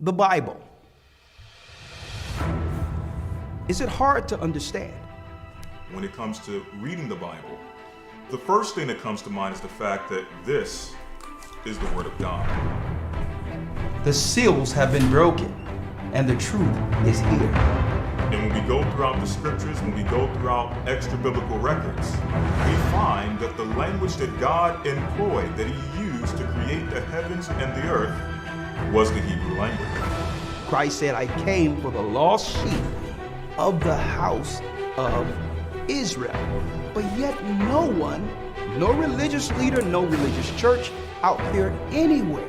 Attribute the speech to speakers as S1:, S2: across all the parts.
S1: the Bible. Is it hard to understand?
S2: When it comes to reading the Bible, the first thing that comes to mind is the fact that this is the Word of God.
S1: The seals have been broken, and the truth is here.
S2: And when we go throughout the scriptures, when we go throughout extra biblical records, we find that the language that God employed, that He used to create the heavens and the earth, was the Hebrew language.
S1: Christ said, I came for the lost sheep of the house of Israel. But yet no one, no religious leader, no religious church out there anywhere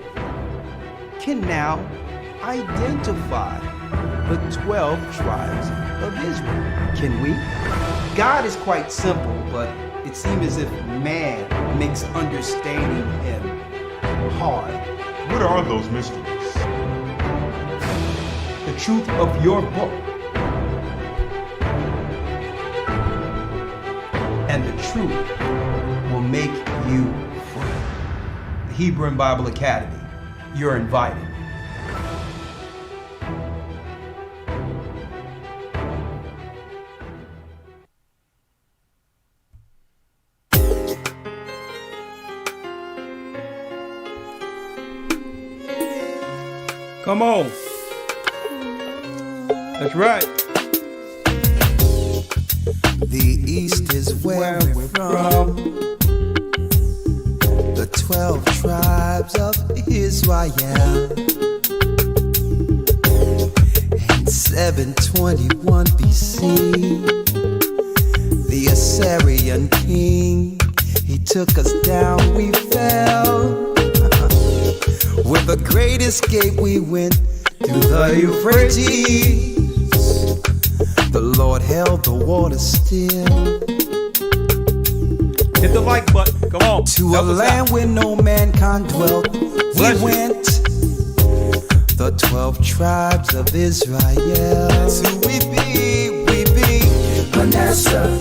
S1: can now identify the 12 tribes of Israel. Can we? God is quite simple, but it seems as if man makes understanding Him hard.
S2: What are those mysteries?
S1: The truth of your book and the truth will make you free. The Hebrew and Bible Academy, you're invited. Come on. That's right.
S3: The East is where we're from. The 12 tribes of Israel. In 721 BC, the Assyrian king, he took us down, we fell. With a great escape we went through the Euphrates. The Lord held the water still.
S1: Hit the like button, come on.
S3: To a land where no mankind dwelt, we went. The 12 tribes of Israel. That's who we be, Manasseh,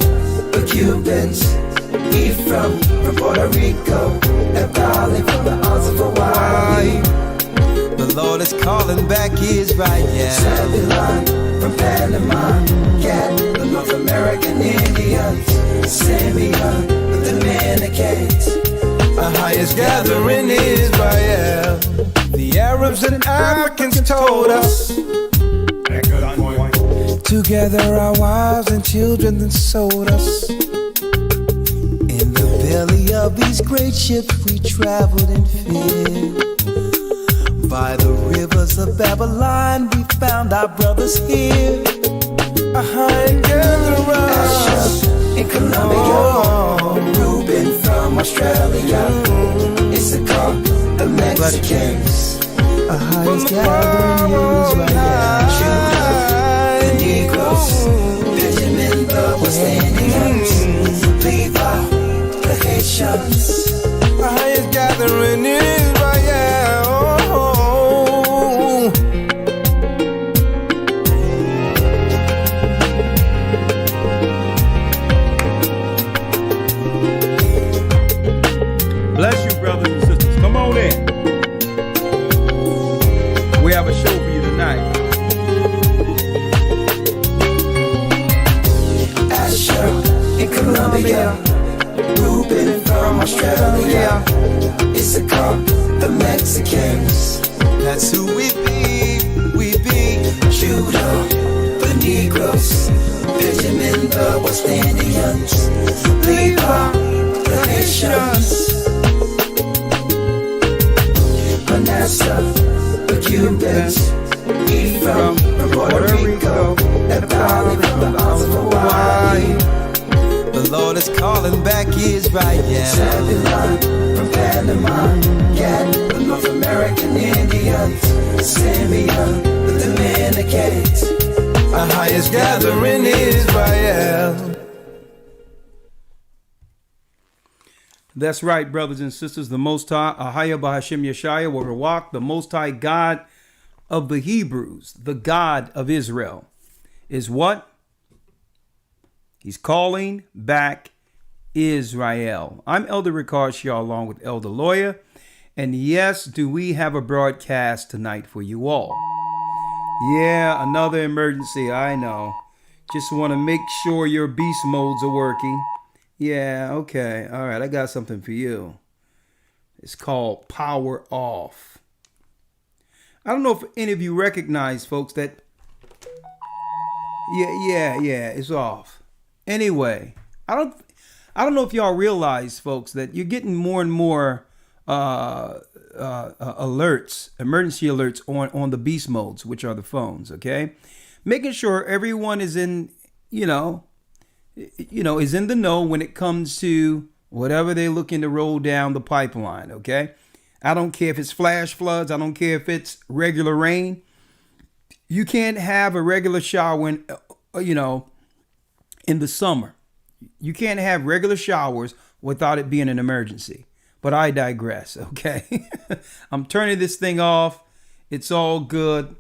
S3: the Cubans, Ephraim from Puerto Rico, and Bali from the Isles of Hawaii. The Lord is calling back Israel. Zebulon from Panama, Gad, the North American Indians, Simeon, the Dominicans. AHAYAH's gathering Israel. The Arabs and Africans told us. Together our wives and children then sold us. In the belly of these great ships we traveled in fear. By the rivers of Babylon we found our brothers here. AHAYAH gatherers in Colombia, Reuben from Australia, Issachar, the Mexicans. AHAYAH's gathering Israel. Judah, the Negroes, Benjamin, the West Indians, Levi, the Haitians. AHAYAH's gathering Israel.
S1: Bless you, brothers and sisters. Come on in. We have a show for you tonight.
S3: Asher in Colombia, Reuben from Australia, Issachar, the Mexicans. That's who we be, Judah, the Negroes, Benjamin, the West Indians, Levi, the Haitians. Manasseh, the Cubans, Ephraim from Puerto Rico, and Bali from the Isles of Hawaii. The Lord is calling back Israel. Zebulon from Panama, Gad, the North American Indians, Simeon, the Dominicans. AHAYAH's gathering Israel.
S1: That's right, brothers and sisters. The Most High, AHAYAH Bahashem Yeshaya, will walk the Most High God of the Hebrews, the God of Israel, is what? He's calling back Israel. I'm Elder Ricard Shaw along with Elder Lawyer. And yes, do we have a broadcast tonight for you all? Yeah, another emergency, I know. Just want to make sure your beast modes are working. Yeah, okay. All right, I got something for you. It's called Power Off. I don't know if any of you recognize, folks, that yeah, it's off. Anyway, I don't know if y'all realize, folks, that you're getting more and more alerts, emergency alerts on the beast modes, which are the phones. Okay, making sure everyone is in, is in the know when it comes to whatever they're looking to roll down the pipeline. Okay, I don't care if it's flash floods. I don't care if it's regular rain. You can't have a regular shower in the summer. You can't have regular showers without it being an emergency. But I digress, okay? I'm turning this thing off. It's all good.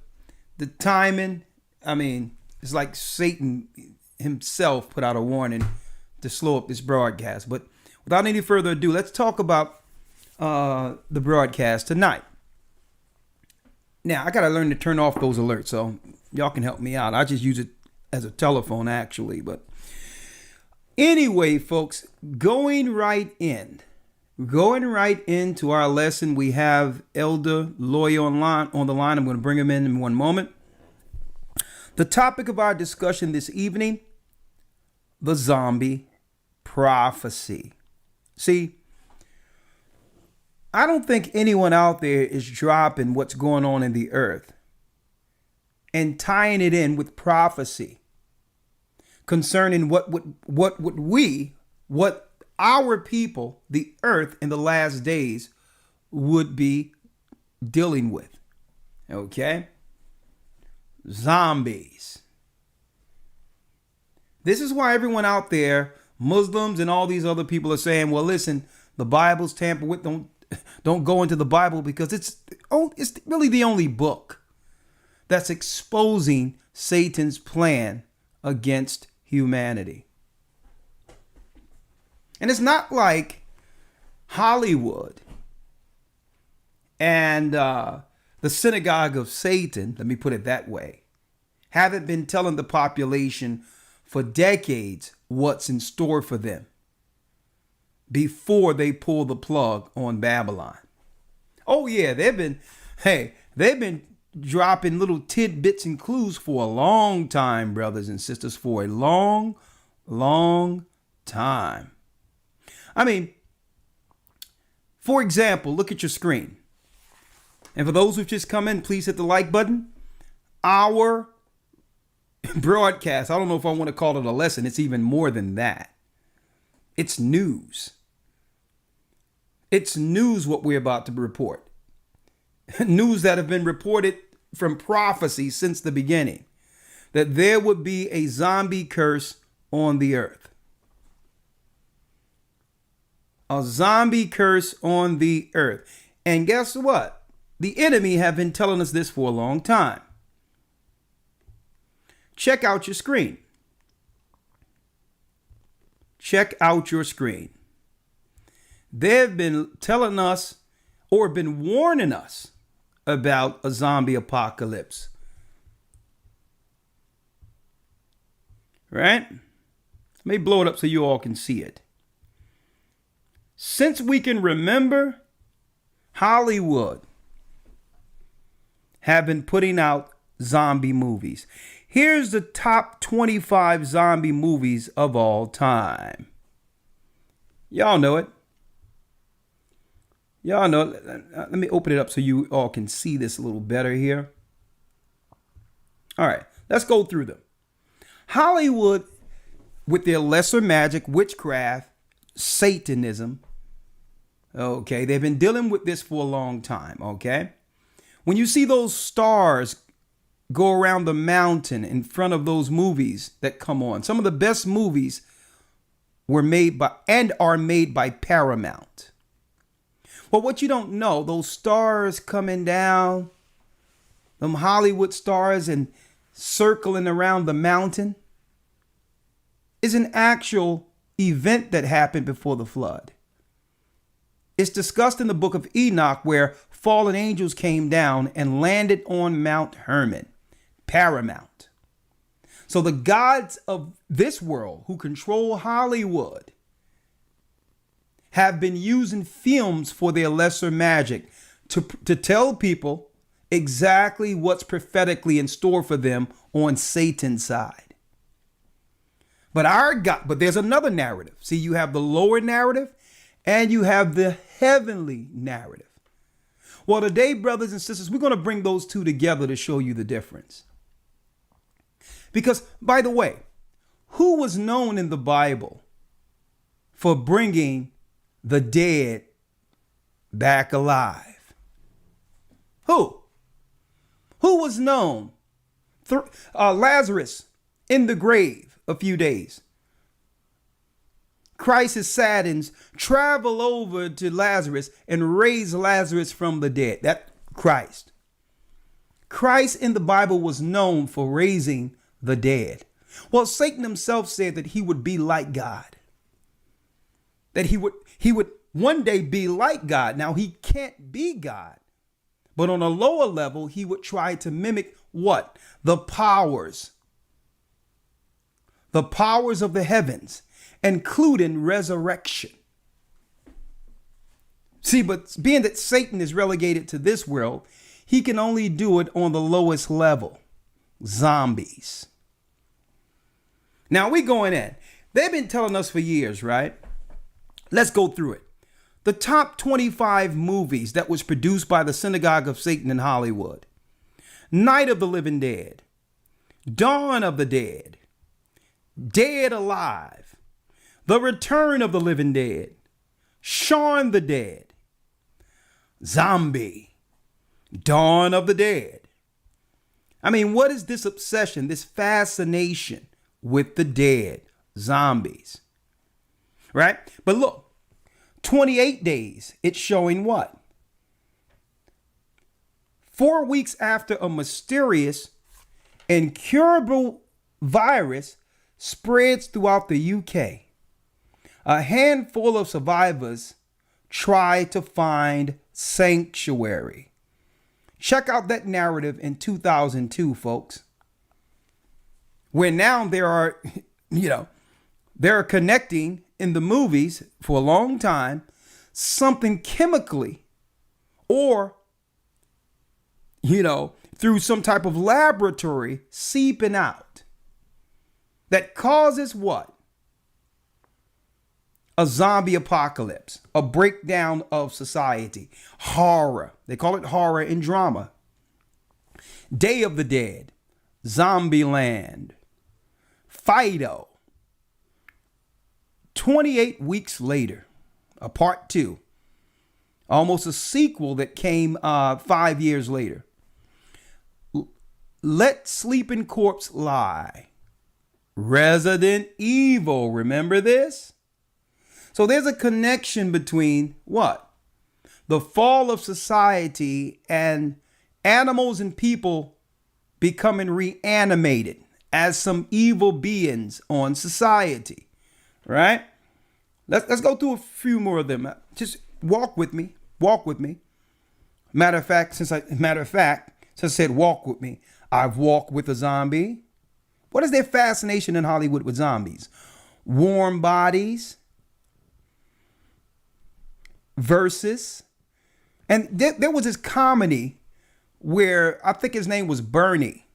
S1: The timing, it's like Satan himself put out a warning to slow up this broadcast. But without any further ado, let's talk about the broadcast tonight. Now, I got to learn to turn off those alerts, so y'all can help me out. I just use it as a telephone, actually. But anyway, folks, going right into our lesson, we have Elder Lawyer on the line. I'm going to bring him in one moment. The topic of our discussion this evening, the zombie prophecy. See, I don't think anyone out there is dropping what's going on in the earth and tying it in with prophecy concerning what our people, the earth in the last days, would be dealing with. Okay? Zombies. This is why everyone out there, Muslims and all these other people, are saying, well, listen, the Bible's tampered with. Don't go into the Bible because it's really the only book that's exposing Satan's plan against humanity. And it's not like Hollywood and the synagogue of Satan, let me put it that way, haven't been telling the population for decades what's in store for them before they pull the plug on Babylon. Oh yeah, they've been dropping little tidbits and clues for a long time, brothers and sisters, for a long, long time. For example, look at your screen. And for those who've just come in, please hit the like button. Our broadcast, I don't know if I want to call it a lesson. It's even more than that. It's news. It's news what we're about to report. News that have been reported from prophecy since the beginning. That there would be a zombie curse on the earth. A zombie curse on the earth. And guess what? The enemy have been telling us this for a long time. Check out your screen. Check out your screen. They've been telling us or been warning us about a zombie apocalypse. Right? Let me blow it up so you all can see it. Since we can remember, Hollywood have been putting out zombie movies. Here's the top 25 zombie movies of all time. Y'all know it. Y'all know it. Let me open it up so you all can see this a little better here. All right, let's go through them. Hollywood, with their lesser magic, witchcraft, Satanism. Okay, they've been dealing with this for a long time, okay? When you see those stars go around the mountain in front of those movies that come on, some of the best movies were made by and are made by Paramount. Well, what you don't know, those stars coming down, them Hollywood stars and circling around the mountain, is an actual event that happened before the flood. It's discussed in the book of Enoch where fallen angels came down and landed on Mount Hermon. paramount. So the gods of this world who control Hollywood have been using films for their lesser magic to tell people exactly what's prophetically in store for them on Satan's side. But but there's another narrative. See, you have the lower narrative and you have the heavenly narrative. Well, today, brothers and sisters, we're going to bring those two together to show you the difference. Because, by the way, who was known in the Bible for bringing the dead back alive? Who? Who was known? Lazarus in the grave a few days. Christ's saddened, travel over to Lazarus and raise Lazarus from the dead. That Christ. Christ in the Bible was known for raising the dead. Well, Satan himself said that he would be like God. That he would one day be like God. Now, he can't be God. But on a lower level, he would try to mimic what? The powers. The powers of the heavens, including resurrection. See, but being that Satan is relegated to this world, he can only do it on the lowest level. Zombies. Now we going in. They've been telling us for years, right? Let's go through it. The top 25 movies that was produced by the Synagogue of Satan in Hollywood. Night of the Living Dead. Dawn of the Dead. Dead Alive. The Return of the Living Dead. Shaun the Dead. Zombie. Dawn of the Dead. I mean, what is this obsession, this fascination with the dead, zombies? Right? But look, 28 days, it's showing what? 4 weeks after a mysterious, incurable virus spreads throughout the UK, a handful of survivors try to find sanctuary. Check out that narrative in 2002, folks, where now there are, they're connecting in the movies for a long time, something chemically or, through some type of laboratory seeping out that causes what? A zombie apocalypse, a breakdown of society, horror. They call it horror and drama. Day of the Dead, Zombieland, Fido. 28 weeks later, a part 2, almost a sequel that came 5 years later. Let Sleeping Corpse Lie. Resident Evil, remember this? So there's a connection between what? The fall of society and animals and people becoming reanimated as some evil beings on society, right? Let's go through a few more of them. Just walk with me. Walk with me. Matter of fact, since I said walk with me, I've walked with a zombie. What is their fascination in Hollywood with zombies? Warm Bodies. Versus. And there was this comedy where I think his name was Bernie,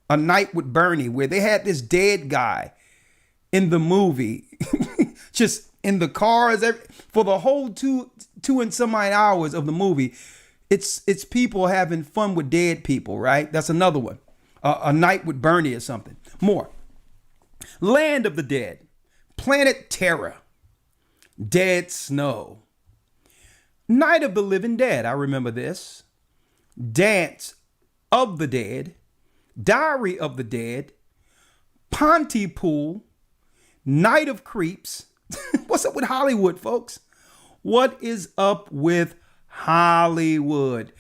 S1: A Night with Bernie, where they had this dead guy in the movie, just in the cars for the whole two and some odd hours of the movie. It's people having fun with dead people, right? That's another one. A Night with Bernie or something. More. Land of the Dead, Planet Terror, Dead Snow. Night of the Living Dead, I remember this. Dance of the Dead, Diary of the Dead, Pontypool, Night of Creeps. What's up with Hollywood, folks? What is up with Hollywood?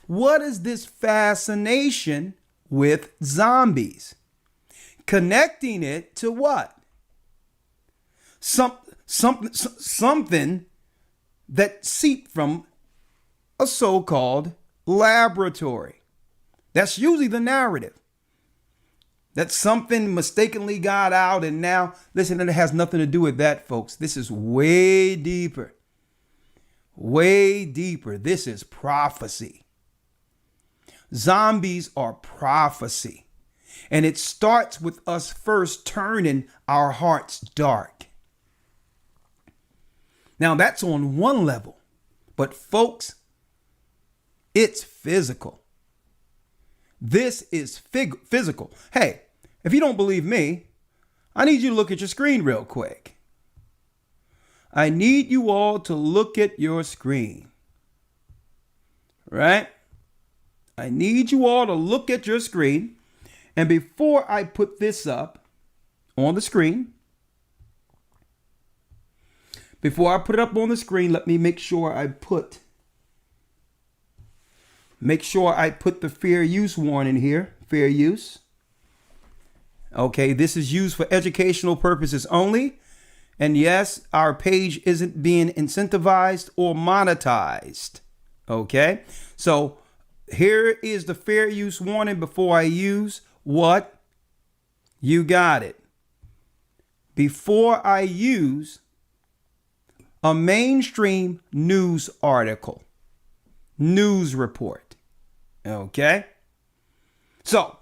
S1: What is this fascination with zombies? Connecting it to what? Something that seep from a so-called laboratory. That's usually the narrative. that something mistakenly got out. And now, listen, it has nothing to do with that, folks. This is way deeper. Way deeper. This is prophecy. Zombies are prophecy. And it starts with us first turning our hearts dark. Now, that's on one level. But folks, it's physical. This is physical. Hey, if you don't believe me, I need you to look at your screen real quick. I need you all to look at your screen. Right? I need you all to look at your screen. And before I put this up on the screen, let me make sure I put the fair use warning here. Fair use. Okay, this is used for educational purposes only. And yes, our page isn't being incentivized or monetized. Okay, so here is the fair use warning before I use what? You got it. Before I use a mainstream news article, news report. Okay? So,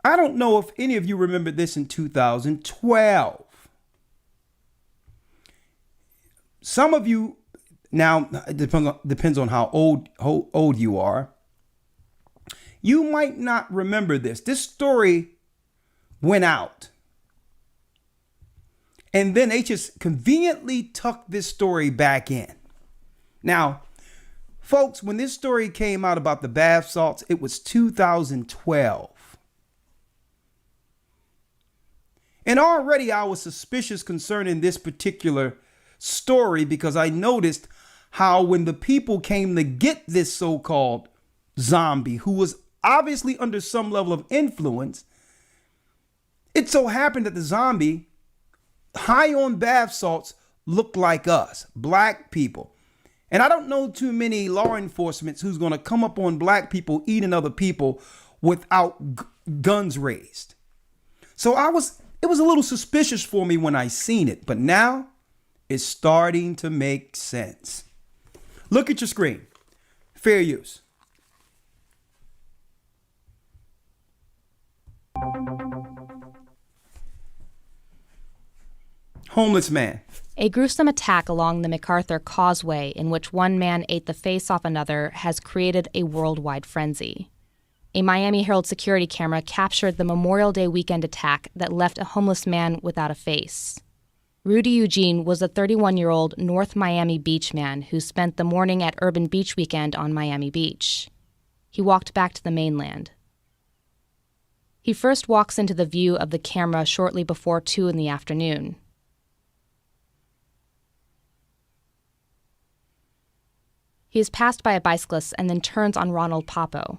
S1: I don't know if any of you remember this in 2012. Some of you, now it depends on how old you are. You might not remember this. This story went out. And then they just conveniently tucked this story back in. Now, folks, when this story came out about the bath salts, it was 2012. And already I was suspicious concerning this particular story because I noticed how when the people came to get this so-called zombie, who was obviously under some level of influence, it so happened that the zombie, high on bath salts, looked like us, black people. And I don't know too many law enforcement who's going to come up on black people eating other people without guns raised. So it was a little suspicious for me when I seen it, but now it's starting to make sense. Look at your screen. Fair use. Homeless man.
S4: A gruesome attack along the MacArthur Causeway in which one man ate the face off another has created a worldwide frenzy. A Miami Herald security camera captured the Memorial Day weekend attack that left a homeless man without a face. Rudy Eugene was a 31-year-old North Miami Beach man who spent the morning at Urban Beach Weekend on Miami Beach. He walked back to the mainland. He first walks into the view of the camera shortly before 2 in the afternoon. He is passed by a bicyclist and then turns on Ronald Papo.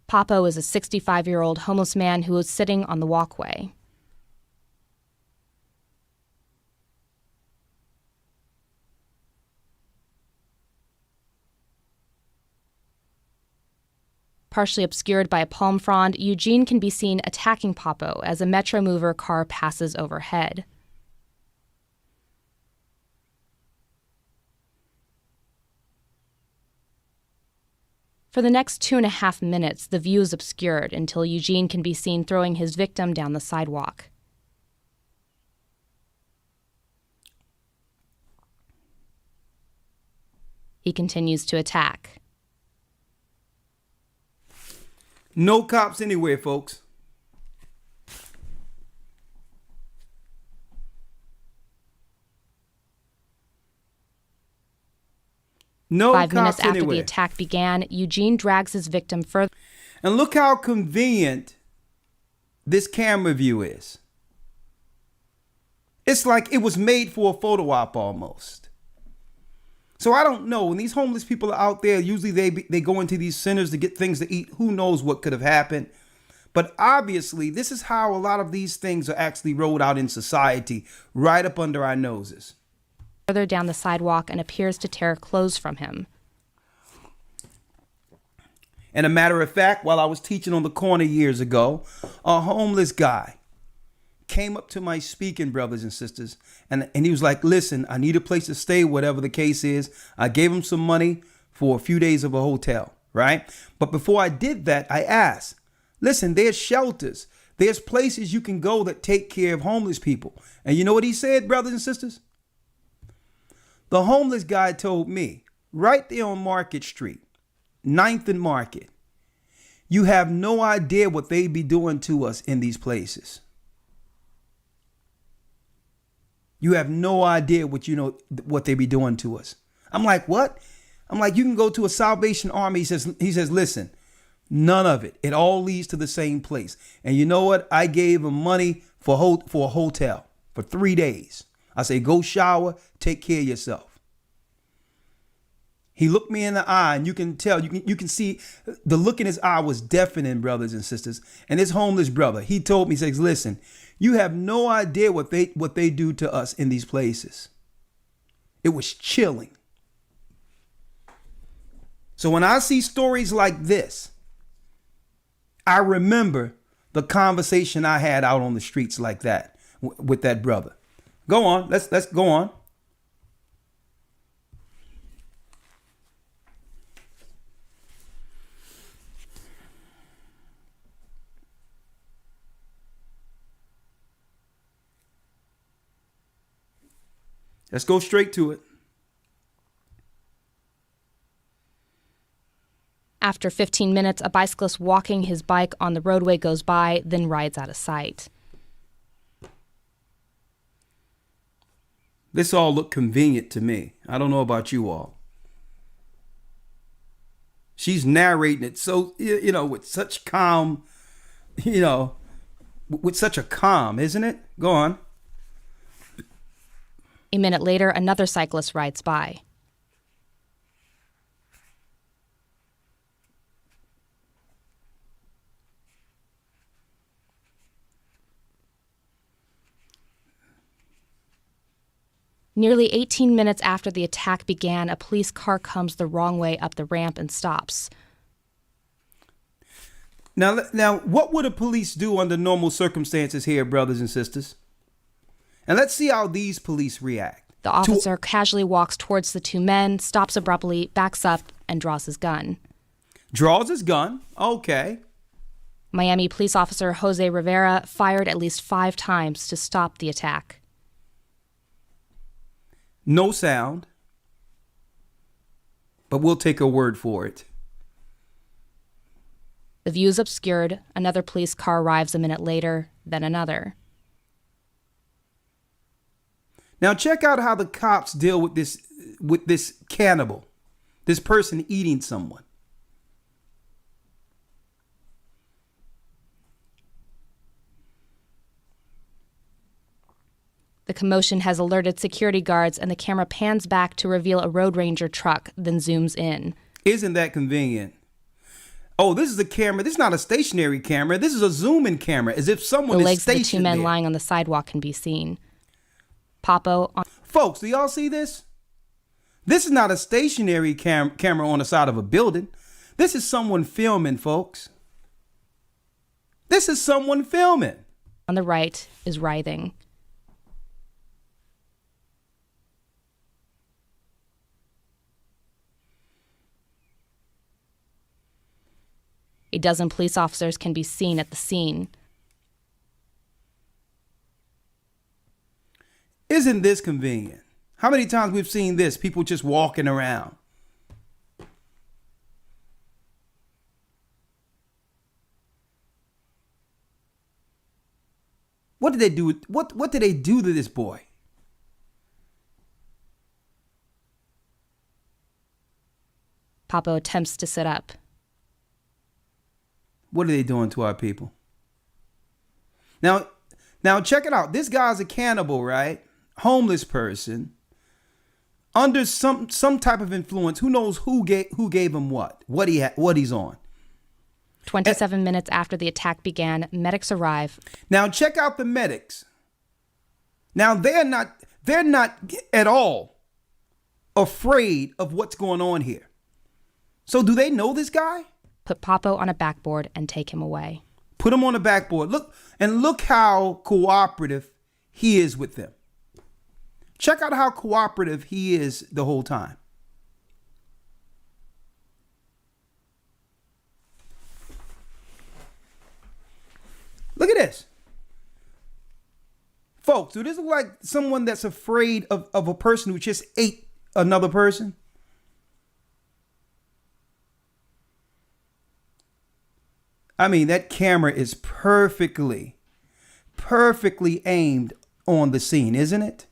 S4: Papo is a 65-year-old homeless man who is sitting on the walkway. Partially obscured by a palm frond, Eugene can be seen attacking Papo as a Metro Mover car passes overhead. For the next 2.5 minutes, the view is obscured until Eugene can be seen throwing his victim down the sidewalk. He continues to attack.
S1: No cops anywhere, folks. No
S4: 5
S1: cops
S4: minutes after
S1: anywhere.
S4: the attack began, Eugene drags his victim further.
S1: And look how convenient this camera view is. It's like it was made for a photo op almost. So I don't know. When these homeless people are out there, usually they go into these centers to get things to eat. Who knows what could have happened? But obviously, this is how a lot of these things are actually rolled out in society, right up under our noses.
S4: Further down the sidewalk and appears to tear clothes from him.
S1: And a matter of fact, while I was teaching on the corner years ago, a homeless guy came up to my speaking brothers and sisters, and he was like, listen, I need a place to stay, whatever the case is. I gave him some money for a few days of a hotel, right? But before I did that, I asked, listen, there's shelters. There's places you can go that take care of homeless people. And you know what he said, brothers and sisters? The homeless guy told me, right there on Market Street, 9th and Market, you have no idea what they be doing to us in these places. You have no idea what they be doing to us. I'm like, what? I'm like, you can go to a Salvation Army. He says, listen, none of it. It all leads to the same place. And you know what? I gave him money for a hotel for 3 days. I say, go shower, take care of yourself. He looked me in the eye, and you can tell, you can see the look in his eye was deafening, brothers and sisters. And this homeless brother, he told me, he says, listen, you have no idea what they do to us in these places. It was chilling. So when I see stories like this, I remember the conversation I had out on the streets like that with that brother. Go on. Let's go on. Let's go straight to it.
S4: After 15 minutes, a bicyclist walking his bike on the roadway goes by, then rides out of sight.
S1: This all looked convenient to me. I don't know about you all. She's narrating it so, with such calm, with such a calm, isn't it? Go on.
S4: A minute later, another cyclist rides by. Nearly 18 minutes after the attack began, a police car comes the wrong way up the ramp and stops.
S1: Now, what would a police do under normal circumstances here, brothers and sisters? And let's see how these police react.
S4: The officer casually walks towards the two men, stops abruptly, backs up, and draws his gun.
S1: Draws his gun? Okay.
S4: Miami police officer Jose Rivera fired at least 5 times to stop the attack.
S1: No sound. But we'll take a word for it.
S4: The view is obscured. Another police car arrives a minute later, then another.
S1: Now check out how the cops deal with this cannibal, this person eating someone.
S4: The commotion has alerted security guards, and the camera pans back to reveal a Road Ranger truck, then zooms in.
S1: Isn't that convenient? Oh, this is a camera. This is not a stationary camera. This is a zoom-in camera, as if someone is stationed there.
S4: The legs of the two men lying on the sidewalk can be seen.
S1: Folks, do y'all see this? This is not a stationary camera on the side of a building. This is someone filming, folks. This is someone filming.
S4: On the right is writhing. A dozen police officers can be seen at the scene.
S1: Isn't this convenient? How many times we've seen this? People just walking around. What did they do? What did they do to this boy?
S4: Papo attempts to sit up.
S1: What are they doing to our people? Now check it out. This guy's a cannibal, right? Homeless person. Under some type of influence. Who knows who gave him what he's on.
S4: 27 minutes after the attack began, medics arrive.
S1: Now check out the medics. Now they're not at all afraid of what's going on here. So do they know this guy?
S4: put Papo on a backboard, and take him away.
S1: Put him on the backboard. Look how cooperative he is with them. Check out how cooperative he is the whole time. Look at this. Folks, do this look like someone that's afraid of a person who just ate another person? I mean, that camera is perfectly aimed on the scene, isn't it?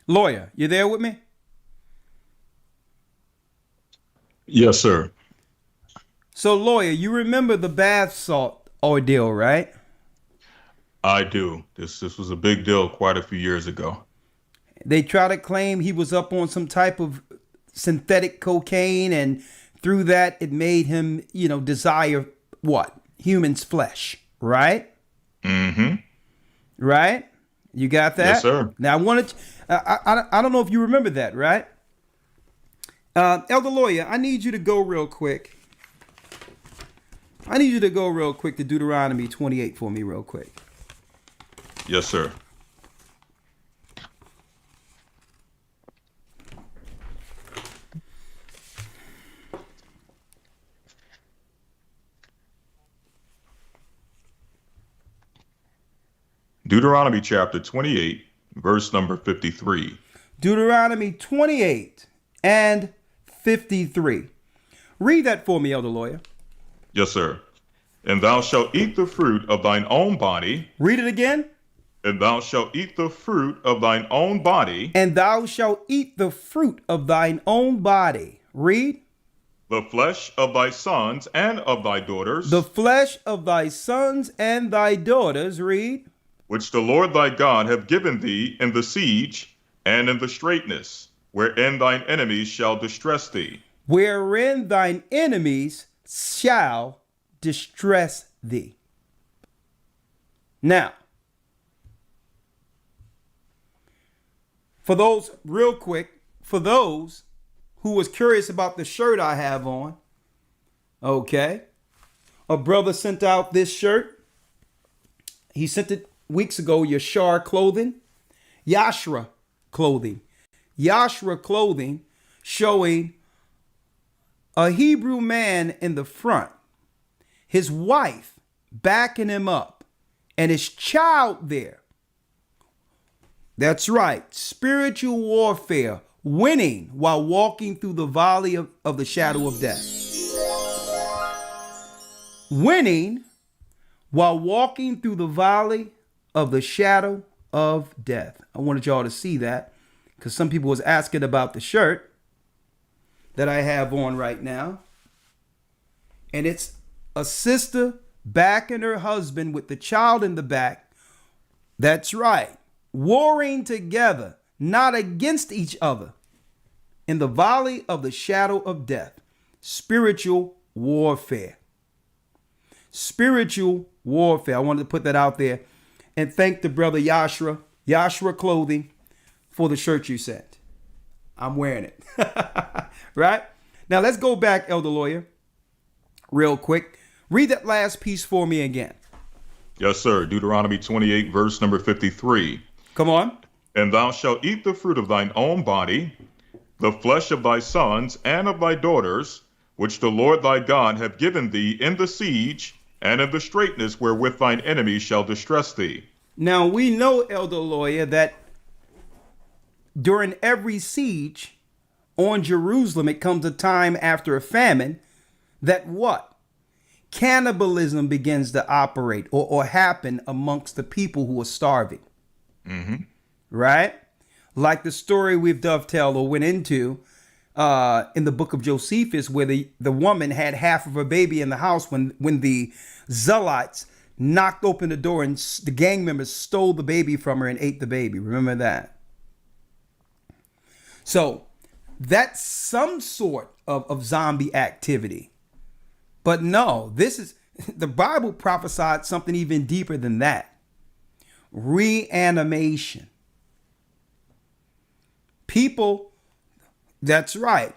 S1: Lawyer, you there with me?
S2: Yes, sir.
S1: So, lawyer, you remember the bath salt ordeal, right?
S2: I do. This was a big deal quite a few years ago.
S1: They try to claim he was up on some type of synthetic cocaine, and through that, it made him, desire what? Human's flesh, right?
S2: Mm-hmm.
S1: Right? You got that?
S2: Yes, sir.
S1: Now, I don't know if you remember that, right? Elder Lawyer, I need you to go real quick. To Deuteronomy 28 for me real quick.
S2: Yes, sir. Deuteronomy chapter 28, verse number 53.
S1: Deuteronomy 28 and 53. Read that for me, Elder Lawyer.
S2: Yes, sir. And thou shalt eat the fruit of thine own body.
S1: Read it again.
S2: And thou shalt eat the fruit of thine own body.
S1: And thou shalt eat the fruit of thine own body. Read.
S2: The flesh of thy sons and of thy daughters.
S1: The flesh of thy sons and thy daughters. Read.
S2: Which the Lord thy God hath given thee in the siege and in the straitness, wherein thine enemies shall distress thee.
S1: Wherein thine enemies shall distress thee. Now, for those who was curious about the shirt I have on, okay, a brother sent out this shirt. He sent it weeks ago, Yashar clothing, Yashra clothing, showing a Hebrew man in the front, his wife backing him up, and his child there. That's right, spiritual warfare, winning while walking through the valley of the shadow of death. Winning while walking through the valley of the shadow of death. I wanted y'all to see that because some people was asking about the shirt that I have on right now. And it's a sister backing her husband with the child in the back. That's right. Warring together, not against each other, in the valley of the shadow of death. Spiritual warfare. Spiritual warfare. I wanted to put that out there and thank the brother Yashra Clothing, for the shirt you sent. I'm wearing it. Right? Now let's go back, Elder Lawyer, real quick. Read that last piece for me again.
S2: Yes, sir. Deuteronomy 28, verse number 53.
S1: Come on.
S2: And thou shalt eat the fruit of thine own body, the flesh of thy sons and of thy daughters, which the Lord thy God hath given thee in the siege and in the straitness wherewith thine enemies shall distress thee.
S1: Now we know, Elder Lawyer, that during every siege on Jerusalem, it comes a time after a famine that what? Cannibalism begins to operate or happen amongst the people who are starving.
S2: Mm-hmm.
S1: Right? Like the story we've dovetailed or went into in the book of Josephus, where the woman had half of her baby in the house when the zealots knocked open the door and the gang members stole the baby from her and ate the baby. Remember that? So that's some sort of zombie activity. But no, this is the Bible prophesied something even deeper than that. Reanimation. People, that's right.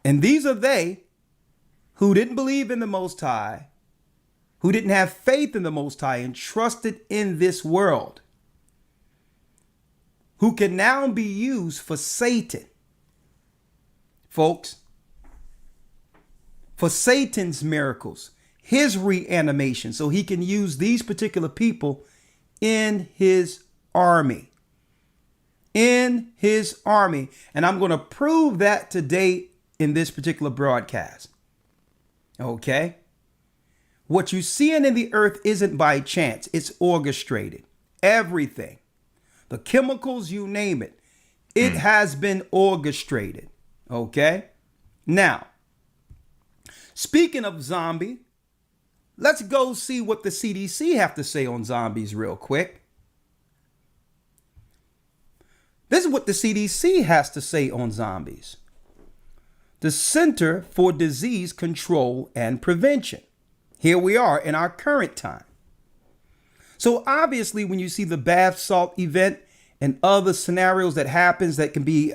S1: And these are they who didn't believe in the Most High, who didn't have faith in the Most High and trusted in this world, who can now be used for Satan. Folks, for Satan's miracles, his reanimation, so he can use these particular people in his army. In his army. And I'm going to prove that today in this particular broadcast. Okay? What you're seeing in the earth isn't by chance. It's orchestrated. Everything. The chemicals, you name it. It has been orchestrated. Okay? Now, speaking of zombie, let's go see what the CDC have to say on zombies real quick. This is what the CDC has to say on zombies. The Center for Disease Control and Prevention. Here we are in our current time. So obviously, when you see the bath salt event and other scenarios that happens that can be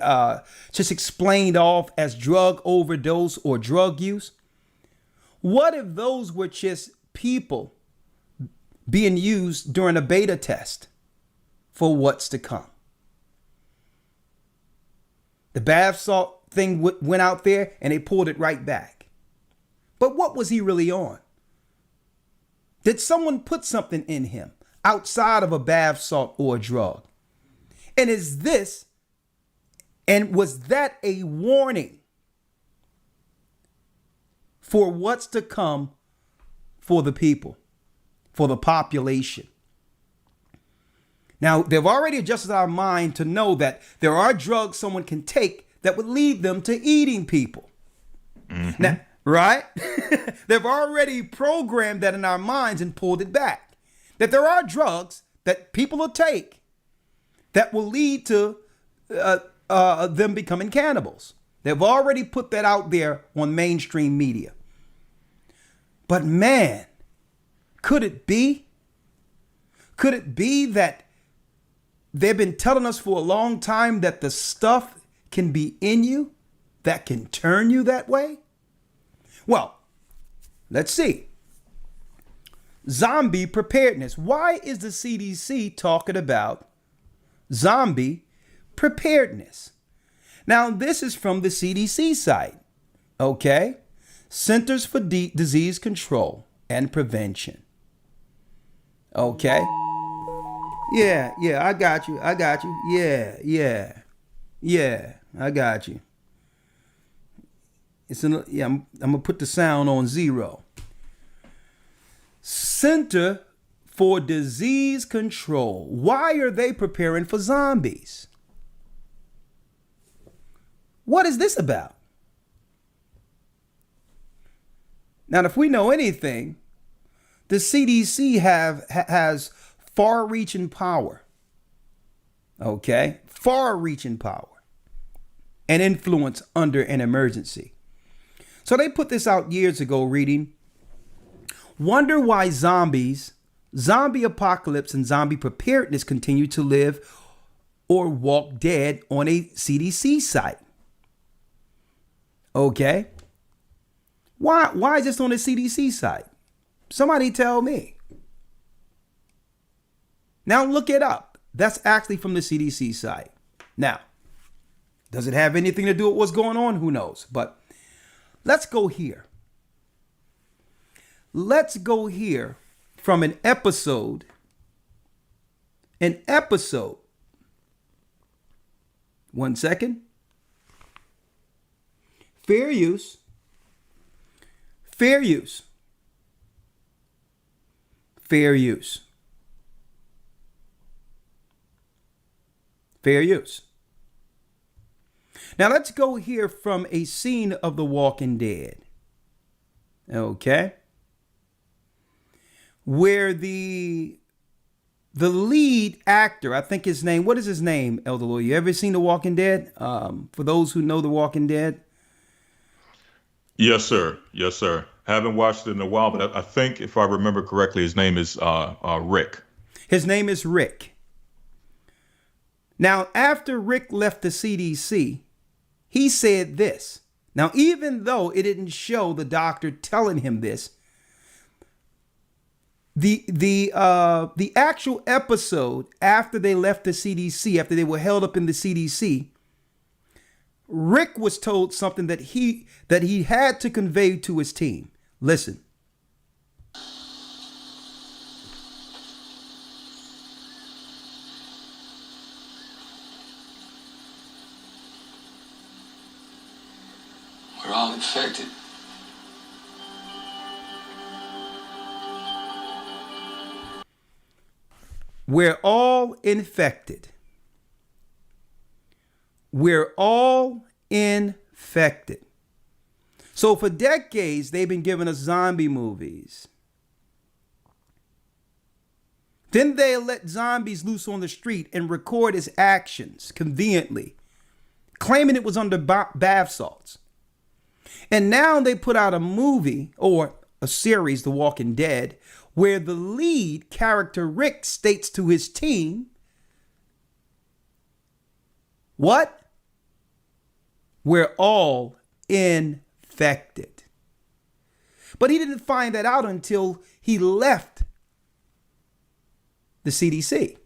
S1: just explained off as drug overdose or drug use, what if those were just people being used during a beta test for what's to come? The bath salt thing went out there and they pulled it right back. But what was he really on? Did someone put something in him outside of a bath salt or a drug? And was that a warning for what's to come for the people, for the population? Now, they've already adjusted our mind to know that there are drugs someone can take that would lead them to eating people. Mm-hmm. Now, right? They've already programmed that in our minds and pulled it back. That there are drugs that people will take that will lead to them becoming cannibals. They've already put that out there on mainstream media. But man, could it be? Could it be that they've been telling us for a long time that the stuff can be in you that can turn you that way? Well, let's see. Zombie preparedness. Why is the CDC talking about zombie preparedness? Now, this is from the CDC site. Okay? Centers for Disease Control and Prevention. Okay? Yeah, I got you. Yeah, I got you. I'm gonna put the sound on 0. Center for Disease Control. Why are they preparing for zombies? What is this about? Now, if we know anything, the CDC has far-reaching power. Okay? Far-reaching power and influence under an emergency. So they put this out years ago reading, wonder why zombies, zombie apocalypse, and zombie preparedness continue to live or walk dead on a CDC site. Okay? Why is this on a CDC site? Somebody tell me. Now look it up. That's actually from the CDC site. Now, does it have anything to do with what's going on? Who knows? But let's go here. Let's go here from an episode. One second. Fair use. Fair use. Fair use. Fair use. Now let's go here from a scene of The Walking Dead. Okay. Where the lead actor, I think his name, what is his name, Elder Lawyer? You ever seen The Walking Dead? For those who know The Walking Dead.
S2: Yes, sir. Yes, sir. Haven't watched it in a while, but I think if I remember correctly, his name is Rick.
S1: His name is Rick. Now, after Rick left the CDC, he said this. Now, even though it didn't show the doctor telling him this, the actual episode after they left the CDC, after they were held up in the CDC, Rick was told something that he had to convey to his team. Listen.
S5: We're all infected.
S1: We're all infected. We're all infected. So for decades, they've been giving us zombie movies. Then they let zombies loose on the street and record his actions conveniently, claiming it was under bath salts. And now they put out a movie or a series, The Walking Dead, where the lead character Rick states to his team, what? We're all infected. But he didn't find that out until he left the CDC.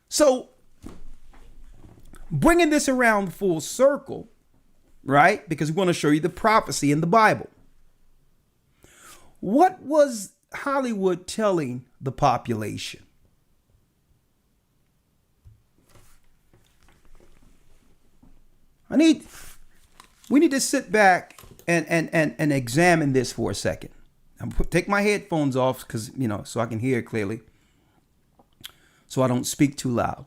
S1: So, bringing this around full circle, right? Because we want to show you the prophecy in the Bible. What was Hollywood telling the population? We need to sit back and examine this for a second. I'm take my headphones off because, so I can hear clearly, so I don't speak too loud.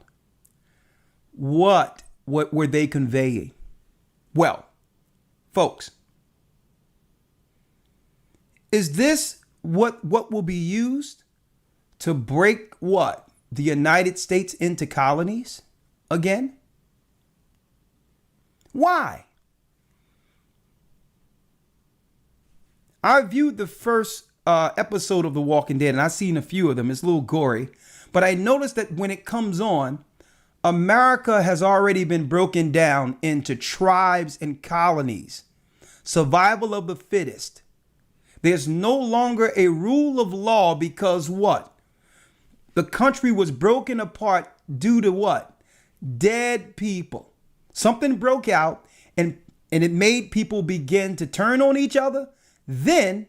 S1: What were they conveying? Well, folks, is this what will be used to break what? The United States into colonies again? Why? I viewed the first episode of The Walking Dead, and I've seen a few of them. It's a little gory. But I noticed that when it comes on, America has already been broken down into tribes and colonies. Survival of the fittest. There's no longer a rule of law because what? The country was broken apart due to what? Dead people. Something broke out and it made people begin to turn on each other. Then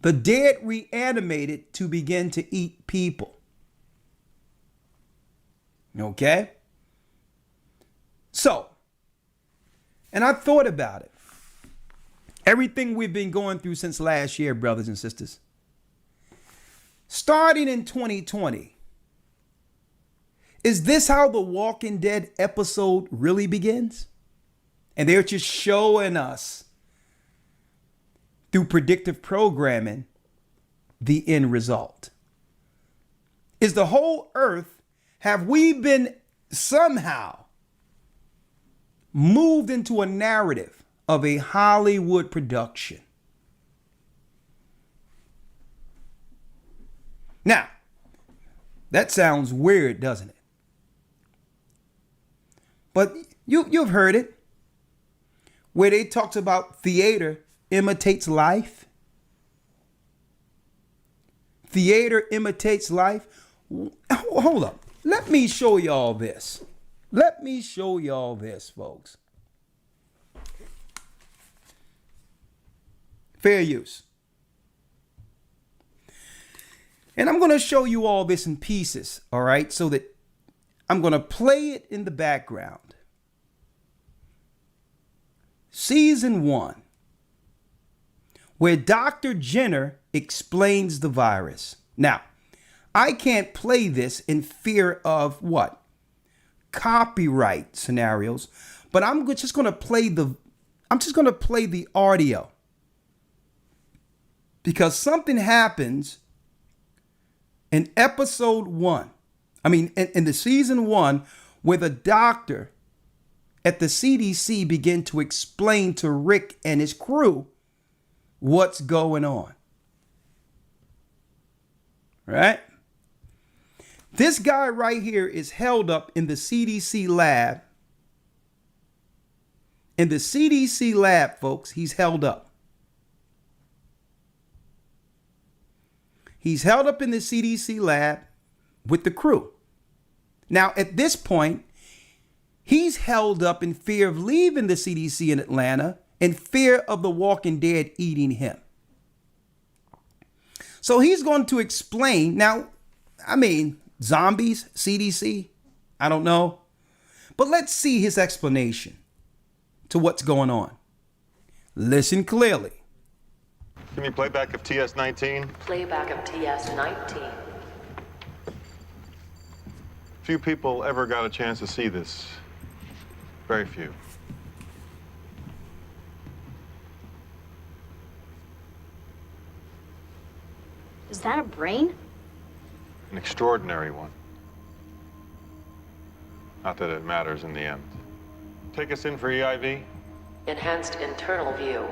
S1: the dead reanimated to begin to eat people. Okay? So, and I thought about it. Everything we've been going through since last year, brothers and sisters. Starting in 2020, is this how the Walking Dead episode really begins? And they're just showing us through predictive programming the end result. Is the whole earth, have we been somehow moved into a narrative of a Hollywood production? Now, that sounds weird, doesn't it? But you've heard it, where they talks about theater imitates life. Theater imitates life. Hold up. Let me show y'all this. Let me show y'all this, folks. Fair use. And I'm going to show you all this in pieces, all right? So that I'm going to play it in the background. Season 1, where Dr. Jenner explains the virus. Now, I can't play this in fear of what? Copyright scenarios, but I'm just going to play the audio. Because something happens in episode 1. I mean, in the season 1, where the doctor at the CDC began to explain to Rick and his crew what's going on. Right? This guy right here is held up in the CDC lab. In the CDC lab, folks, he's held up. He's held up in the CDC lab with the crew. Now, at this point, he's held up in fear of leaving the CDC in Atlanta, in fear of the Walking Dead eating him. So he's going to explain. Now, I mean, zombies, CDC, I don't know. But let's see his explanation to what's going on. Listen clearly.
S5: Give me playback of TS-19.
S6: Playback of TS-19.
S5: Few people ever got a chance to see this. Very few.
S7: Is that a brain?
S5: An extraordinary one. Not that it matters in the end. Take us in for EIV.
S6: Enhanced internal view.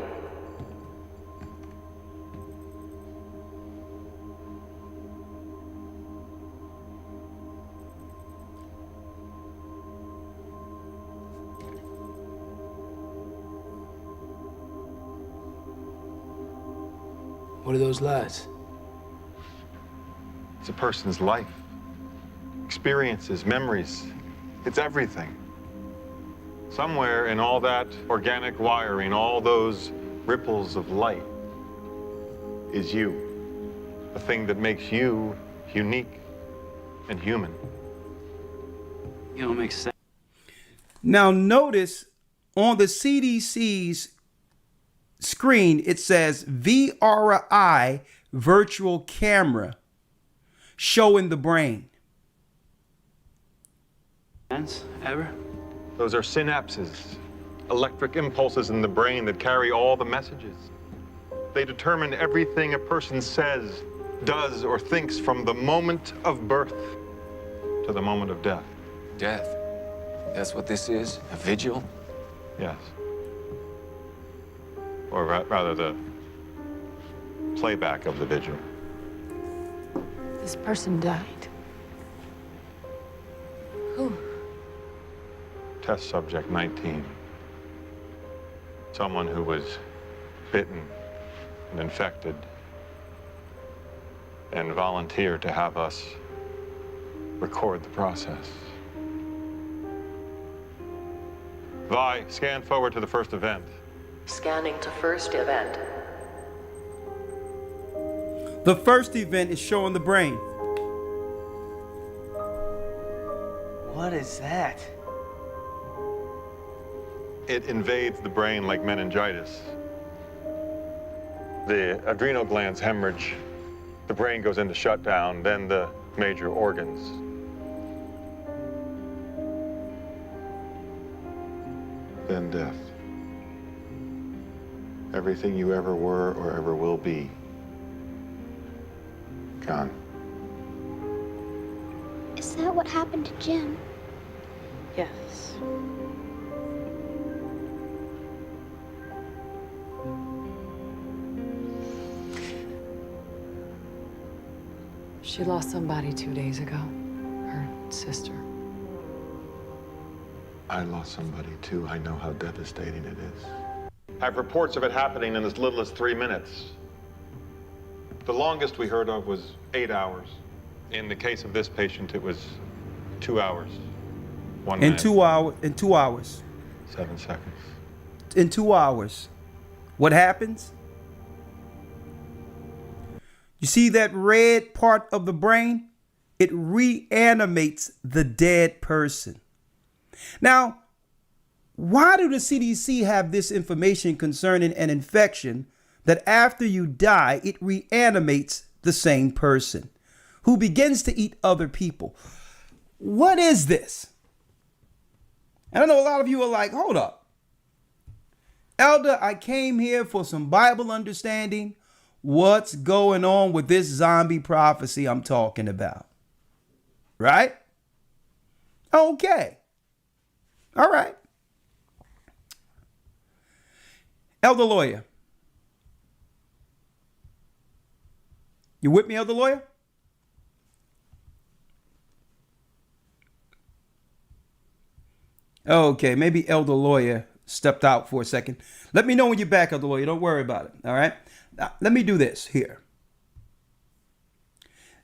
S8: What are those lights?
S5: It's a person's life. Experiences, memories. It's everything. Somewhere in all that organic wiring, all those ripples of light, is you. The thing that makes you unique and human.
S8: You don't make sense.
S1: Now notice on the CDC's screen, it says VRI virtual camera showing the brain.
S8: Ever?
S5: Those are synapses, electric impulses in the brain that carry all the messages. They determine everything a person says, does, or thinks from the moment of birth to the moment of death.
S9: Death? That's what this is? A vigil?
S5: Yes. Or rather, the playback of the vigil.
S6: This person died. Who?
S5: Test subject 19. Someone who was bitten and infected and volunteered to have us record the process. Vi, scan forward to the first event.
S6: Scanning to first event.
S1: The first event is showing the brain.
S8: What is that?
S5: It invades the brain like meningitis. The adrenal glands hemorrhage, the brain goes into shutdown, then the major organs. Then death. Everything you ever were or ever will be, gone.
S7: Is that what happened to Jim?
S6: Yes. She lost somebody 2 days ago. Her sister.
S5: I lost somebody too. I know how devastating it is. I have reports of it happening in as little as 3 minutes. The longest we heard of was 8 hours. In the case of this patient, it was 2 hours. 1 minute.
S1: In 2 hours.
S5: 7 seconds.
S1: In 2 hours. What happens? You see that red part of the brain? It reanimates the dead person. Now, why do the CDC have this information concerning an infection that after you die, it reanimates the same person who begins to eat other people? What is this? And I know a lot of you are like, hold up. Elder, I came here for some Bible understanding. What's going on with this zombie prophecy I'm talking about? Right? Okay. All right. Elder Lawyer, You with me, Elder Lawyer? Okay, maybe Elder Lawyer stepped out for a second. Let me know when you're back, Elder Lawyer. Don't worry about it. All right. Now, let me do this here.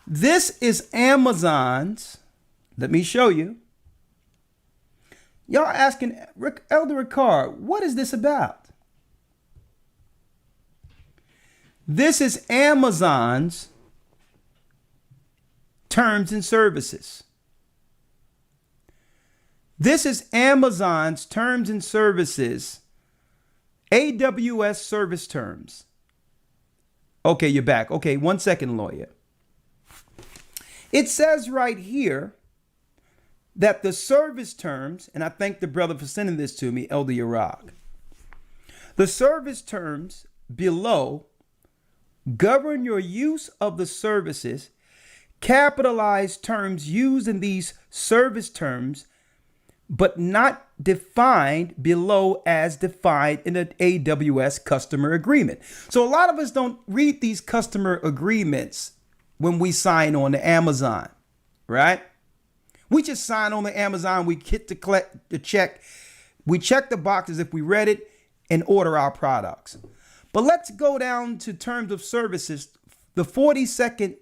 S1: This is Amazon's. Let me show you. Y'all asking Elder Ricard, what is this about? This is Amazon's terms and services. This is Amazon's terms and services, AWS service terms. Okay, you're back. Okay, 1 second, lawyer. It says right here that the service terms, and I thank the brother for sending this to me, Elder Yarag. The service terms below govern your use of the services. Capitalized terms used in these service terms, but not defined below as defined in an AWS customer agreement. So a lot of us don't read these customer agreements when we sign on to Amazon, right? We just sign on to Amazon, we hit the check, we check the boxes if we read it and order our products. But let's go down to terms of services, the 42nd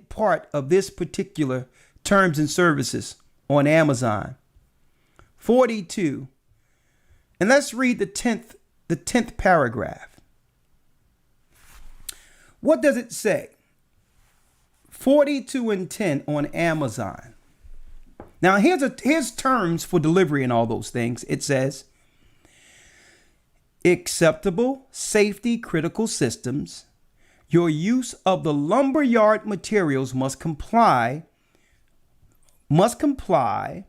S1: part of this particular terms and services on Amazon. 42. And let's read the 10th paragraph. What does it say? 42 and 10 on Amazon. Now here's terms for delivery and all those things. It says acceptable safety critical systems. Your use of the lumberyard materials must comply. To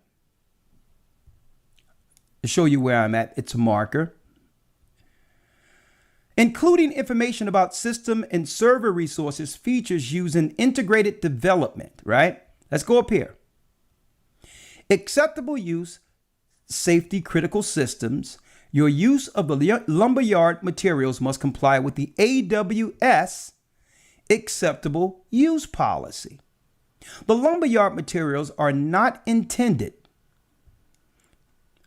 S1: show you where I'm at, it's a marker. Including information about system and server resources, features used in integrated development, right? Let's go up here. Acceptable use, safety critical systems. Your use of the lumberyard materials must comply with the AWS acceptable use policy. The lumberyard materials are not intended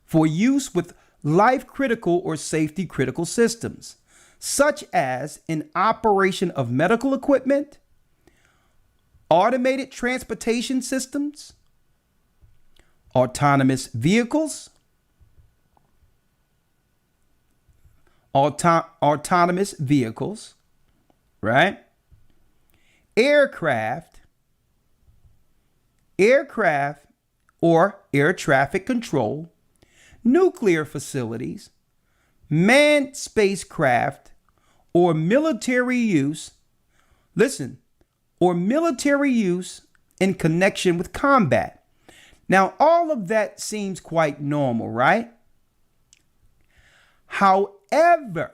S1: for use with life critical or safety critical systems, such as in operation of medical equipment, automated transportation systems, autonomous vehicles, right? Aircraft or air traffic control, nuclear facilities, manned spacecraft, or military use, or military use in connection with combat. Now, all of that seems quite normal, right? However,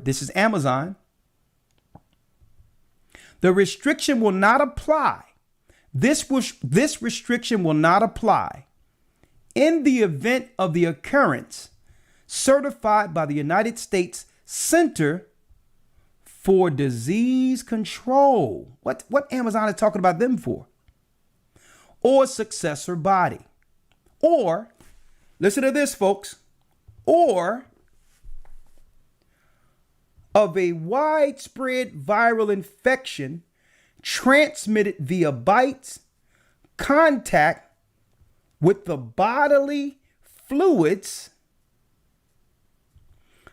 S1: this is Amazon. The restriction will not apply. This restriction will not apply in the event of the occurrence certified by the United States Center for Disease Control. What Amazon is talking about them for? Or successor body. Or, listen to this, folks, or of a widespread viral infection transmitted via bites, contact with the bodily fluids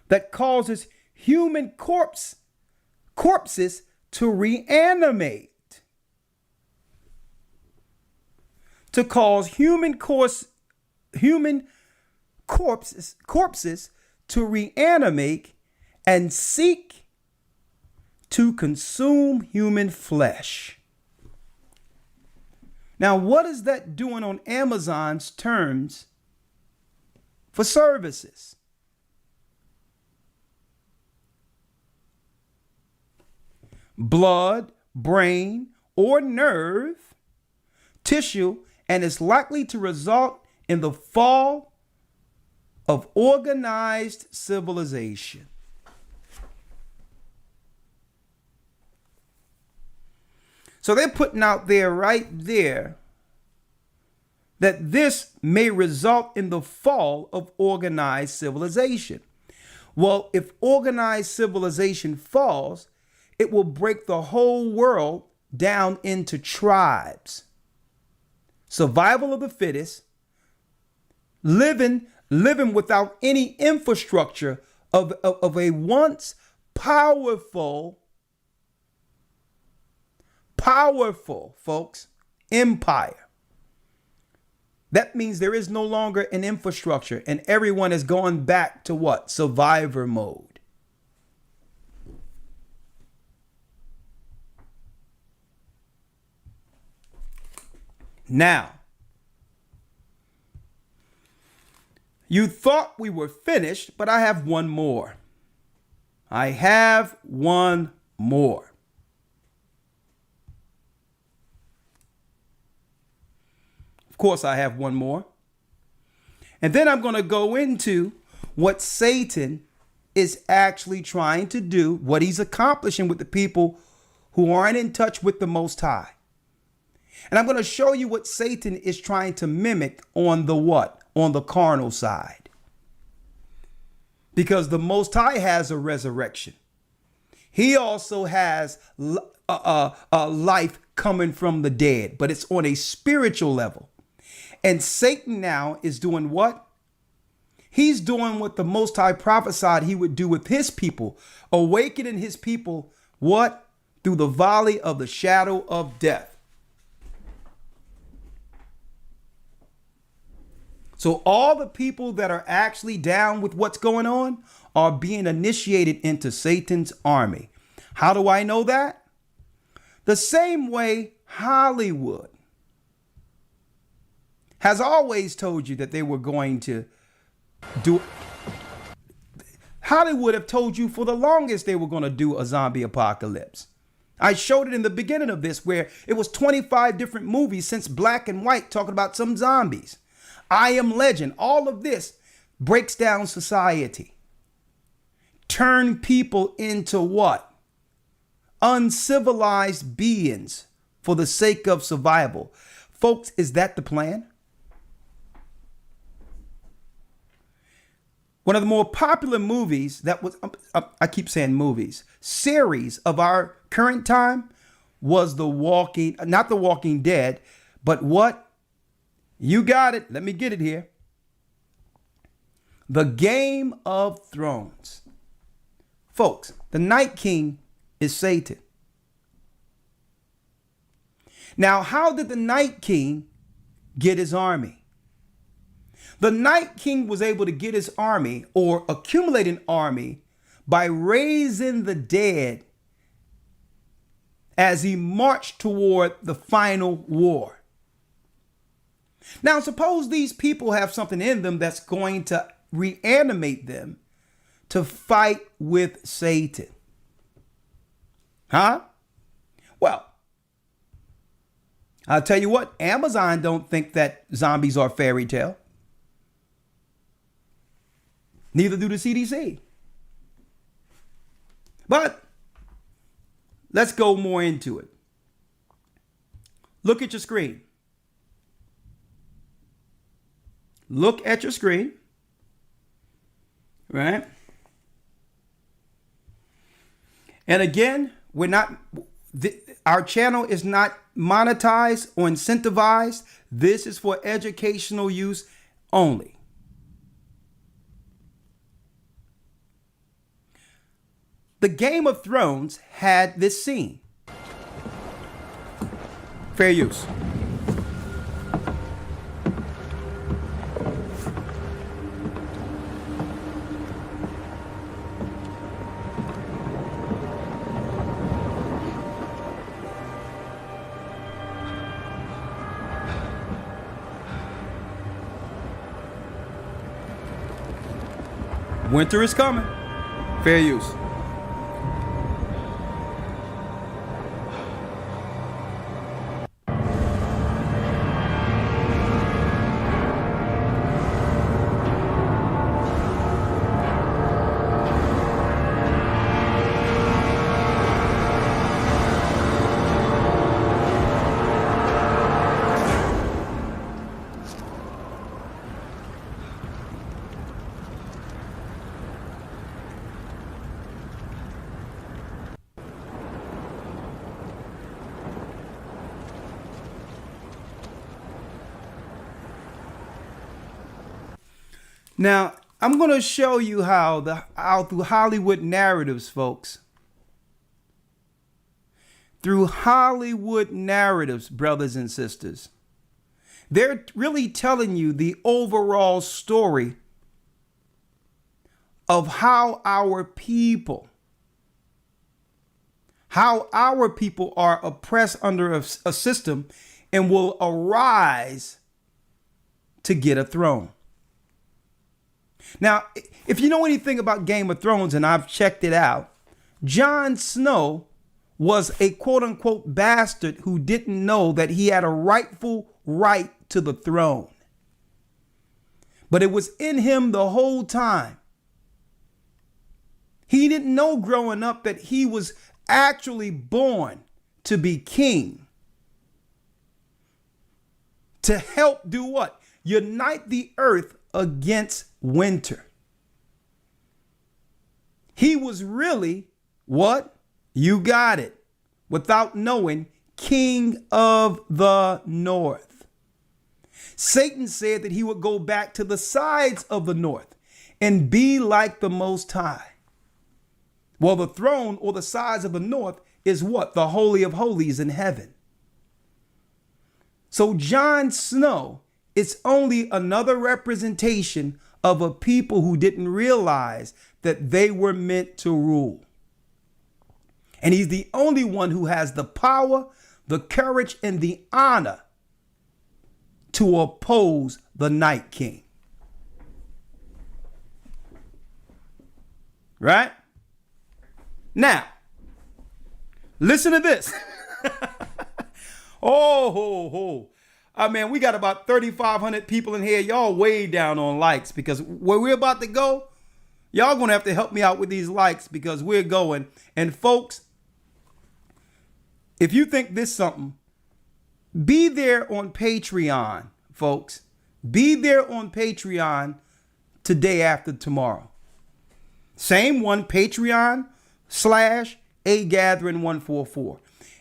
S1: that causes human corpses to reanimate. To cause human corpses to reanimate and seek to consume human flesh. Now, what is that doing on Amazon's terms for services? Blood, brain, or nerve tissue, and is likely to result in the fall of organized civilization. So they're putting out there right there that this may result in the fall of organized civilization. Well, if organized civilization falls, it will break the whole world down into tribes. Survival of the fittest, living without any infrastructure of a once powerful, folks, empire. That means there is no longer an infrastructure and everyone is going back to what? Survivor mode. Now, you thought we were finished, but I have one more. I have one more. Of course, I have one more. And then I'm going to go into what Satan is actually trying to do, what he's accomplishing with the people who aren't in touch with the Most High. And I'm going to show you what Satan is trying to mimic on the what? On the carnal side. Because the Most High has a resurrection. He also has life coming from the dead, but it's on a spiritual level. And Satan now is doing what? He's doing what the Most High prophesied he would do with his people, awakening his people, what? Through the valley of the shadow of death. So all the people that are actually down with what's going on are being initiated into Satan's army. How do I know that? The same way Hollywood has always told you that they were going to do. Hollywood have told you for the longest they were going to do a zombie apocalypse. I showed it in the beginning of this where it was 25 different movies since Black and White talking about some zombies. I Am Legend. All of this breaks down society. Turn people into what? Uncivilized beings for the sake of survival. Folks, is that the plan? One of the more popular movies that was, I keep saying movies, series of our current time was not The Walking Dead, but what? You got it. Let me get it here. The Game of Thrones. Folks, the Night King is Satan. Now, how did the Night King get his army? The Night King was able to get his army or accumulate an army by raising the dead as he marched toward the final war. Now, suppose these people have something in them that's going to reanimate them to fight with Satan. Huh? Well, I'll tell you what, Amazon don't think that zombies are fairy tale. Neither do the CDC. But let's go more into it. Look at your screen. Look at your screen. Right? And again, our channel is not monetized or incentivized. This is for educational use only. The Game of Thrones had this scene. Fair use. Winter is coming. Fair use. Now, I'm going to show you how through Hollywood narratives, folks. Through Hollywood narratives, brothers and sisters, they're really telling you the overall story of how our people are oppressed under a system and will arise to get a throne. Now, if you know anything about Game of Thrones, and I've checked it out, Jon Snow was a quote unquote bastard who didn't know that he had a rightful right to the throne. But it was in him the whole time. He didn't know growing up that he was actually born to be king. To help do what? Unite the earth against winter. He was really what? You got it. Without knowing, king of the north. Satan said that he would go back to the sides of the north and be like the Most High. Well, the throne or the sides of the north is what? The Holy of Holies in heaven. So Jon Snow is only another representation of a people who didn't realize that they were meant to rule. And he's the only one who has the power, the courage, and the honor to oppose the Night King. Right? Now, listen to this. I mean, we got about 3,500 people in here. Y'all way down on likes, because where we're about to go, y'all going to have to help me out with these likes, because we're going. And folks, if you think this something, be there on Patreon, folks. Be there on Patreon today after tomorrow. Same one, Patreon/AGathering144.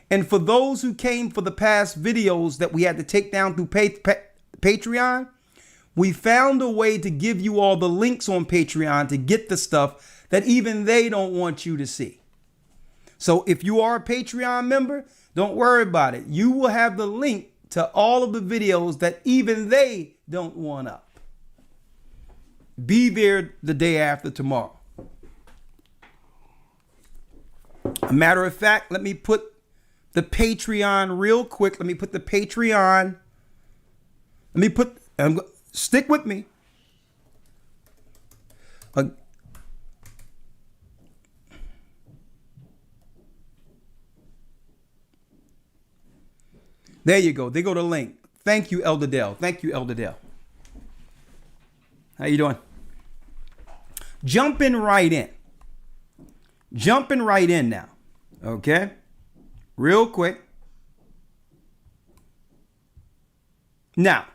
S1: And for those who came for the past videos that we had to take down through Patreon, we found a way to give you all the links on Patreon to get the stuff that even they don't want you to see. So if you are a Patreon member, don't worry about it. You will have the link to all of the videos that even they don't want up. Be there the day after tomorrow. A matter of fact, let me put the Patreon real quick. Let me put the Patreon. Stick with me. There you go. They go to link. Thank you, Elder Dell. Thank you, Elder Dell. How you doing? Jumping right in now. Okay? Real quick. Now,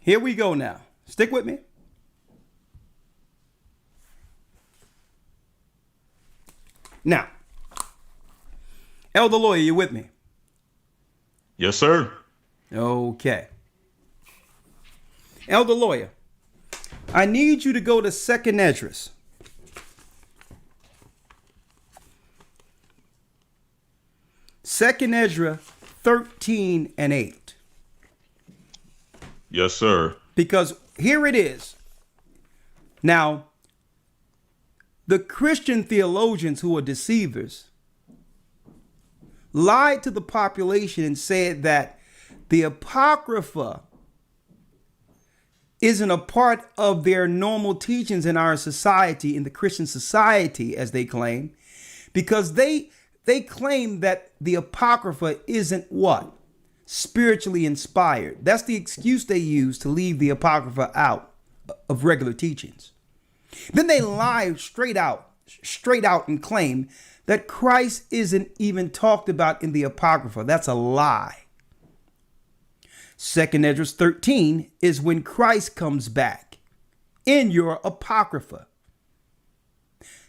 S1: here we go now. Stick with me. Now, Elder Lawyer, you with me?
S2: Yes, sir.
S1: Okay. Elder Lawyer, I need you to go to 2nd Esdras. 2nd Esdras 13 and 8.
S2: Yes, sir.
S1: Because here it is. Now, the Christian theologians who are deceivers lied to the population and said that the Apocrypha isn't a part of their normal teachings in our society, in the Christian society, as they claim, because they claim that the Apocrypha isn't what? Spiritually inspired. That's the excuse they use to leave the Apocrypha out of regular teachings. Then they lie straight out and claim that Christ isn't even talked about in the Apocrypha. That's a lie. 2nd Esdras 13 is when Christ comes back in your Apocrypha.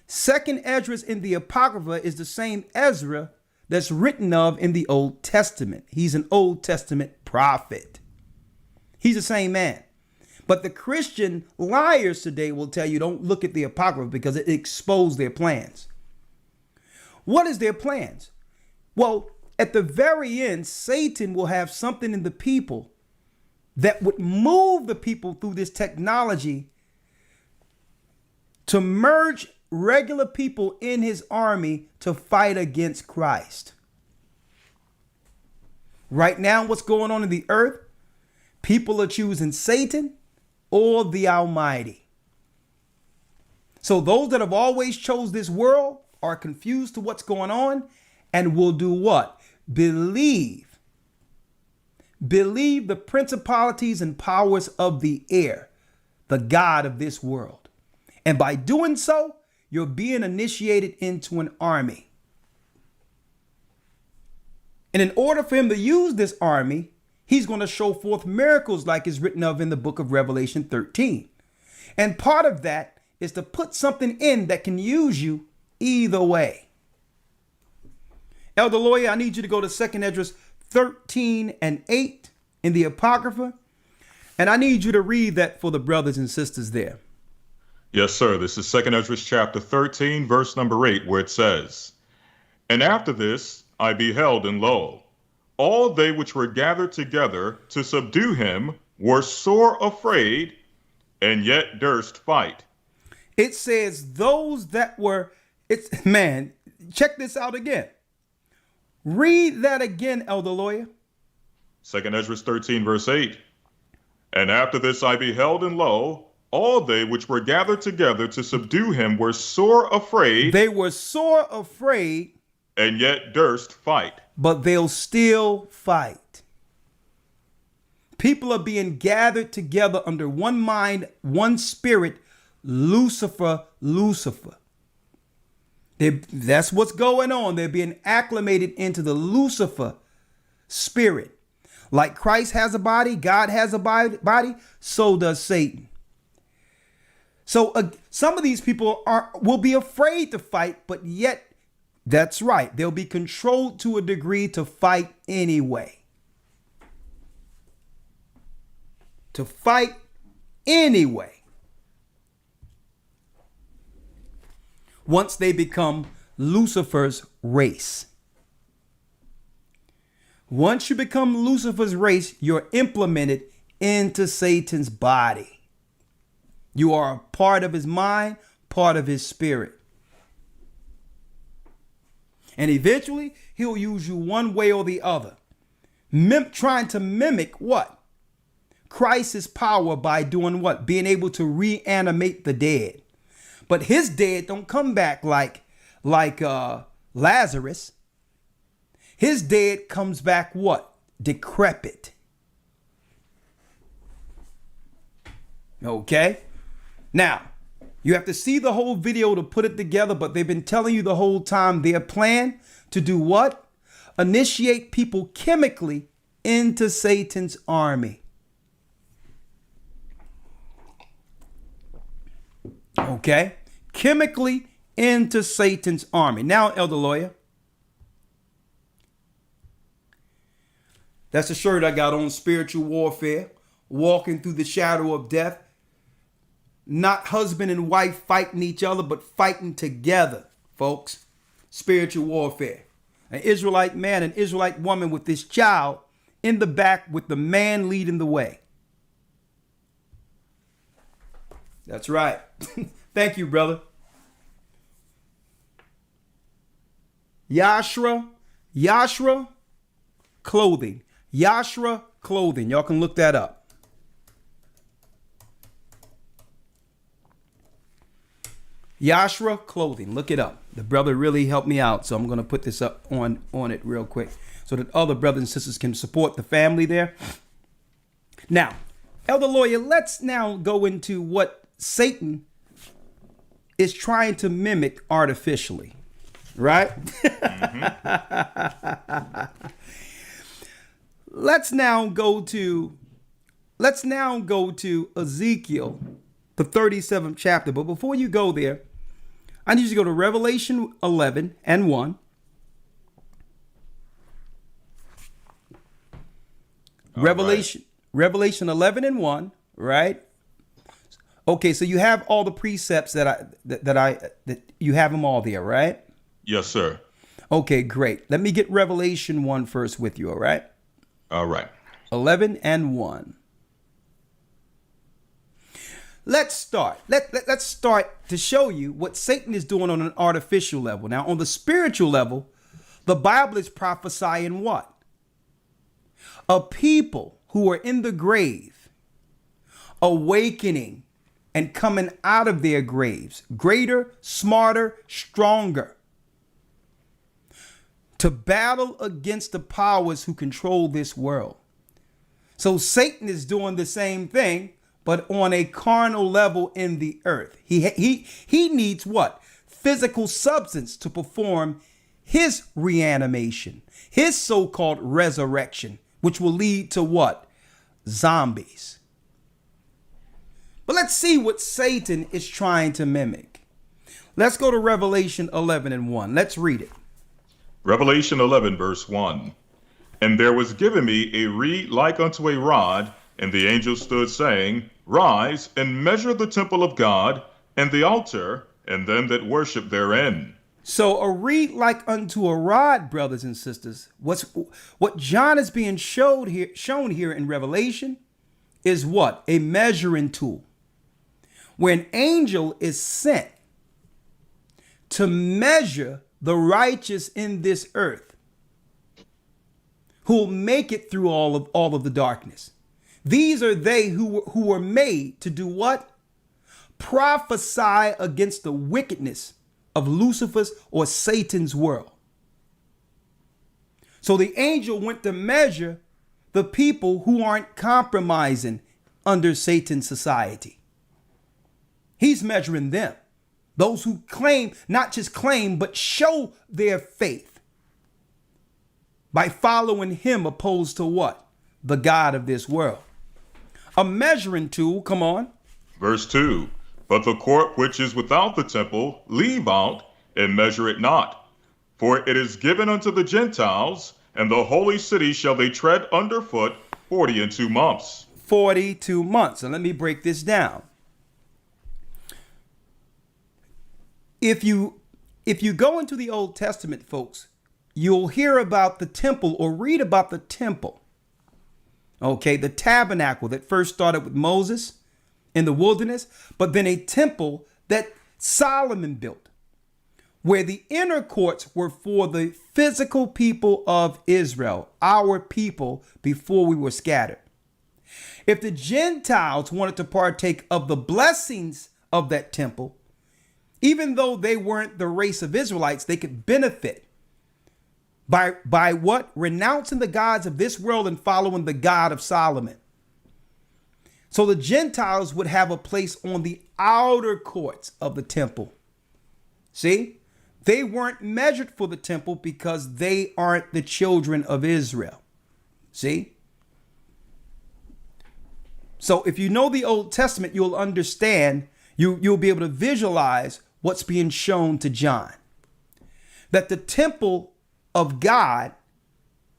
S1: 2nd Esdras in the Apocrypha is the same Ezra that's written of in the Old Testament. He's an Old Testament prophet. He's the same man. But the Christian liars today will tell you don't look at the Apocrypha because it exposed their plans. What is their plans? Well, at the very end, Satan will have something in the people that would move the people through this technology to merge regular people in his army to fight against Christ. Right now, what's going on in the earth? People are choosing Satan or the Almighty. So those that have always chose this world are confused to what's going on and will do what? Believe the principalities and powers of the air, the God of this world. And by doing so, you're being initiated into an army. And in order for him to use this army, he's going to show forth miracles like is written of in the book of Revelation 13. And part of that is to put something in that can use you either way. Elder Lawyer, I need you to go to 2nd Esdras 13 and 8 in the Apocrypha. And I need you to read that for the brothers and sisters there.
S2: Yes, sir. This is 2nd Esdras chapter 13, verse number 8, where it says, "And after this I beheld, and lo, all they which were gathered together to subdue him were sore afraid, and yet durst fight."
S1: It says those that were, man, check this out again. Read that again, Elder Lawyer.
S2: 2nd Esdras 13, verse 8. "And after this I beheld, and lo, all they which were gathered together to subdue him were sore afraid.
S1: They were sore afraid.
S2: And yet durst fight."
S1: But they'll still fight. People are being gathered together under one mind, one spirit, Lucifer. That's what's going on. They're being acclimated into the Lucifer spirit. Like Christ has a body, God has a body, so does Satan. So some of these people will be afraid to fight, but yet, that's right, they'll be controlled to a degree to fight anyway. To fight anyway. Once they become Lucifer's race. Once you become Lucifer's race, you're implemented into Satan's body. You are a part of his mind, part of his spirit. And eventually, he'll use you one way or the other. Trying to mimic what? Christ's power by doing what? Being able to reanimate the dead. But his dead don't come back like Lazarus. His dead comes back what? Decrepit. Okay? Now, you have to see the whole video to put it together, but they've been telling you the whole time their plan to do what? Initiate people chemically into Satan's army. Okay? Chemically into Satan's army. Now, Elder Lawyer, that's the shirt I got on, Spiritual Warfare, walking through the shadow of death. Not husband and wife fighting each other, but fighting together, folks. Spiritual warfare. An Israelite man, an Israelite woman with this child in the back with the man leading the way. That's right. Thank you, brother. Yashra clothing. Yashra clothing. Y'all can look that up. Yashra clothing. Look it up. The brother really helped me out, so I'm going to put this up on it real quick so that other brothers and sisters can support the family there. Now, Elder Lawyer, let's now go into what Satan is trying to mimic artificially, right? Mm-hmm. Let's now go to Ezekiel, the 37th chapter. But before you go there, I need you to go to Revelation 11 and 1. Revelation 11 and 1, right? Okay, so you have all the precepts that you have them all there, right?
S2: Yes, sir.
S1: Okay, great. Let me get Revelation 1 first with you, all right?
S2: All right.
S1: 11 and 1. Let's start. Let's start to show you what Satan is doing on an artificial level. Now, on the spiritual level, the Bible is prophesying what? A people who are in the grave, awakening and coming out of their graves, greater, smarter, stronger, to battle against the powers who control this world. So Satan is doing the same thing, but on a carnal level in the earth. He needs what? Physical substance to perform his reanimation, his so-called resurrection, which will lead to what? Zombies. But let's see what Satan is trying to mimic. Let's go to Revelation 11 and 1. Let's read it.
S2: Revelation 11, verse 1. And there was given me a reed like unto a rod, and the angel stood, saying, Rise and measure the temple of God, and the altar, and them that worship therein.
S1: So a reed like unto a rod, brothers and sisters, what John is being shown here in Revelation is what? A measuring tool. Where an angel is sent to measure the righteous in this earth, who will make it through all of the darkness. These are they who were made to do what? Prophesy against the wickedness of Lucifer's or Satan's world. So the angel went to measure the people who aren't compromising under Satan's society. He's measuring them. Those who claim, not just claim, but show their faith by following him opposed to what? The God of this world. A measuring tool, come on.
S2: Verse 2. But the court which is without the temple leave out, and measure it not. For it is given unto the Gentiles, and the holy city shall they tread underfoot 42 months.
S1: 42 months. And let me break this down. If you go into the Old Testament, folks, you'll hear about the temple or read about the temple. Okay, the tabernacle that first started with Moses in the wilderness, but then a temple that Solomon built, where the inner courts were for the physical people of Israel, our people before we were scattered. If the Gentiles wanted to partake of the blessings of that temple, even though they weren't the race of Israelites, they could benefit by what? Renouncing the gods of this world and following the God of Solomon. So the Gentiles would have a place on the outer courts of the temple. See, they weren't measured for the temple because they aren't the children of Israel. See? So if you know the Old Testament, you'll understand, you'll be able to visualize what's being shown to John. That the temple of God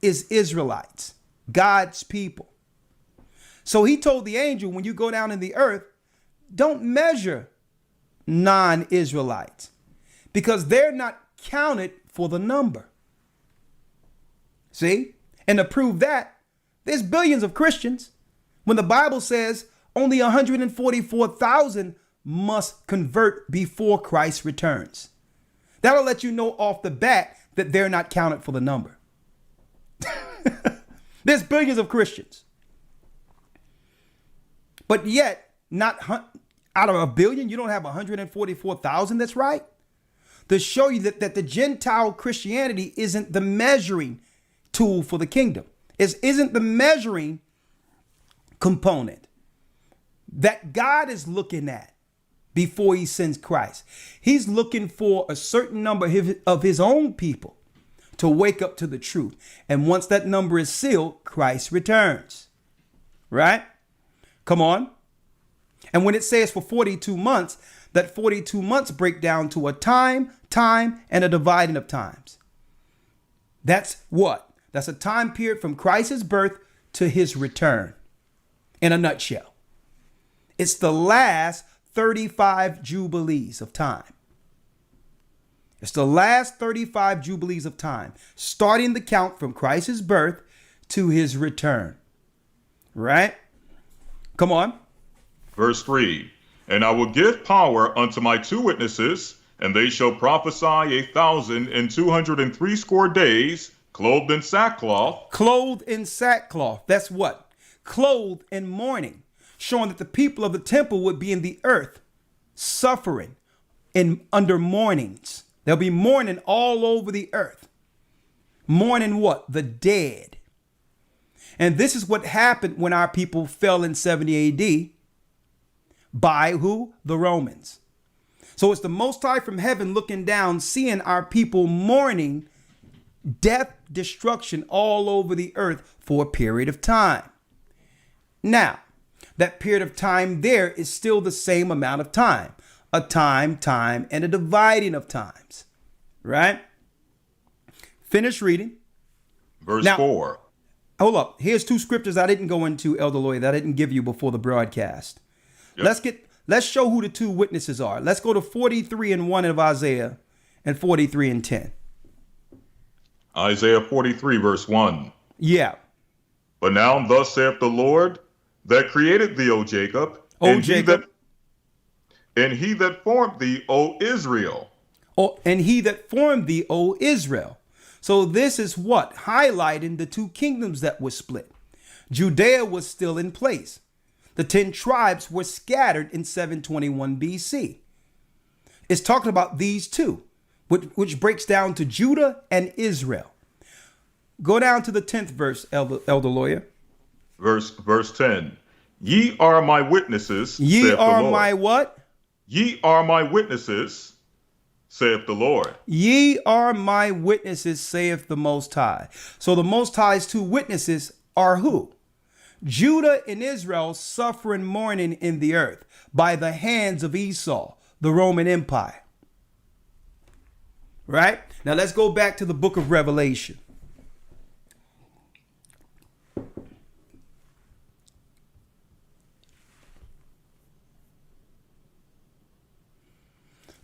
S1: is Israelites, God's people. So he told the angel, when you go down in the earth, don't measure non-Israelites because they're not counted for the number. See? And to prove that, there's billions of Christians when the Bible says only 144,000 must convert before Christ returns. That'll let you know off the bat that they're not counted for the number. There's billions of Christians. But yet, not out of a billion, you don't have 144,000 that's right. To show you that the Gentile Christianity isn't the measuring tool for the kingdom. It isn't the measuring component that God is looking at before he sends Christ. He's looking for a certain number of his own people to wake up to the truth. And once that number is sealed, Christ returns. Right? Come on. And when it says for 42 months, that 42 months break down to a time, and a dividing of times. That's what? That's a time period from Christ's birth to his return. In a nutshell. It's the last 35 jubilees of time. It's the last 35 jubilees of time, starting the count from Christ's birth to his return. Right? Come on.
S2: Verse 3, and I will give power unto my 2 witnesses, and they shall prophesy 1,203 days, clothed in sackcloth.
S1: Clothed in sackcloth. That's what? Clothed in mourning, showing that the people of the temple would be in the earth, suffering under mournings. They'll be mourning all over the earth. Mourning what? The dead. And this is what happened when our people fell in 70 AD. By who? The Romans. So it's the Most High from heaven looking down, seeing our people mourning death, destruction all over the earth for a period of time. Now, that period of time there is still the same amount of time. A time, and a dividing of times. Right? Finish reading.
S2: Verse
S1: now,
S2: 4.
S1: Hold up. Here's 2 scriptures I didn't go into, Elder Lawyer, that I didn't give you before the broadcast. Yep. Let's show who the 2 witnesses are. Let's go to 43:1 of Isaiah and 43:10.
S2: Isaiah 43, verse 1.
S1: Yeah.
S2: But now thus saith the Lord that created thee, O Jacob,
S1: O Jacob.
S2: And he that formed thee, O Israel.
S1: Oh, and he that formed thee, O Israel. So this is what? Highlighting the 2 kingdoms that were split. Judea was still in place. The 10 tribes were scattered in 721 BC. It's talking about these 2, which breaks down to Judah and Israel. Go down to the 10th verse, Elder Lawyer.
S2: Verse 10. Ye are my witnesses,
S1: Ye
S2: saith the
S1: are
S2: Lord.
S1: my what?
S2: Ye are my witnesses, saith the Lord.
S1: Ye are my witnesses, saith the Most High. So the Most High's 2 witnesses are who? Judah and Israel suffering mourning in the earth by the hands of Esau, the Roman Empire. Right? Now let's go back to the book of Revelation.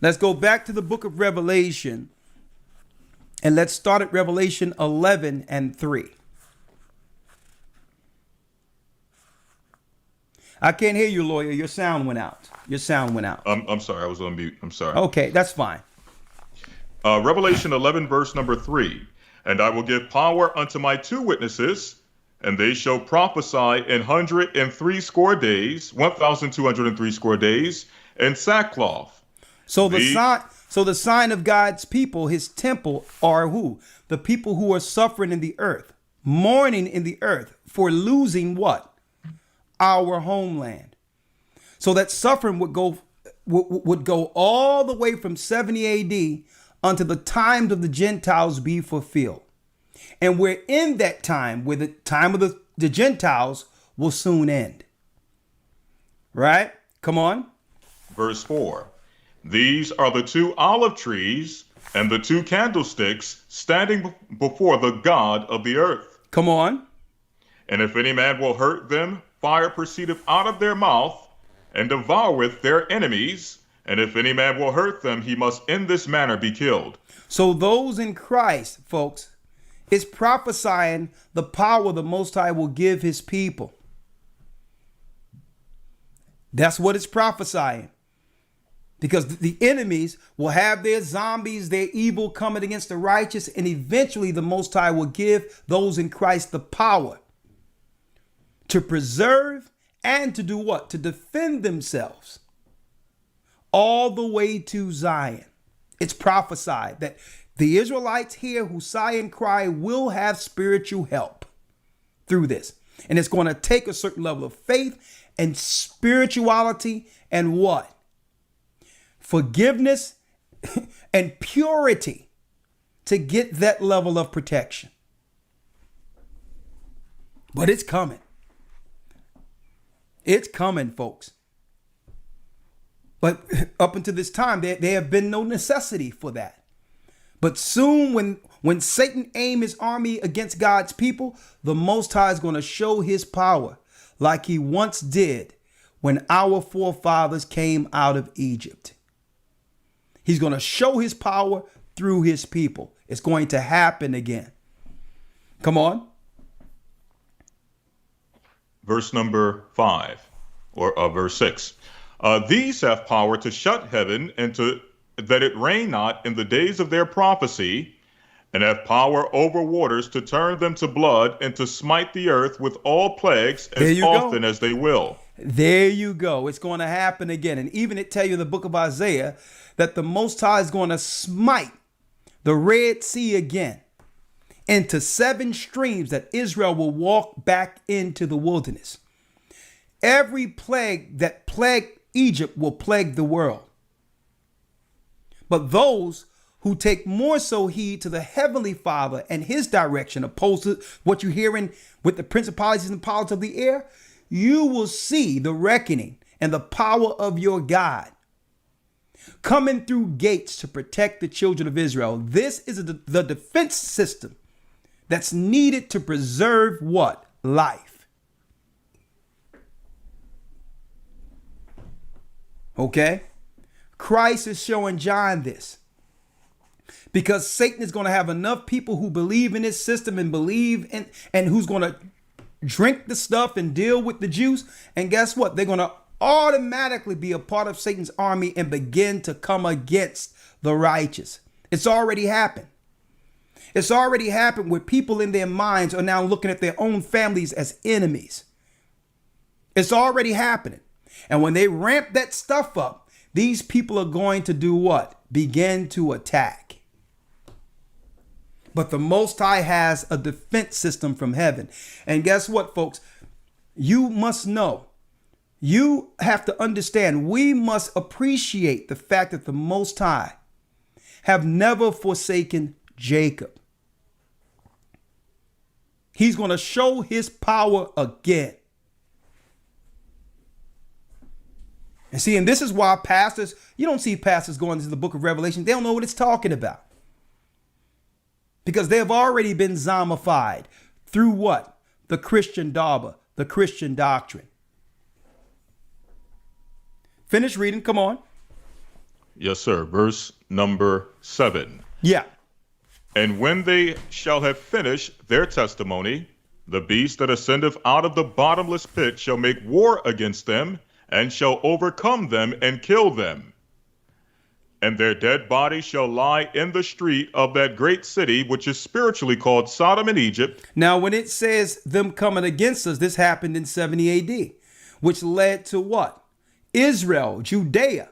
S1: Let's go back to the book of Revelation, and let's start at Revelation 11:3. I can't hear you, Lawyer. Your sound went out.
S2: I'm sorry, I was on mute. I'm sorry.
S1: Okay, that's fine.
S2: Revelation 11, verse number 3. And I will give power unto my 2 witnesses, and they shall prophesy 103 days, 1,203 days, in sackcloth.
S1: So the sign of God's people, his temple, are who? The people who are suffering in the earth, mourning in the earth for losing what? Our homeland. So that suffering would go all the way from 70 AD until the times of the Gentiles be fulfilled. And we're in that time where the time of the Gentiles will soon end. Right? Come on.
S2: Verse 4. These are the 2 olive trees and the 2 candlesticks standing before the God of the earth.
S1: Come on.
S2: And if any man will hurt them, fire proceedeth out of their mouth, and devoureth their enemies. And if any man will hurt them, he must in this manner be killed.
S1: So those in Christ, folks, is prophesying the power the Most High will give his people. That's what it's prophesying. Because the enemies will have their zombies, their evil coming against the righteous, and eventually the Most High will give those in Christ the power to preserve and to do what? To defend themselves all the way to Zion. It's prophesied that the Israelites here who sigh and cry will have spiritual help through this. And it's going to take a certain level of faith and spirituality and what? Forgiveness and purity to get that level of protection. But it's coming. It's coming, folks. But up until this time, there have been no necessity for that. But soon when Satan aims his army against God's people, the Most High is going to show his power like he once did when our forefathers came out of Egypt. He's going to show his power through his people. It's going to happen again. Come on.
S2: Verse number 5, or verse 6. These have power to shut heaven and to that it rain not in the days of their prophecy, and have power over waters to turn them to blood and to smite the earth with all plagues as often as they will.
S1: There you go. It's going to happen again. And even it tell you in the book of Isaiah that the Most High is going to smite the Red Sea again into 7 streams that Israel will walk back into the wilderness. Every plague that plagued Egypt will plague the world. But those who take more so heed to the Heavenly Father and his direction, opposed to what you're hearing with the principalities and powers of the air, you will see the reckoning and the power of your God coming through gates to protect the children of Israel. This is the defense system that's needed to preserve what? Life. Okay? Christ is showing John this because Satan is going to have enough people who believe in his system and believe in, and who's going to drink the stuff and deal with the juice. And guess what? They're going to automatically be a part of Satan's army and begin to come against the righteous. It's already happened. It's already happened where people in their minds are now looking at their own families as enemies. It's already happening. And when they ramp that stuff up, these people are going to do what? Begin to attack. But the Most High has a defense system from heaven. And guess what, folks? You must know. You have to understand. We must appreciate the fact that the Most High have never forsaken Jacob. He's going to show his power again. And see, and this is why pastors, you don't see pastors going into the book of Revelation. They don't know what it's talking about. Because they have already been zombified through what? The Christian dogma, the Christian doctrine. Finish reading. Come on.
S2: Yes, sir. Verse number 7.
S1: Yeah.
S2: And when they shall have finished their testimony, the beast that ascendeth out of the bottomless pit shall make war against them, and shall overcome them and kill them. And their dead bodies shall lie in the street of that great city, which is spiritually called Sodom and Egypt.
S1: Now, when it says them coming against us, this happened in 70 AD, which led to what? Israel, Judea.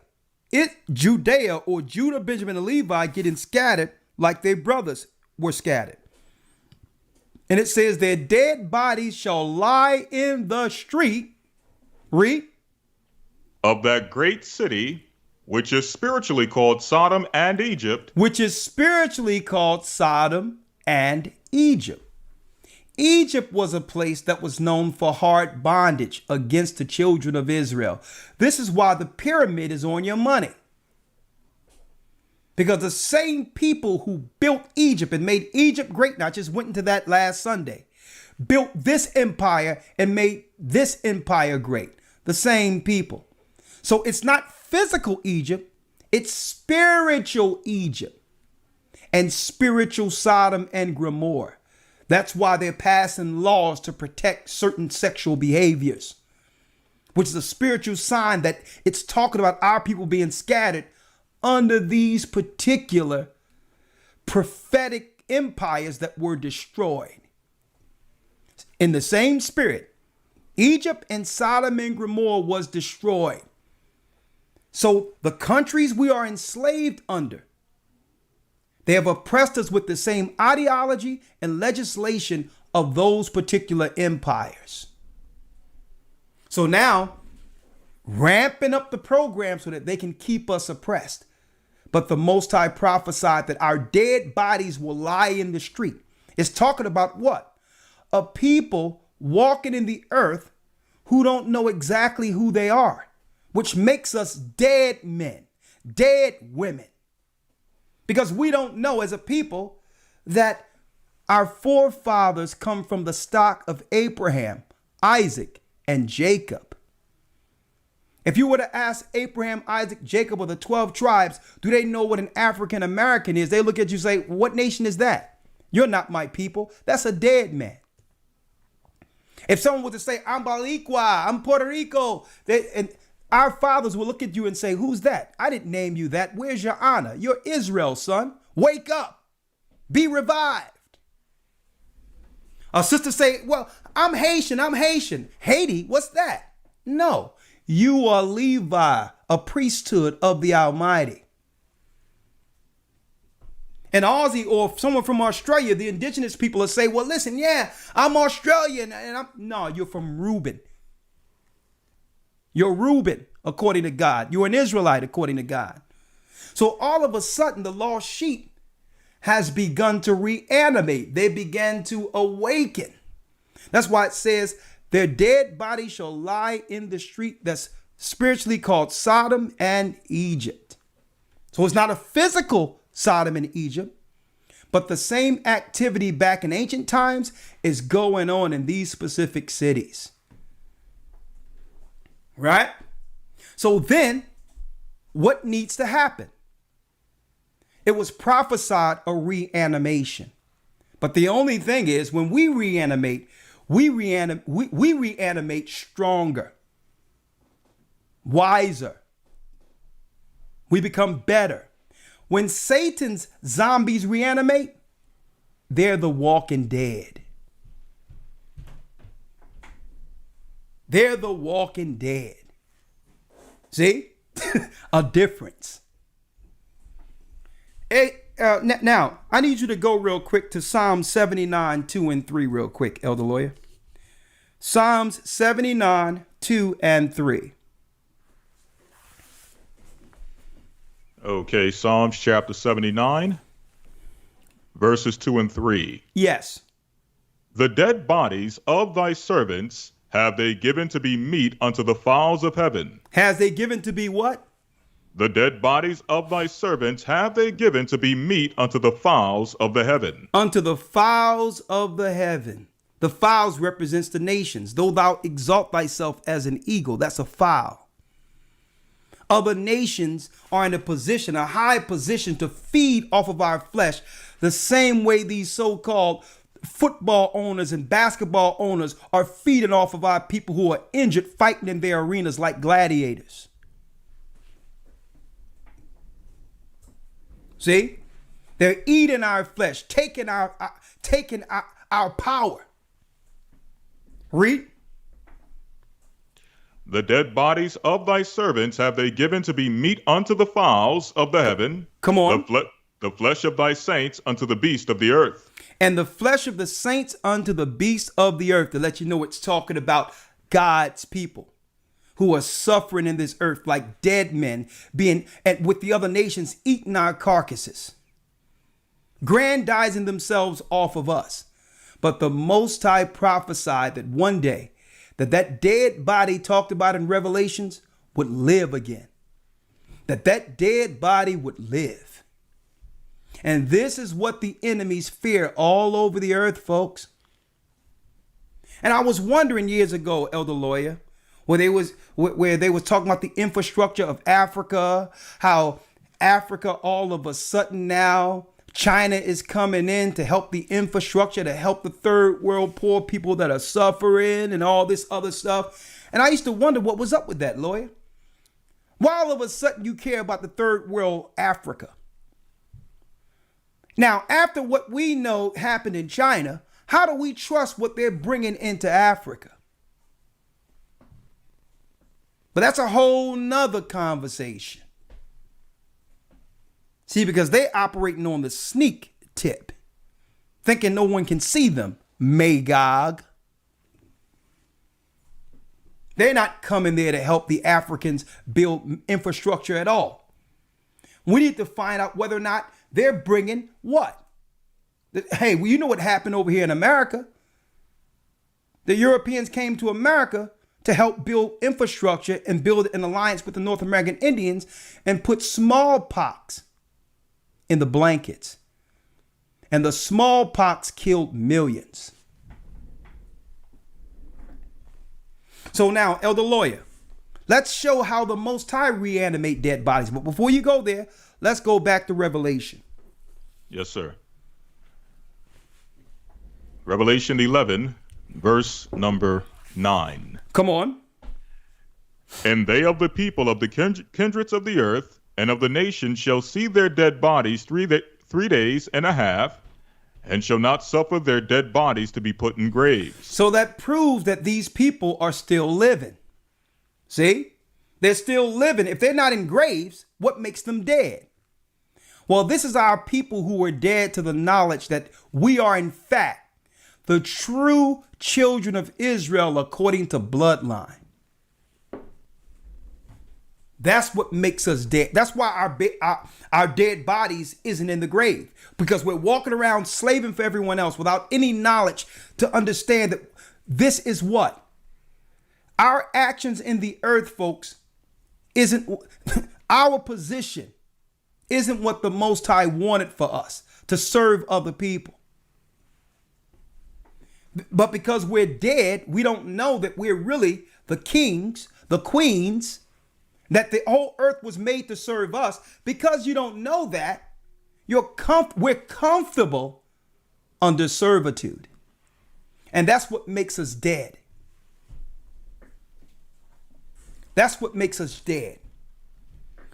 S1: Judea or Judah, Benjamin, and Levi getting scattered like their brothers were scattered. And it says their dead bodies shall lie in the street. Read.
S2: Of that great city, which is spiritually called Sodom and Egypt.
S1: Which is spiritually called Sodom and Egypt. Egypt was a place that was known for hard bondage against the children of Israel. This is why the pyramid is on your money. Because the same people who built Egypt and made Egypt great, and I just went into that last Sunday, built this empire and made this empire great. The same people. So it's not physical Egypt, it's spiritual Egypt and spiritual Sodom and Gomorrah. That's why they're passing laws to protect certain sexual behaviors, which is a spiritual sign that it's talking about our people being scattered under these particular prophetic empires that were destroyed. In the same spirit, Egypt and Sodom and Gomorrah was destroyed. So the countries we are enslaved under, they have oppressed us with the same ideology and legislation of those particular empires. So now, ramping up the program so that they can keep us oppressed. But the Most High prophesied that our dead bodies will lie in the street. It's talking about what? A people walking in the earth who don't know exactly who they are, which makes us dead men, dead women. Because we don't know as a people that our forefathers come from the stock of Abraham, Isaac, and Jacob. If you were to ask Abraham, Isaac, Jacob, or the 12 tribes, do they know what an African American is? They look at you and say, what nation is that? You're not my people. That's a dead man. If someone were to say, I'm Balicua, I'm Puerto Rico, and our fathers will look at you and say, who's that? I didn't name you that. Where's your honor? You're Israel, son. Wake up. Be revived. A sister say, well, I'm Haitian. Haiti, what's that? No, you are Levi, a priesthood of the Almighty. An Aussie or someone from Australia, the indigenous people will say, well, listen, yeah, I'm Australian. No, you're from Reuben. You're Reuben, according to God. You're an Israelite, according to God. So all of a sudden, the lost sheep has begun to reanimate. They began to awaken. That's why it says their dead body shall lie in the street that's spiritually called Sodom and Egypt. So it's not a physical Sodom and Egypt, but the same activity back in ancient times is going on in these specific cities. Right? So then what needs to happen? It was prophesied a reanimation. But the only thing is when we reanimate, we reanimate stronger, wiser. We become better. When Satan's zombies reanimate, they're the walking dead. They're the walking dead. See? A difference. Now, I need you to go real quick to Psalm 79, 2 and 3 real quick, Elder Lawyer. Psalms 79, 2 and 3.
S2: Okay, Psalms chapter 79, verses 2 and 3.
S1: Yes.
S2: The dead bodies of thy servants have they given to be meat unto the fowls of heaven.
S1: Has they given to be what?
S2: The dead bodies of thy servants have they given to be meat unto the fowls of the heaven.
S1: Unto the fowls of the heaven. The fowls represents the nations. Though thou exalt thyself as an eagle, that's a fowl. Other nations are in a high position to feed off of our flesh, the same way these so-called football owners and basketball owners are feeding off of our people who are injured, fighting in their arenas like gladiators. See, they're eating our flesh, taking our power. Read.
S2: The dead bodies of thy servants have they given to be meat unto the fowls of the heaven.
S1: Come on.
S2: The flesh of thy saints unto the beast of the earth.
S1: And the flesh of the saints unto the beast of the earth. To let you know it's talking about God's people who are suffering in this earth like dead men, being and with the other nations eating our carcasses, grandizing themselves off of us. But the Most High prophesied that one day that dead body talked about in Revelations would live again. That dead body would live. And this is what the enemies fear all over the earth, folks. And I was wondering years ago, Elder Lawyer, where they was talking about the infrastructure of Africa, how Africa all of a sudden now China is coming in to help the infrastructure, to help the third world poor people that are suffering and all this other stuff. And I used to wonder what was up with that, Lawyer. Why all of a sudden you care about the third world Africa? Now, after what we know happened in China, how do we trust what they're bringing into Africa? But that's a whole nother conversation. See, because they operating on the sneak tip, thinking no one can see them, Magog. They're not coming there to help the Africans build infrastructure at all. We need to find out whether or not they're bringing what? Hey, well, you know what happened over here in America. The Europeans came to America to help build infrastructure and build an alliance with the North American Indians and put smallpox in the blankets. And the smallpox killed millions. So now, Elder Lawyer, Let's show how the Most High reanimate dead bodies. But before you go there, let's go back to Revelation.
S2: Yes, sir. Revelation 11, verse number 9.
S1: Come on.
S2: And they of the people of the kindreds of the earth and of the nations shall see their dead bodies 3 days and a half, and shall not suffer their dead bodies to be put in graves.
S1: So that proves that these people are still living. See? They're still living. If they're not in graves, what makes them dead? Well, this is our people who were dead to the knowledge that we are in fact the true children of Israel according to bloodline. That's what makes us dead. That's why our dead bodies isn't in the grave, because we're walking around slaving for everyone else without any knowledge to understand that this is what our actions in the earth, folks, isn't our position, isn't what the Most High wanted for us to serve other people. But because we're dead, we don't know that we're really the kings, the queens, that the whole earth was made to serve us. Because you don't know that, we're comfortable under servitude. And that's what makes us dead. That's what makes us dead.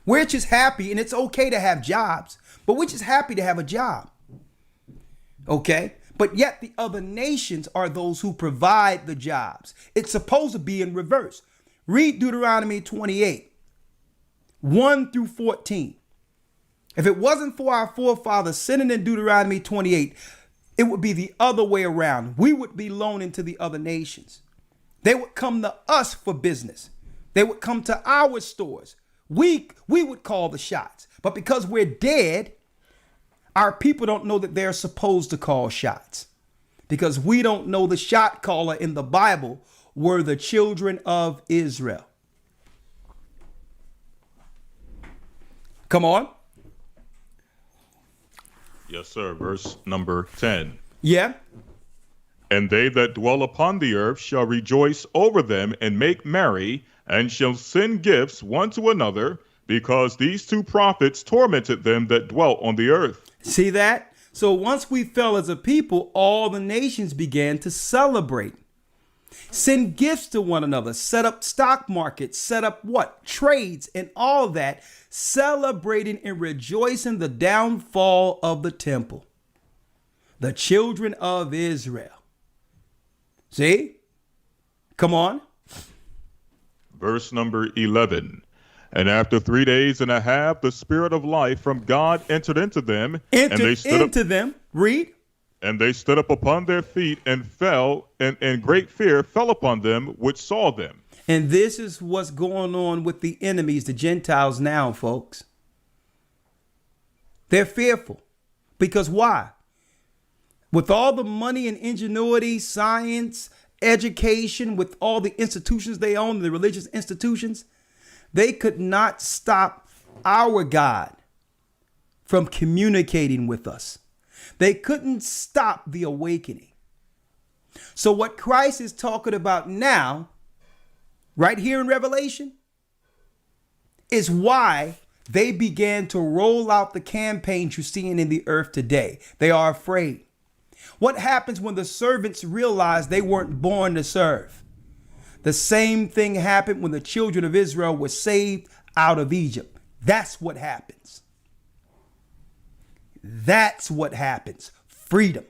S1: We're just happy, and it's okay to have jobs, but we're just happy to have a job. Okay? But yet the other nations are those who provide the jobs. It's supposed to be in reverse. Read Deuteronomy 28, 1 through 14. If it wasn't for our forefathers sinning in Deuteronomy 28, it would be the other way around. We would be loaning to the other nations. They would come to us for business. They would come to our stores. We would call the shots. But because we're dead, our people don't know that they're supposed to call shots, because we don't know the shot caller in the Bible were the children of Israel. Come on.
S2: Yes, sir. Verse number 10.
S1: Yeah.
S2: And they that dwell upon the earth shall rejoice over them and make merry, and shall send gifts one to another, because these two prophets tormented them that dwelt on the earth.
S1: See that? So once we fell as a people, all the nations began to celebrate. Send gifts to one another, set up stock markets, set up what? Trades and all that, celebrating and rejoicing the downfall of the temple. The children of Israel. See? Come on.
S2: Verse number 11. And after 3 days and a half, the spirit of life from God entered into them. And they stood up upon their feet and fell, and great fear fell upon them which saw them.
S1: And this is what's going on with the enemies, the Gentiles now, folks. They're fearful. Because why? With all the money and ingenuity, science, education, with all the institutions they own, the religious institutions, they could not stop our God from communicating with us. They couldn't stop the awakening. So what Christ is talking about now, right here in Revelation, is why they began to roll out the campaigns you're seeing in the earth today. They are afraid. What happens when the servants realize they weren't born to serve? The same thing happened when the children of Israel were saved out of Egypt. That's what happens. That's what happens. Freedom.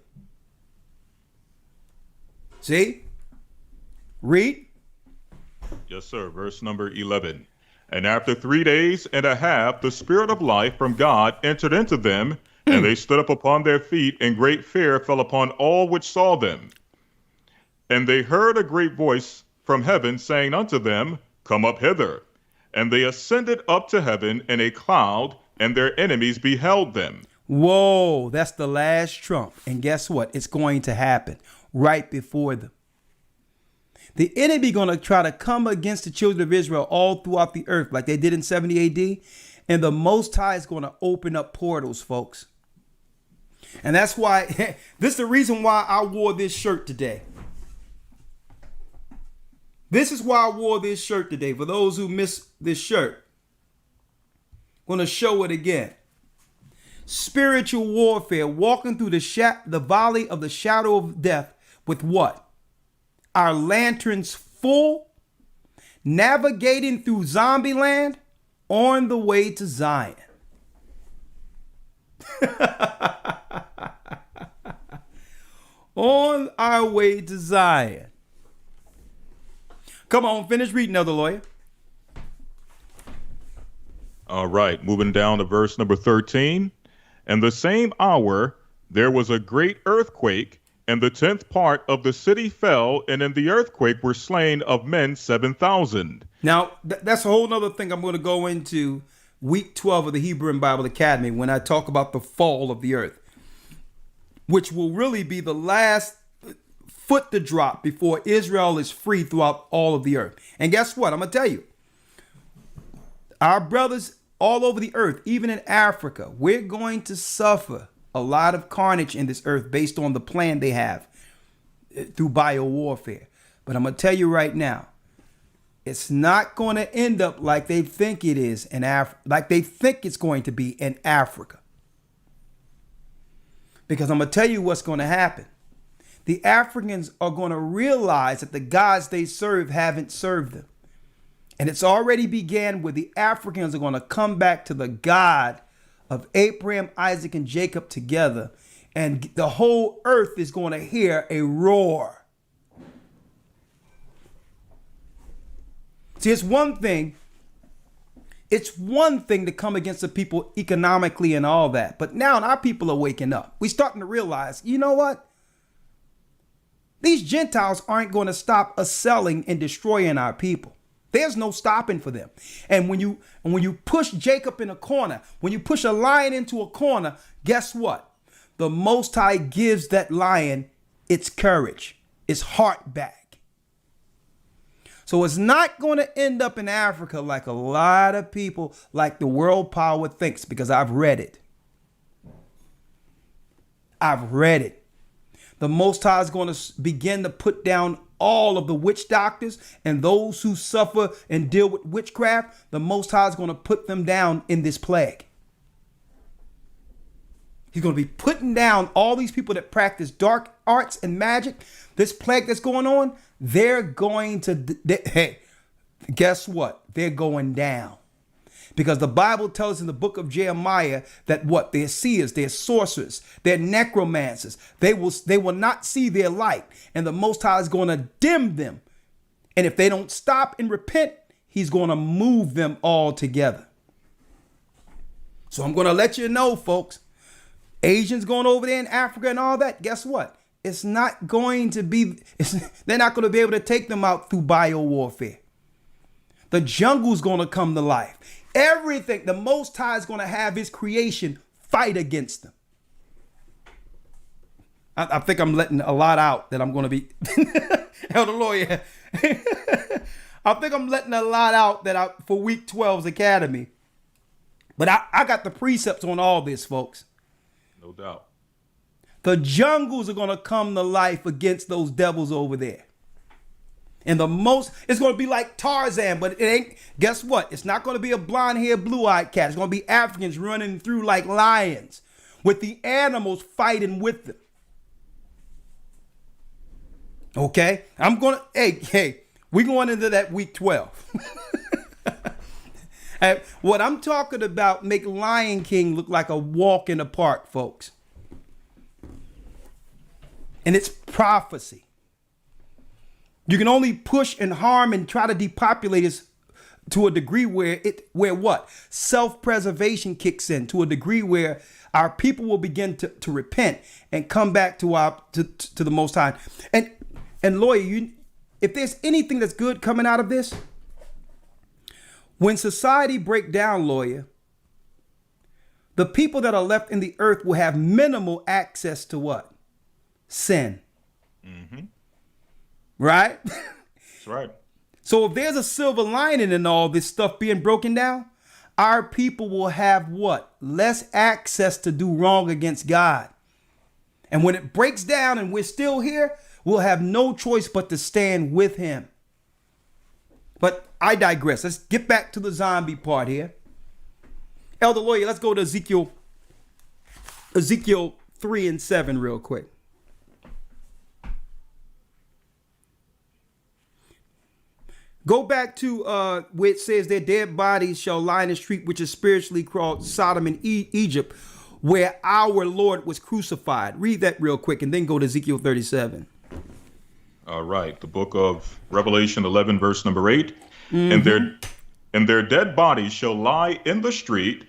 S1: See? Read.
S2: Yes, sir. Verse number 11. And after 3 days and a half, the spirit of life from God entered into them, and they stood up upon their feet, and great fear fell upon all which saw them. And they heard a great voice from heaven saying unto them, Come up hither. And they ascended up to heaven in a cloud, and their enemies beheld them.
S1: Whoa, that's the last trump. And guess what? It's going to happen right before them. The enemy going to try to come against the children of Israel all throughout the earth like they did in 70 AD. And the Most High is going to open up portals, folks. And that's why, this is the reason why I wore this shirt today. This is why I wore this shirt today. For those who missed this shirt, I'm going to show it again. Spiritual warfare, walking through the valley of the shadow of death with what? Our lanterns full, navigating through zombie land on the way to Zion. On our way to Zion. Come on, finish reading, Elder Lawyer.
S2: All right, moving down to verse number 13. And the same hour there was a great earthquake, and the 10th part of the city fell, and in the earthquake were slain of men 7,000.
S1: Now, that's a whole nother thing I'm going to go into week 12 of the Hebrew and Bible Academy when I talk about the fall of the earth, which will really be the last foot to drop before Israel is free throughout all of the earth. And guess what? I'm going to tell you, our brothers all over the earth, even in Africa, we're going to suffer a lot of carnage in this earth based on the plan they have through biowarfare. But I'm going to tell you right now, it's not going to end up like they think it is in Africa, like they think it's going to be in Africa. Because I'm going to tell you what's going to happen. The Africans are going to realize that the gods they serve haven't served them. And it's already began where the Africans are going to come back to the God of Abraham, Isaac, and Jacob together. And the whole earth is going to hear a roar. See, it's one thing to come against the people economically and all that. But now our people are waking up. We're starting to realize, you know what? These Gentiles aren't going to stop us selling and destroying our people. There's no stopping for them. And when you push Jacob in a corner, when you push a lion into a corner, guess what? The Most High gives that lion its courage, its heart back. So it's not going to end up in Africa like a lot of people, like the world power thinks, because I've read it. I've read it. The Most High is going to begin to put down all of the witch doctors and those who suffer and deal with witchcraft. The Most High is going to put them down in this plague. He's going to be putting down all these people that practice dark arts and magic. This plague that's going on, they're going to, hey, guess what? They're going down. Because the Bible tells us in the book of Jeremiah that what? They're seers, they're sorcerers, they're necromancers. They will not see their light. And the Most High is going to dim them. And if they don't stop and repent, he's going to move them all together. So I'm going to let you know, folks, Asians going over there in Africa and all that, guess what? It's not going to be, they're not going to be able to take them out through biowarfare. The jungle's going to come to life. Everything, the Most High is going to have his creation fight against them. I think I'm letting a lot out that I'm going to be, Elder Lawyer. I think I'm letting a lot out that for week 12's academy. But I got the precepts on all this, folks.
S2: No doubt.
S1: The jungles are going to come to life against those devils over there. And it's going to be like Tarzan, but it ain't, guess what? It's not going to be a blonde-haired, blue-eyed cat. It's going to be Africans running through like lions with the animals fighting with them. Okay? We're going into that week 12. And what I'm talking about make Lion King look like a walk in the park, folks. And it's prophecy. You can only push and harm and try to depopulate us to a degree where what? Self-preservation kicks in, to a degree where our people will begin to repent and come back to the Most High. And Lawyer, if there's anything that's good coming out of this, when society break down, Lawyer, the people that are left in the earth will have minimal access to what? Sin.
S2: Mm-hmm.
S1: Right?
S2: That's right.
S1: So if there's a silver lining in all this stuff being broken down, our people will have what? Less access to do wrong against God. And when it breaks down and we're still here, we'll have no choice but to stand with him. But I digress. Let's get back to the zombie part here. Elder Lawyer, let's go to Ezekiel 3 and 7 real quick. Go back to where it says their dead bodies shall lie in the street, which is spiritually called Sodom and Egypt, where our Lord was crucified. Read that real quick and then go to Ezekiel 37.
S2: All right. The book of Revelation 11, verse number 8. And their dead bodies shall lie in the street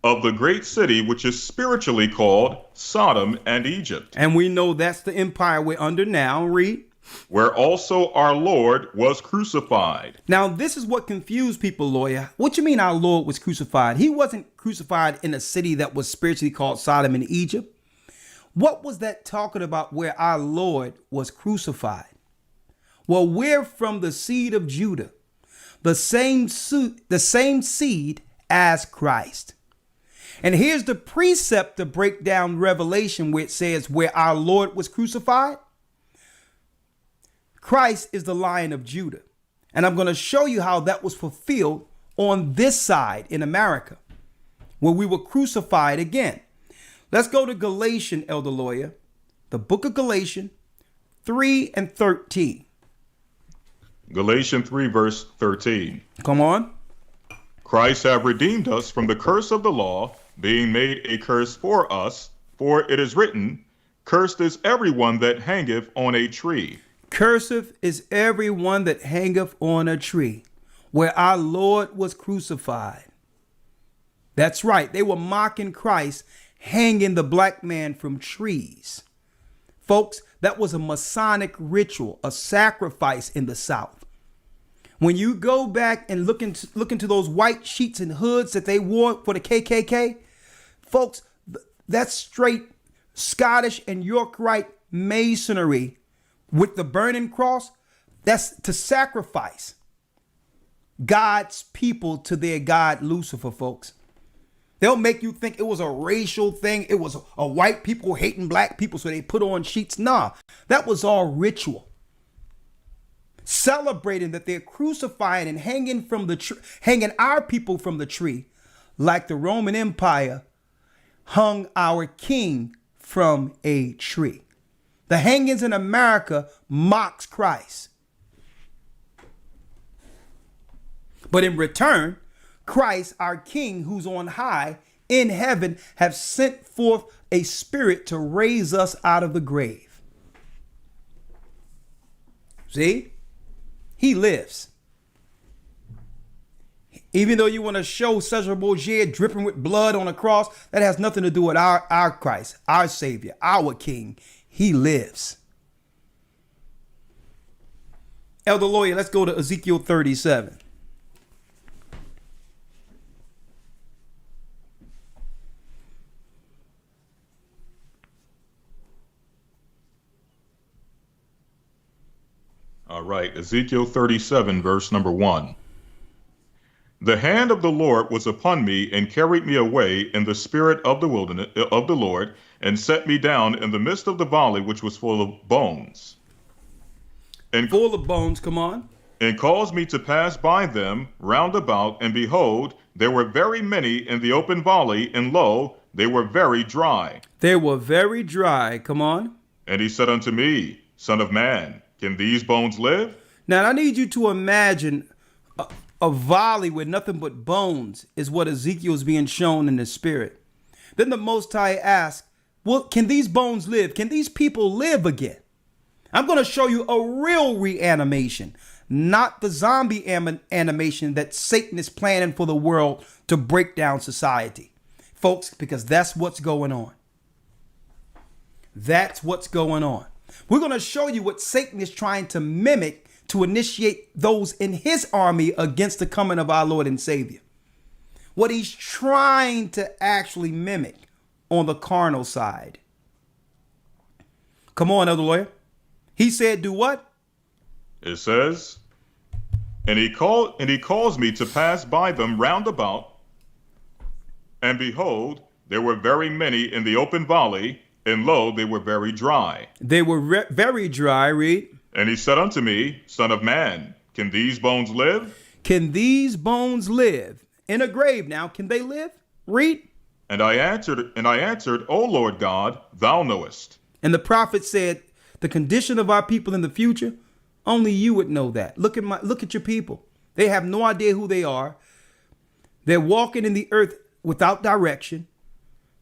S2: of the great city, which is spiritually called Sodom and Egypt.
S1: And we know that's the empire we're under now. Read.
S2: Where also our Lord was crucified.
S1: Now, this is what confused people, Lawyer. What you mean our Lord was crucified? He wasn't crucified in a city that was spiritually called Sodom and Egypt. What was that talking about where our Lord was crucified? Well, we're from the seed of Judah, the same seed as Christ. And here's the precept to break down Revelation where it says where our Lord was crucified. Christ is the Lion of Judah. And I'm going to show you how that was fulfilled on this side in America, where we were crucified again. Let's go to Galatians, Elder Lawyer, the book of Galatians 3 and 13.
S2: Galatians 3, verse 13.
S1: Come on.
S2: Christ have redeemed us from the curse of the law, being made a curse for us, for it is written, cursed is everyone that hangeth on a tree.
S1: Cursed is everyone that hangeth on a tree, where our Lord was crucified. That's right. They were mocking Christ, hanging the black man from trees. Folks, that was a Masonic ritual, a sacrifice in the South. When you go back and look into those white sheets and hoods that they wore for the KKK, folks, that's straight Scottish and Yorkite masonry with the burning cross. That's to sacrifice God's people to their God Lucifer, folks. They'll make you think it was a racial thing. It was a white people hating black people, so they put on sheets. Nah, that was all ritual. Celebrating that they're crucifying and hanging hanging our people from the tree, like the Roman Empire hung our king from a tree. The hangings in America mocks Christ. But in return, Christ, our King, who's on high in heaven, have sent forth a spirit to raise us out of the grave. See? He lives. Even though you want to show Cesar Borgia dripping with blood on a cross, that has nothing to do with our Christ, our Savior, our King. He lives. Elder Lawyer, let's go to Ezekiel 37.
S2: All right, Ezekiel 37, verse number 1. The hand of the Lord was upon me and carried me away in the spirit of the wilderness of the Lord, and set me down in the midst of the valley, which was full of bones. And
S1: full of bones, come on.
S2: And caused me to pass by them round about, and behold, there were very many in the open valley, and lo, they were very dry.
S1: They were very dry, come on.
S2: And he said unto me, Son of man, can these bones live?
S1: Now, I need you to imagine a valley with nothing but bones is what Ezekiel is being shown in the spirit. Then the Most High asked, well, can these bones live? Can these people live again? I'm going to show you a real reanimation, not the zombie animation that Satan is planning for the world to break down society. Folks, because that's what's going on. That's what's going on. We're going to show you what Satan is trying to mimic to initiate those in his army against the coming of our Lord and Savior. What he's trying to actually mimic on the carnal side. Come on, Elder Lawyer. He said, do what?
S2: It says, and he caused me to pass by them round about, and behold, there were very many in the open valley, and lo, they were very dry.
S1: They were very dry, read.
S2: And he said unto me, Son of man, Can these bones live?
S1: Can these bones live? In a grave now, can they live? Read.
S2: And I answered, O Lord God, thou knowest.
S1: And the prophet said, the condition of our people in the future, only you would know that. Look at your people. They have no idea who they are. They're walking in the earth without direction.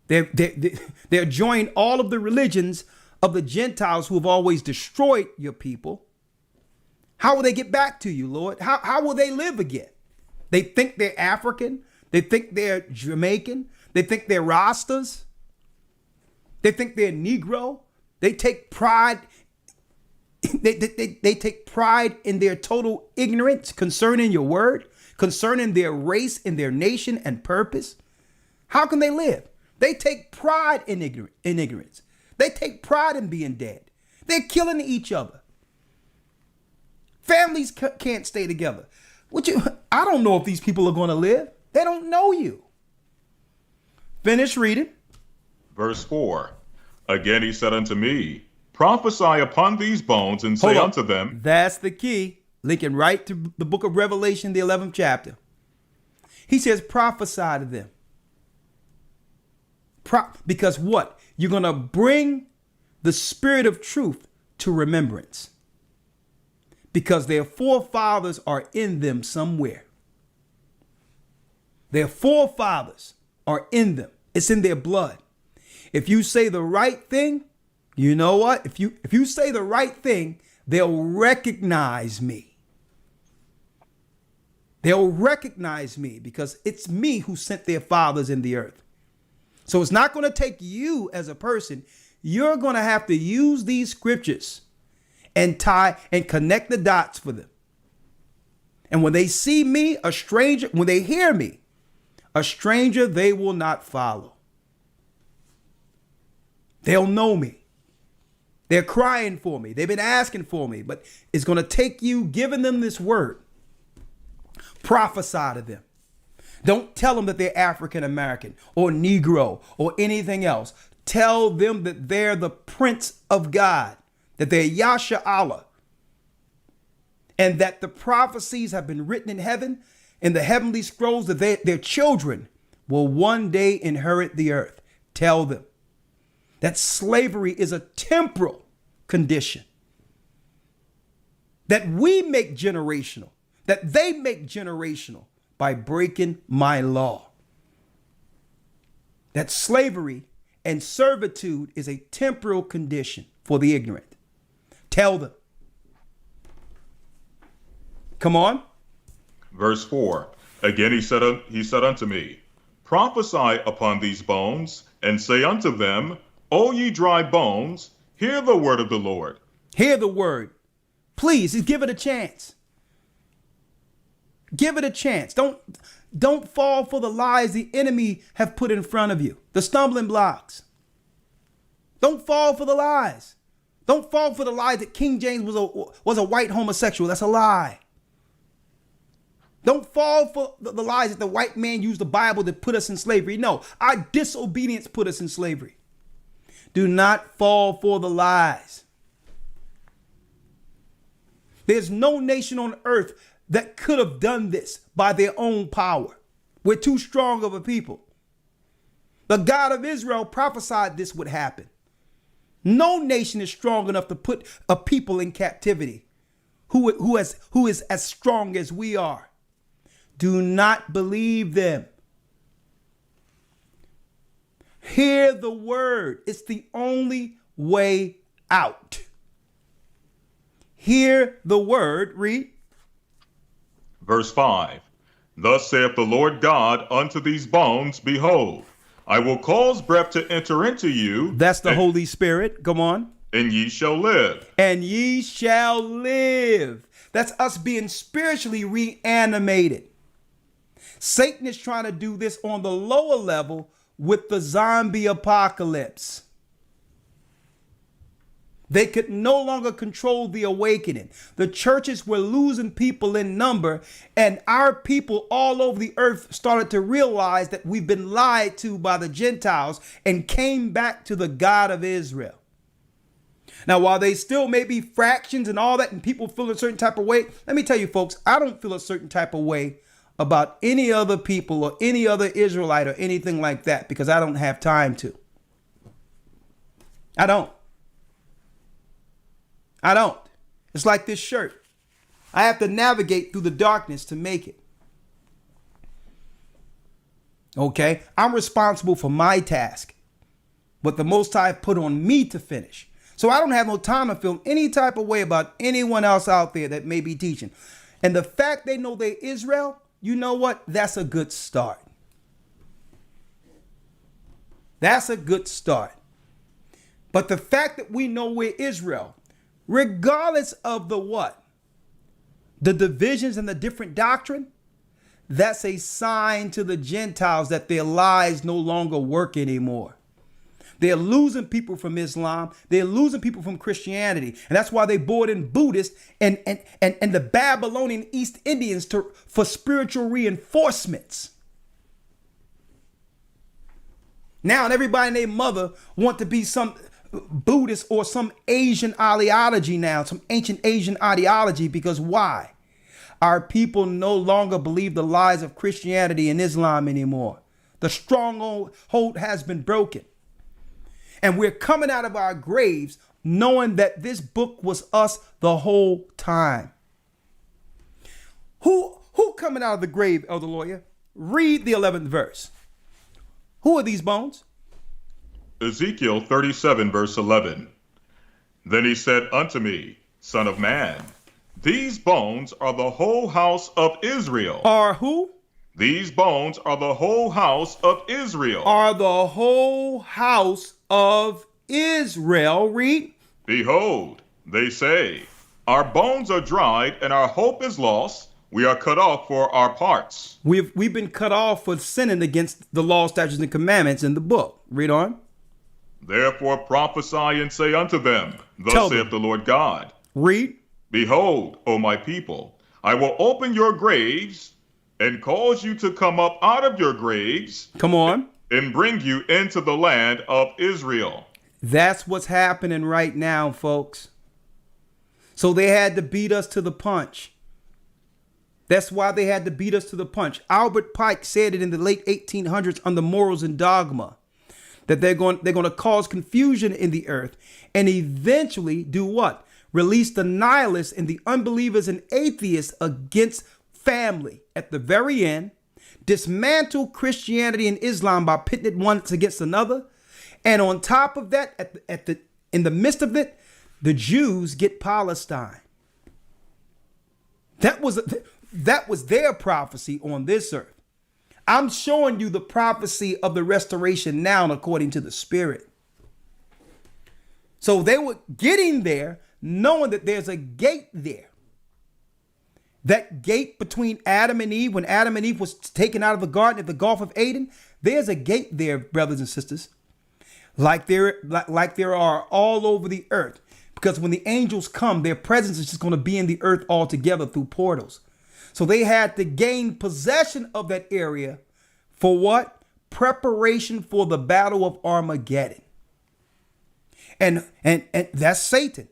S1: They're joining all of the religions of the Gentiles who have always destroyed your people. How will they get back to you, Lord? How will they live again? They think they're African. They think they're Jamaican. They think they're Rastas. They think they're Negro. They take pride. They take pride in their total ignorance concerning your word, concerning their race and their nation and purpose. How can they live? They take pride in ignorance. They take pride in being dead. They're killing each other. Families can't stay together. I don't know if these people are going to live. They don't know you. Finish reading.
S2: Verse 4. Again he said unto me, prophesy upon these bones and say unto them.
S1: That's the key. Linking right to the book of Revelation, the 11th chapter. He says, prophesy to them. Because what? You're going to bring the spirit of truth to remembrance. Because their forefathers are in them somewhere. Their forefathers are in them. It's in their blood. If you say the right thing, you know what? If you say the right thing, they'll recognize me. They'll recognize me because it's me who sent their fathers in the earth. So it's not going to take you as a person. You're going to have to use these scriptures and tie and connect the dots for them. And when they see me, a stranger, when they hear me, a stranger they will not follow. They'll know me. They're crying for me. They've been asking for me, but it's going to take you giving them this word. Prophesy to them. Don't tell them that they're African American or Negro or anything else. Tell them that they're the Prince of God, that they're Yasha Allah, and that the prophecies have been written in heaven, in the heavenly scrolls, that their children will one day inherit the earth. Tell them that slavery is a temporal condition, that we make generational, that they make generational by breaking my law. That slavery and servitude is a temporal condition for the ignorant. Tell them. Come on.
S2: Verse 4. Again he said unto me, prophesy upon these bones, and say unto them, O ye dry bones, hear the word of the Lord.
S1: Hear the word. Please, give it a chance. Give it a chance. Don't fall for the lies the enemy have put in front of you, the stumbling blocks. Don't fall for the lies. Don't fall for the lie that King James was a white homosexual. That's a lie. Don't fall for the lies that the white man used the Bible to put us in slavery. No, our disobedience put us in slavery. Do not fall for the lies. There's no nation on earth that could have done this by their own power. We're too strong of a people. The God of Israel prophesied this would happen. No nation is strong enough to put a people in captivity who is as strong as we are. Do not believe them. Hear the word. It's the only way out. Hear the word. Read.
S2: Verse 5. Thus saith the Lord God unto these bones, behold, I will cause breath to enter into you.
S1: That's the Holy Spirit. Come on.
S2: And ye shall live.
S1: And ye shall live. That's us being spiritually reanimated. Satan is trying to do this on the lower level with the zombie apocalypse. They could no longer control the awakening. The churches were losing people in number, and our people all over the earth started to realize that we've been lied to by the Gentiles and came back to the God of Israel. Now, while they still may be fractions and all that, and people feel a certain type of way, let me tell you, folks, I don't feel a certain type of way about any other people or any other Israelite or anything like that, because I don't have time to. I don't. It's like this shirt. I have to navigate through the darkness to make it. Okay? I'm responsible for my task, but the Most High put on me to finish. So I don't have no time to feel any type of way about anyone else out there that may be teaching. And the fact they know they're Israel, you know what? That's a good start. That's a good start. But the fact that we know we're Israel, regardless of the what? The divisions and the different doctrine, that's a sign to the Gentiles that their lies no longer work anymore. They're losing people from Islam. They're losing people from Christianity. And that's why they brought in Buddhists and the Babylonian East Indians for spiritual reinforcements. Now everybody and their mother want to be some Buddhist or some Asian ideology now, some ancient Asian ideology, because why? Our people no longer believe the lies of Christianity and Islam anymore. The stronghold has been broken. And we're coming out of our graves knowing that this book was us the whole time. Who coming out of the grave, Elder Lawyer? Read the 11th verse. Who are these bones?
S2: Ezekiel 37, verse 11. Then he said unto me, Son of man, these bones are the whole house of Israel.
S1: Are who?
S2: These bones are the whole house of Israel.
S1: Are the whole house of Israel. Read.
S2: Behold, they say, our bones are dried and our hope is lost. We are cut off for our parts.
S1: We've been cut off for sinning against the law, statutes, and commandments in the book. Read on.
S2: Therefore prophesy and say unto them, Thus saith the Lord God.
S1: Read.
S2: Behold, O my people, I will open your graves and cause you to come up out of your graves.
S1: Come on.
S2: And bring you into the land of Israel.
S1: That's what's happening right now, folks. So they had to beat us to the punch. That's why they had to beat us to the punch. Albert Pike said it in the late 1800s on the Morals and Dogma, that they're going to cause confusion in the earth and eventually do what? Release the nihilists and the unbelievers and atheists against family at the very end. Dismantle Christianity and Islam by pitting it one against another. And on top of that, in the midst of it, the Jews get Palestine. That was their prophecy on this earth. I'm showing you the prophecy of the restoration now according to the Spirit. So they were getting there knowing that there's a gate there. That gate between Adam and Eve, when Adam and Eve was taken out of the garden at the Gulf of Eden, there's a gate there, brothers and sisters, like there are all over the earth. Because when the angels come, their presence is just going to be in the earth altogether through portals. So they had to gain possession of that area for what? Preparation for the battle of Armageddon. And that's Satan.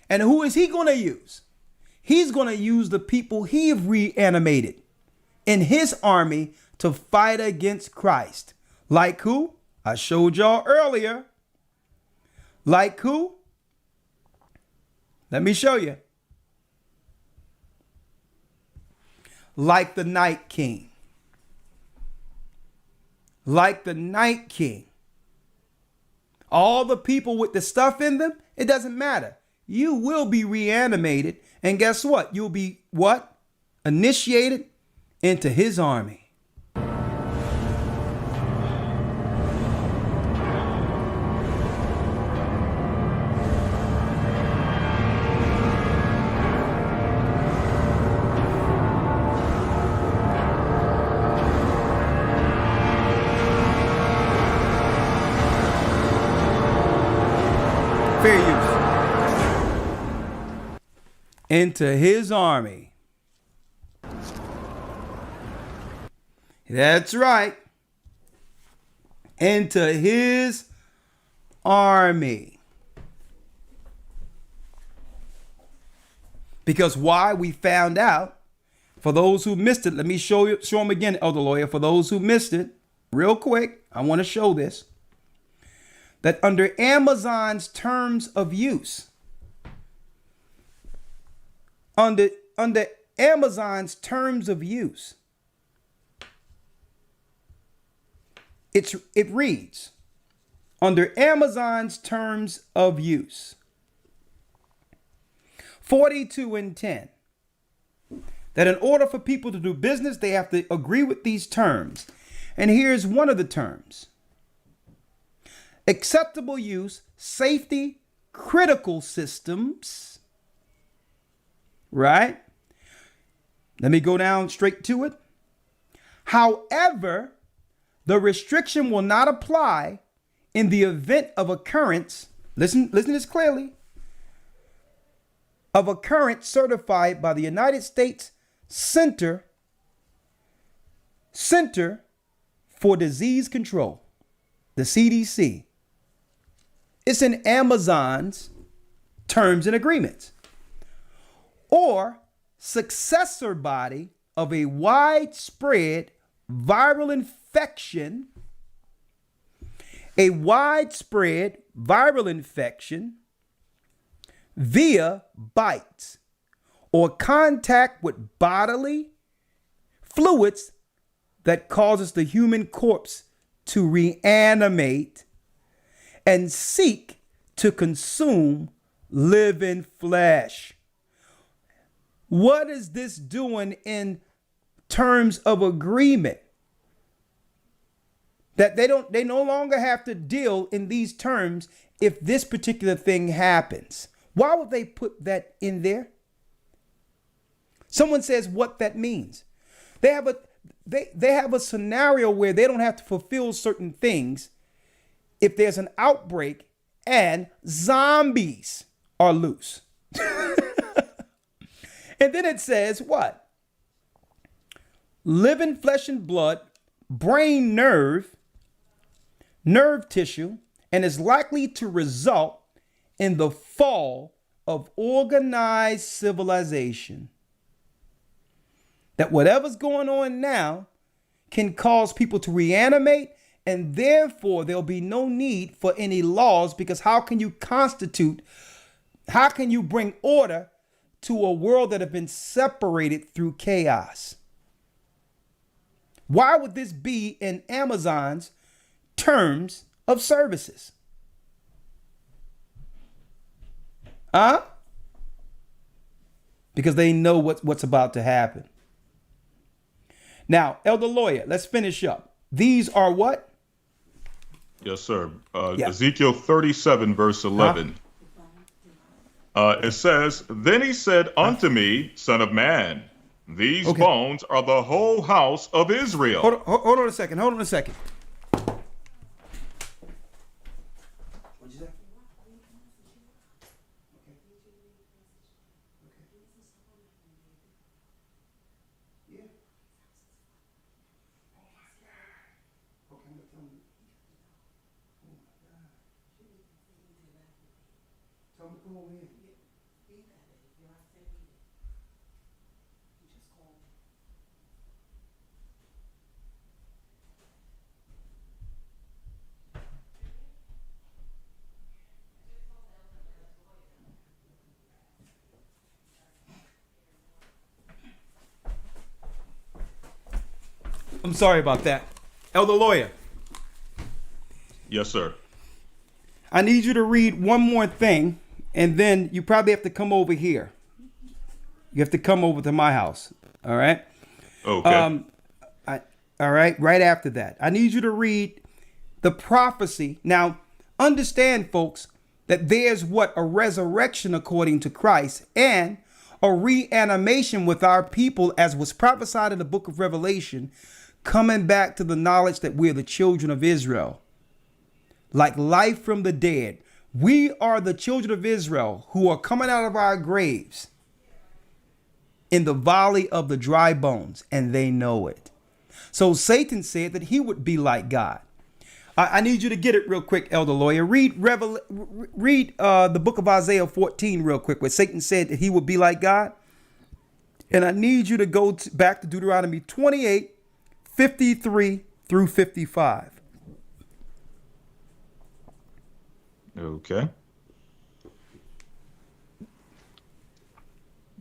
S1: And who is he going to use? He's going to use the people he have reanimated in his army to fight against Christ. Like who? I showed y'all earlier. Like who? Let me show you. Like the Night King. Like the Night King. All the people with the stuff in them, it doesn't matter. You will be reanimated. And guess what? You'll be what? Initiated into his army. Fair use. Into his army. That's right. Into his army. Because why? We found out, for those who missed it, let me show them again, Elder Lawyer. For those who missed it, real quick, I want to show this. That under Amazon's terms of use, under Amazon's terms of use, it reads, under Amazon's terms of use, 42 and 10, that in order for people to do business, they have to agree with these terms. And here's one of the terms: acceptable use, safety, critical systems, right? Let me go down straight to it. However, the restriction will not apply in the event of occurrence, listen to this clearly, of occurrence certified by the United States Center for Disease Control, the CDC. It's in Amazon's terms and agreements. Or successor body of a widespread viral infection, via bites or contact with bodily fluids that causes the human corpse to reanimate and seek to consume living flesh. What is this doing in terms of agreement? That they no longer have to deal in these terms if this particular thing happens. Why would they put that in there? Someone says what that means. They have a scenario where they don't have to fulfill certain things if there's an outbreak and zombies are loose. And then it says what? Living flesh and blood, brain nerve tissue, and is likely to result in the fall of organized civilization. That whatever's going on now can cause people to reanimate, and therefore there'll be no need for any laws, because how can you bring order to a world that have been separated through chaos? Why would this be in Amazon's terms of services? Because they know what's about to happen. Now, Elder Lawyer, let's finish up. These are what?
S2: Yes, sir. Ezekiel 37, verse 11. It says, "Then he said unto me, Son of man, these bones are the whole house of Israel."
S1: Hold on a second. What'd you say? I'm sorry about that. Elder Lawyer.
S2: Yes, sir.
S1: I need you to read one more thing, and then you probably have to come over here. You have to come over to my house. All right?
S2: Okay.
S1: All right, right after that. I need you to read the prophecy. Now, understand, folks, that there's a resurrection according to Christ, and a reanimation with our people, as was prophesied in the book of Revelation, coming back to the knowledge that we're the children of Israel. Like life from the dead. We are the children of Israel who are coming out of our graves in the valley of the dry bones, and they know it. So Satan said that he would be like God. I need you to get it real quick, Elder Lawyer. Read the book of Isaiah 14 real quick, where Satan said that he would be like God. And I need you to go back to Deuteronomy 28, 53 through 55.
S2: Okay.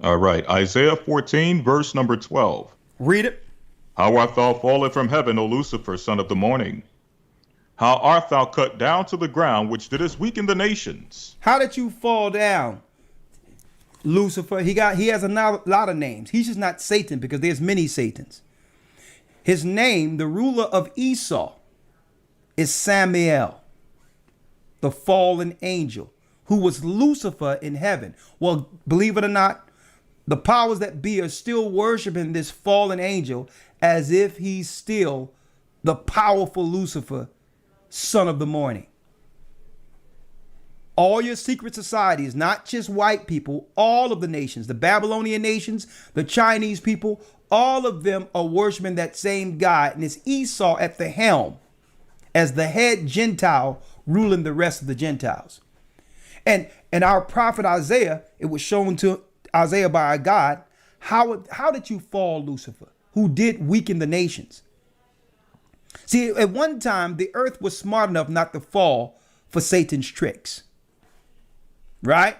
S2: All right. Isaiah 14, verse number 12.
S1: Read it.
S2: How art thou fallen from heaven, O Lucifer, son of the morning? How art thou cut down to the ground, which didst weaken the nations?
S1: How did you fall down, Lucifer? He has a lot of names. He's just not Satan, because there's many Satans. His name, the ruler of Esau, is Samael, the fallen angel, who was Lucifer in heaven. Well, believe it or not, the powers that be are still worshiping this fallen angel as if he's still the powerful Lucifer, son of the morning. All your secret societies, not just white people, all of the nations, the Babylonian nations, the Chinese people, all of them are worshiping that same God. And it's Esau at the helm as the head Gentile ruling the rest of the Gentiles. And our prophet Isaiah, it was shown to Isaiah by our God, how did you fall, Lucifer, who did weaken the nations? See, at one time, the earth was smart enough not to fall for Satan's tricks. Right?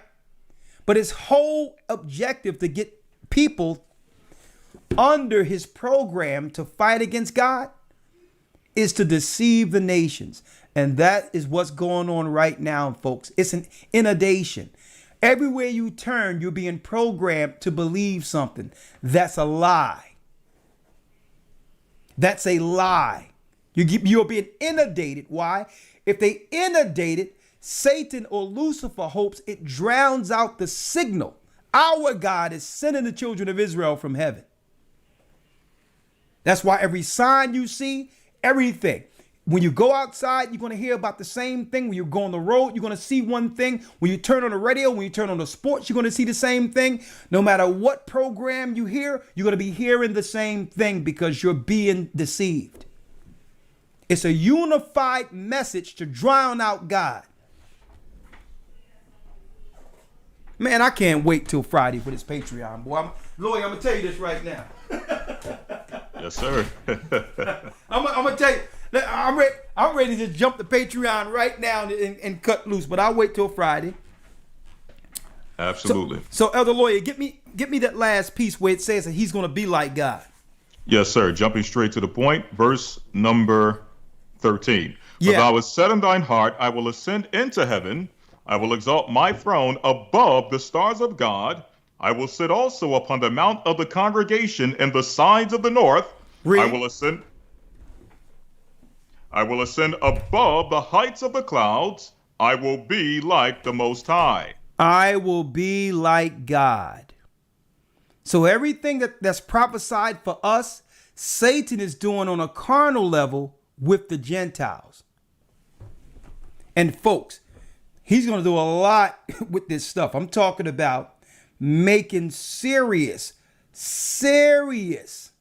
S1: But his whole objective to get people under his program to fight against God is to deceive the nations. And that is what's going on right now, folks. It's an inundation. Everywhere you turn, you're being programmed to believe something. That's a lie. That's a lie. You're being inundated. Why? If they inundate it, Satan or Lucifer hopes it drowns out the signal. Our God is sending the children of Israel from heaven. That's why every sign you see, everything. When you go outside, you're going to hear about the same thing. When you go on the road, you're going to see one thing. When you turn on the radio, when you turn on the sports, you're going to see the same thing. No matter what program you hear, you're going to be hearing the same thing because you're being deceived. It's a unified message to drown out God. Man, I can't wait till Friday for this Patreon, boy. Lloyd, I'm going to tell you this right now.
S2: Yes, sir.
S1: I'm going to tell you. I'm ready to jump the Patreon right now and cut loose, but I'll wait till Friday.
S2: Absolutely.
S1: So Elder Lawyer, get me that last piece where it says that he's going to be like God.
S2: Yes, sir. Jumping straight to the point. Verse number 13.
S1: Yeah.
S2: For thou hast said in thine heart, I will ascend into heaven. I will exalt my throne above the stars of God. I will sit also upon the mount of the congregation in the sides of the north.
S1: Read.
S2: I will ascend above the heights of the clouds. I will be like the Most High.
S1: I will be like God. So everything that's prophesied for us, Satan is doing on a carnal level with the Gentiles. And folks, he's going to do a lot with this stuff. I'm talking about making serious soldiers.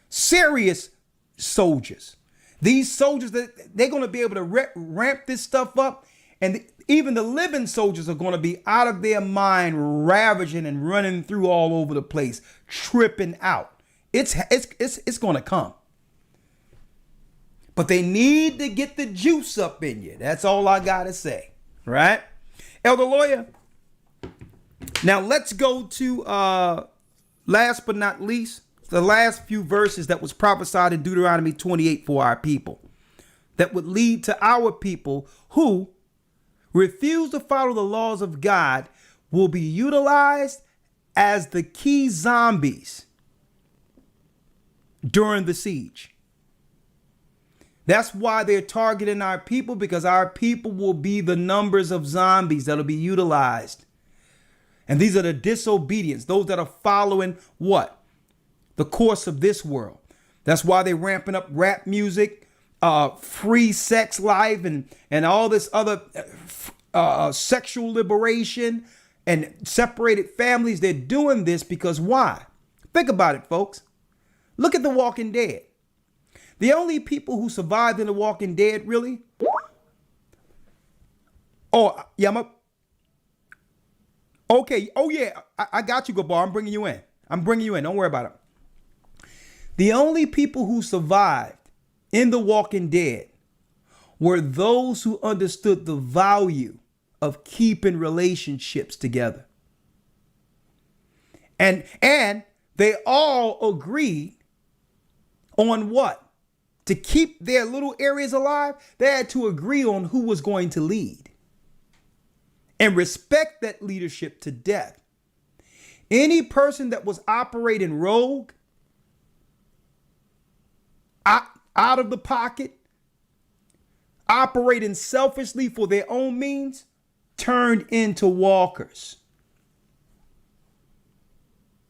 S1: Serious soldiers. These soldiers, they're going to be able to ramp this stuff up. And even the living soldiers are going to be out of their mind, ravaging and running through all over the place, tripping out. It's going to come. But they need to get the juice up in you. That's all I got to say. Right? Elder Lawyer. Now let's go to last but not least, the last few verses that was prophesied in Deuteronomy 28 for our people. That would lead to our people who refuse to follow the laws of God will be utilized as the key zombies during the siege. That's why they're targeting our people, because our people will be the numbers of zombies that'll be utilized. And these are the disobedience, those that are following what? The course of this world. That's why they're ramping up rap music, free sex life, and all this other sexual liberation and separated families. They're doing this because why? Think about it, folks. Look at The Walking Dead. The only people who survived in The Walking Dead, really? Oh, yeah, okay. Oh, yeah, I got you, Gabar. I'm bringing you in. Don't worry about it. The only people who survived in The Walking Dead were those who understood the value of keeping relationships together. And they all agreed on what? To keep their little areas alive, they had to agree on who was going to lead and respect that leadership to death. Any person that was operating rogue, out of the pocket, operating selfishly for their own means, turned into walkers.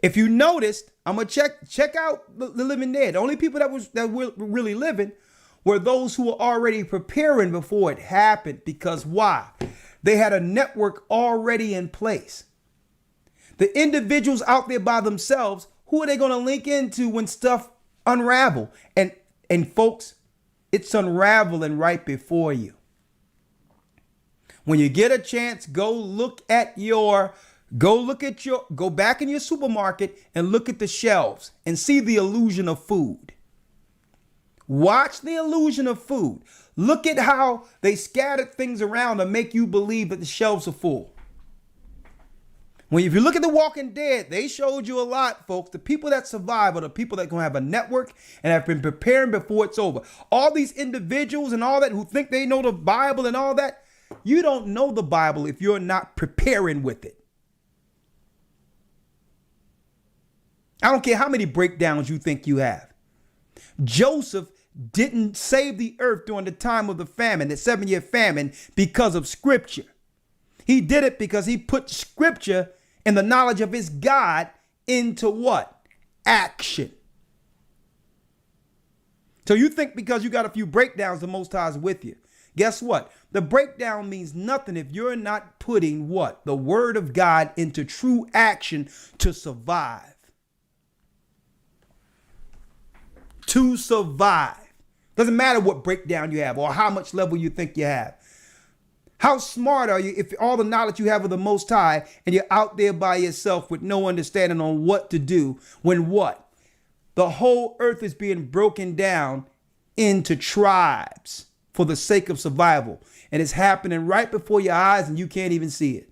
S1: If you noticed, I'm gonna check out the living dead. The only people that were really living were those who were already preparing before it happened. Because why? They had a network already in place. The individuals out there by themselves, who are they gonna link into when stuff unravel? And folks, it's unraveling right before you. When you get a chance, go back in your supermarket and look at the shelves and see the illusion of food. Watch the illusion of food. Look at how they scattered things around to make you believe that the shelves are full. If you look at The Walking Dead, they showed you a lot, folks. The people that survive are the people that are going to have a network and have been preparing before it's over. All these individuals and all that who think they know the Bible and all that, you don't know the Bible if you're not preparing with it. I don't care how many breakdowns you think you have. Joseph didn't save the earth during the time of the famine, the 7-year famine, because of scripture. He did it because he put scripture and the knowledge of his God into what? Action. So you think because you got a few breakdowns, the Most High is with you. Guess what? The breakdown means nothing if you're not putting what? The word of God into true action to survive. To survive. Doesn't matter what breakdown you have or how much level you think you have. How smart are you if all the knowledge you have of the Most High and you're out there by yourself with no understanding on what to do when what? The whole earth is being broken down into tribes for the sake of survival. And it's happening right before your eyes and you can't even see it.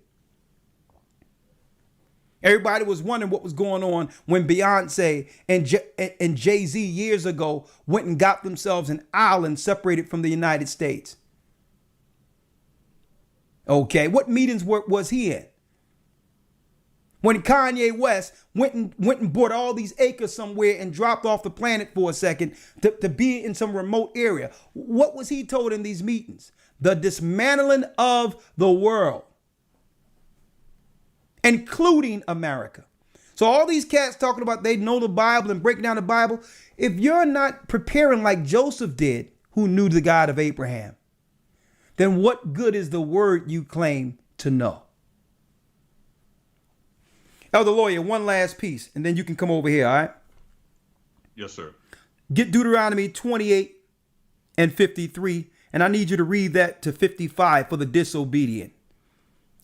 S1: Everybody was wondering what was going on when Beyonce and Jay-Z years ago went and got themselves an island separated from the United States. Okay, what meetings was he in? When Kanye West went and bought all these acres somewhere and dropped off the planet for a second to be in some remote area. What was he told in these meetings? The dismantling of the world, including America. So all these cats talking about they know the Bible and breaking down the Bible. If you're not preparing like Joseph did, who knew the God of Abraham, then what good is the word you claim to know? Elder Lawyer, one last piece, and then you can come over here, all right?
S2: Yes, sir.
S1: Get Deuteronomy 28 and 53, and I need you to read that to 55 for the disobedient.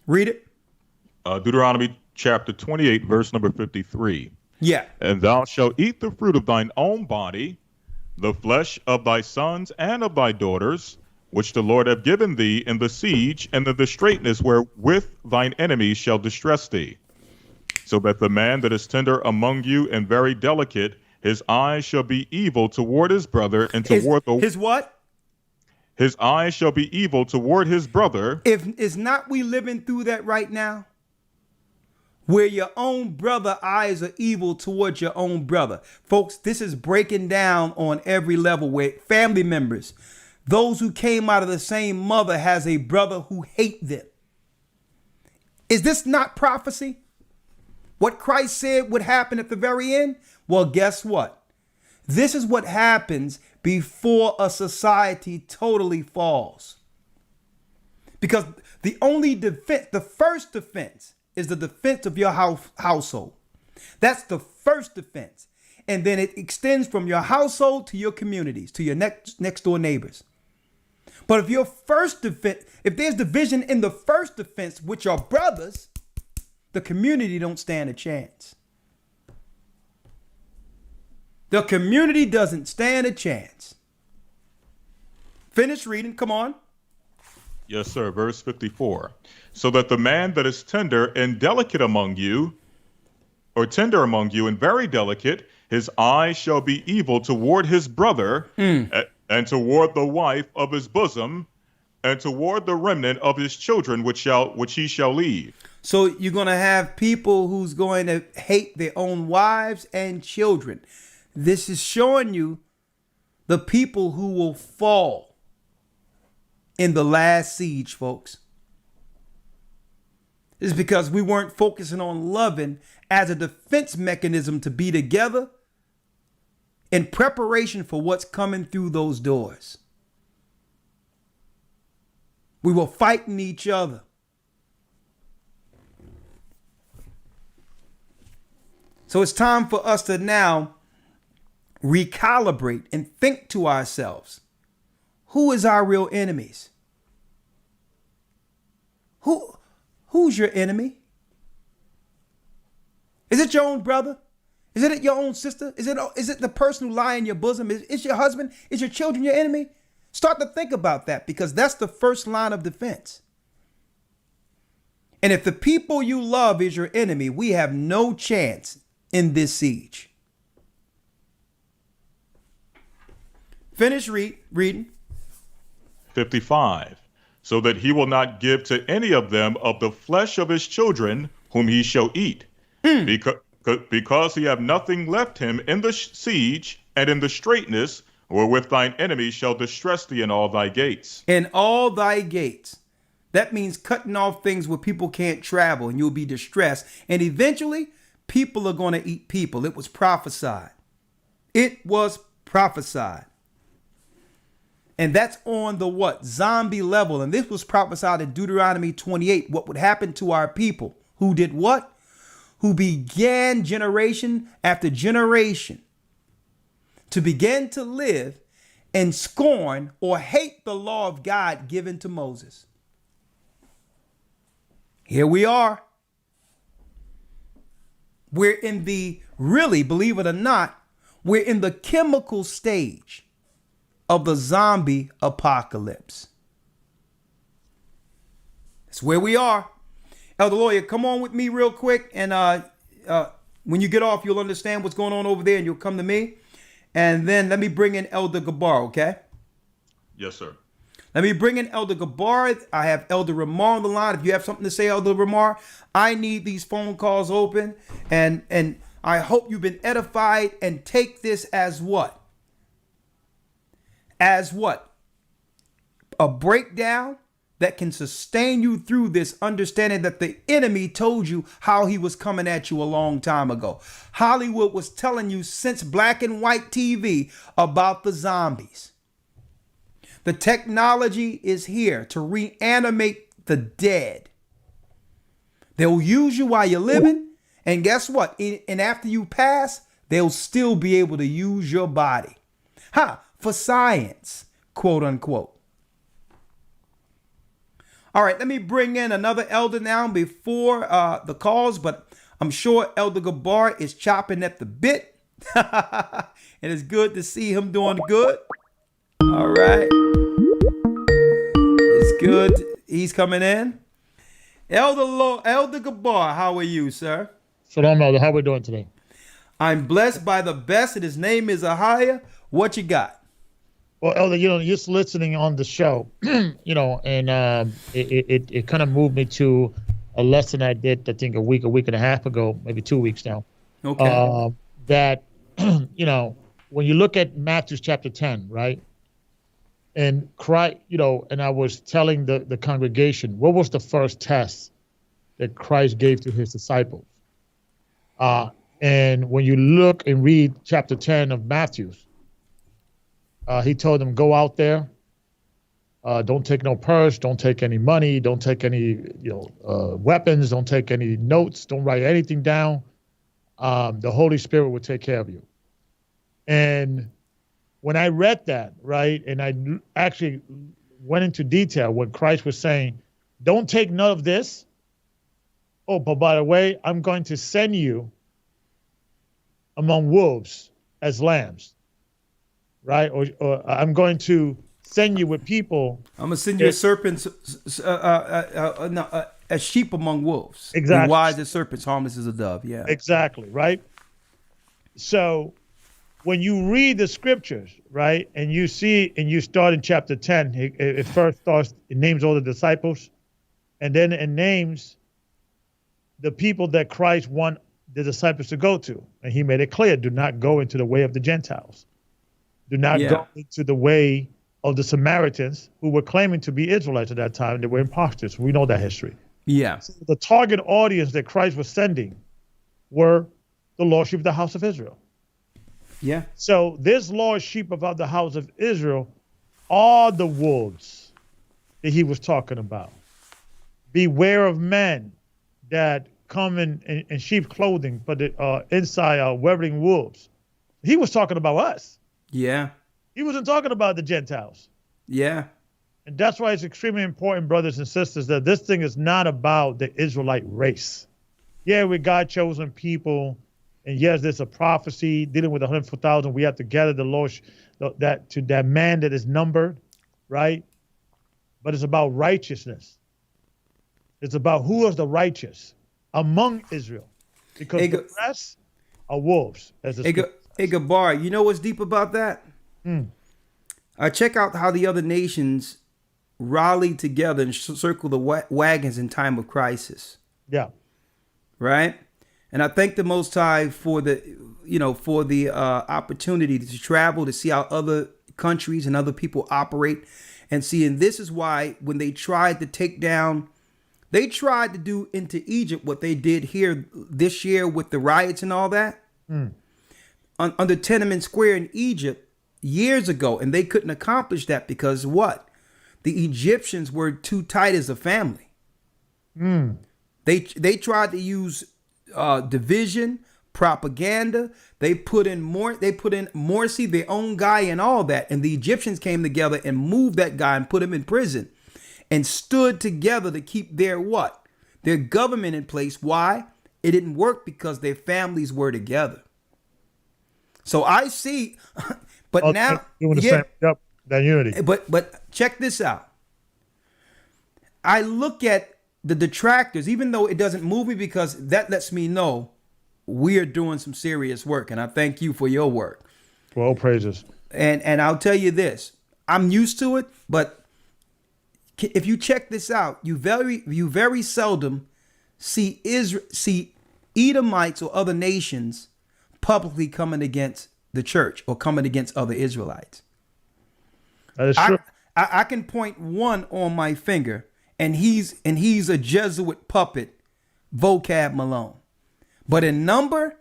S1: Read it.
S2: Deuteronomy chapter 28, verse number 53.
S1: Yeah.
S2: And thou shalt eat the fruit of thine own body, the flesh of thy sons and of thy daughters, which the Lord hath given thee in the siege and in the straitness wherewith thine enemies shall distress thee. So that the man that is tender among you and very delicate, his eyes shall be evil toward his brother and toward
S1: his what?
S2: His eyes shall be evil toward his brother.
S1: If is not we living through that right now? Where your own brother eyes are evil towards your own brother. Folks, this is breaking down on every level where family members, those who came out of the same mother, has a brother who hate them. Is this not prophecy? What Christ said would happen at the very end? Well, guess what? This is what happens before a society totally falls. Because the only defense, the first defense, is the defense of your household. That's the first defense. and then it extends from your household to your communities, to your next door neighbors. But if your first defense, if there's division in the first defense, which are brothers, the community don't stand a chance. The community doesn't stand a chance. Finish reading. Come on.
S2: Yes, sir. Verse 54. So that the man that is tender and delicate among you, or tender among you and very delicate, his eye shall be evil toward his brother, and toward the wife of his bosom, and toward the remnant of his children, which he shall leave.
S1: So you're going to have people who's going to hate their own wives and children. This is showing you the people who will fall in the last siege, folks. It's because we weren't focusing on loving as a defense mechanism to be together in preparation for what's coming through those doors. We were fighting each other. So it's time for us to now recalibrate and think to ourselves, who is our real enemies? Who's your enemy? Is it your own brother? Is it your own sister? Is it the person who lies in your bosom? Is your husband? Is your children your enemy? Start to think about that, because that's the first line of defense. And if the people you love is your enemy, we have no chance in this siege. Finish reading.
S2: 55. So that he will not give to any of them of the flesh of his children whom he shall eat, because he have nothing left him in the siege and in the straitness, wherewith thine enemies shall distress thee in all thy gates.
S1: In all thy gates. That means cutting off things where people can't travel and you'll be distressed. And eventually, people are going to eat people. It was prophesied. It was prophesied. And that's on the what? Zombie level. And this was prophesied in Deuteronomy 28. What would happen to our people who did what? Who began generation after generation to begin to live and scorn or hate the law of God given to Moses. Here we are. We're in the, really, believe it or not, we're in the chemical stage of the zombie apocalypse. That's where we are. Elder Lawyer, come on with me real quick. And when you get off, you'll understand what's going on over there and you'll come to me. And then let me bring in Elder Gabar, okay?
S2: Yes, sir.
S1: Let me bring in Elder Gabar. I have Elder Ramar on the line. If you have something to say, Elder Ramar, I need these phone calls open. And I hope you've been edified and take this as what? As what? A breakdown that can sustain you through this, understanding that the enemy told you how he was coming at you a long time ago. Hollywood was telling you since black and white TV about the zombies. The technology is here to reanimate the dead. They'll use you while you're living, and guess what? And after you pass, they'll still be able to use your body. For science, quote unquote. All right, let me bring in another elder now before the calls, but I'm sure Elder Gabar is chopping at the bit. And it's good to see him doing good. All right. It's good. He's coming in. Elder Gabar, how are you, sir?
S10: Shalom, Elder. How are we doing today?
S1: I'm blessed by the best, and his name is AHAYAH. What you got?
S10: Well, Elder, just listening on the show, and it kind of moved me to a lesson I did, I think, a week and a half ago, maybe 2 weeks now.
S1: Okay.
S10: That, when you look at Matthew chapter 10, right? And Christ, and I was telling the congregation, what was the first test that Christ gave to his disciples? And when you look and read chapter 10 of Matthew, he told them, go out there. Don't take no purse. Don't take any money. Don't take any, weapons. Don't take any notes. Don't write anything down. The Holy Spirit will take care of you. And when I read that, right, and I actually went into detail when Christ was saying, don't take none of this. Oh, but by the way, I'm going to send you among wolves as lambs, right? Or I'm going to send you with people.
S1: I'm gonna send you as serpents, as sheep among wolves.
S10: Exactly.
S1: Be wise as serpents, harmless as a dove. Yeah.
S10: Exactly, right? So when you read the scriptures, right, and you see, and you start in chapter 10, it first starts, it names all the disciples, and then it names the people that Christ want the disciples to go to. And he made it clear, do not go into the way of the Gentiles. Do not go into the way of the Samaritans, who were claiming to be Israelites at that time. They were imposters. We know that history.
S1: Yeah.
S10: So the target audience that Christ was sending were the lost sheep of the house of Israel.
S1: Yeah.
S10: So this lost sheep of the house of Israel are the wolves that he was talking about. Beware of men that come in sheep clothing, but inside are wearing wolves. He was talking about us.
S1: Yeah.
S10: He wasn't talking about the Gentiles.
S1: Yeah.
S10: And that's why it's extremely important, brothers and sisters, that this thing is not about the Israelite race. Yeah, we're God-chosen people. And yes, there's a prophecy dealing with 104,000. We have to gather the Lord to that man that is numbered, right? But it's about righteousness. It's about who is the righteous among Israel. Because the rest are wolves.
S1: Hey, Gabar, you know what's deep about that? Check out how the other nations rallied together and circle the wagons in time of crisis.
S10: Yeah.
S1: Right? And I thank the Most High for the opportunity to travel, to see how other countries and other people operate and see. And this is why when they tried to do into Egypt what they did here this year with the riots and all that under Tiananmen Square in Egypt years ago. And they couldn't accomplish that because what? The Egyptians were too tight as a family. They tried to use division, propaganda. They put in Morsi, their own guy, and all that. And the Egyptians came together and moved that guy and put him in prison and stood together to keep their what? Their government in place. Why? It didn't work because their families were together. So I see, but now
S10: that unity.
S1: But check this out. I look at the detractors, even though it doesn't move me, because that lets me know we are doing some serious work, and I thank you for your work.
S10: Well, praises.
S1: And I'll tell you this: I'm used to it, but if you check this out, you very seldom see Edomites or other nations publicly coming against the church or coming against other Israelites.
S10: That is true.
S1: I can point one on my finger, and he's a Jesuit puppet, Vocab Malone. But in number,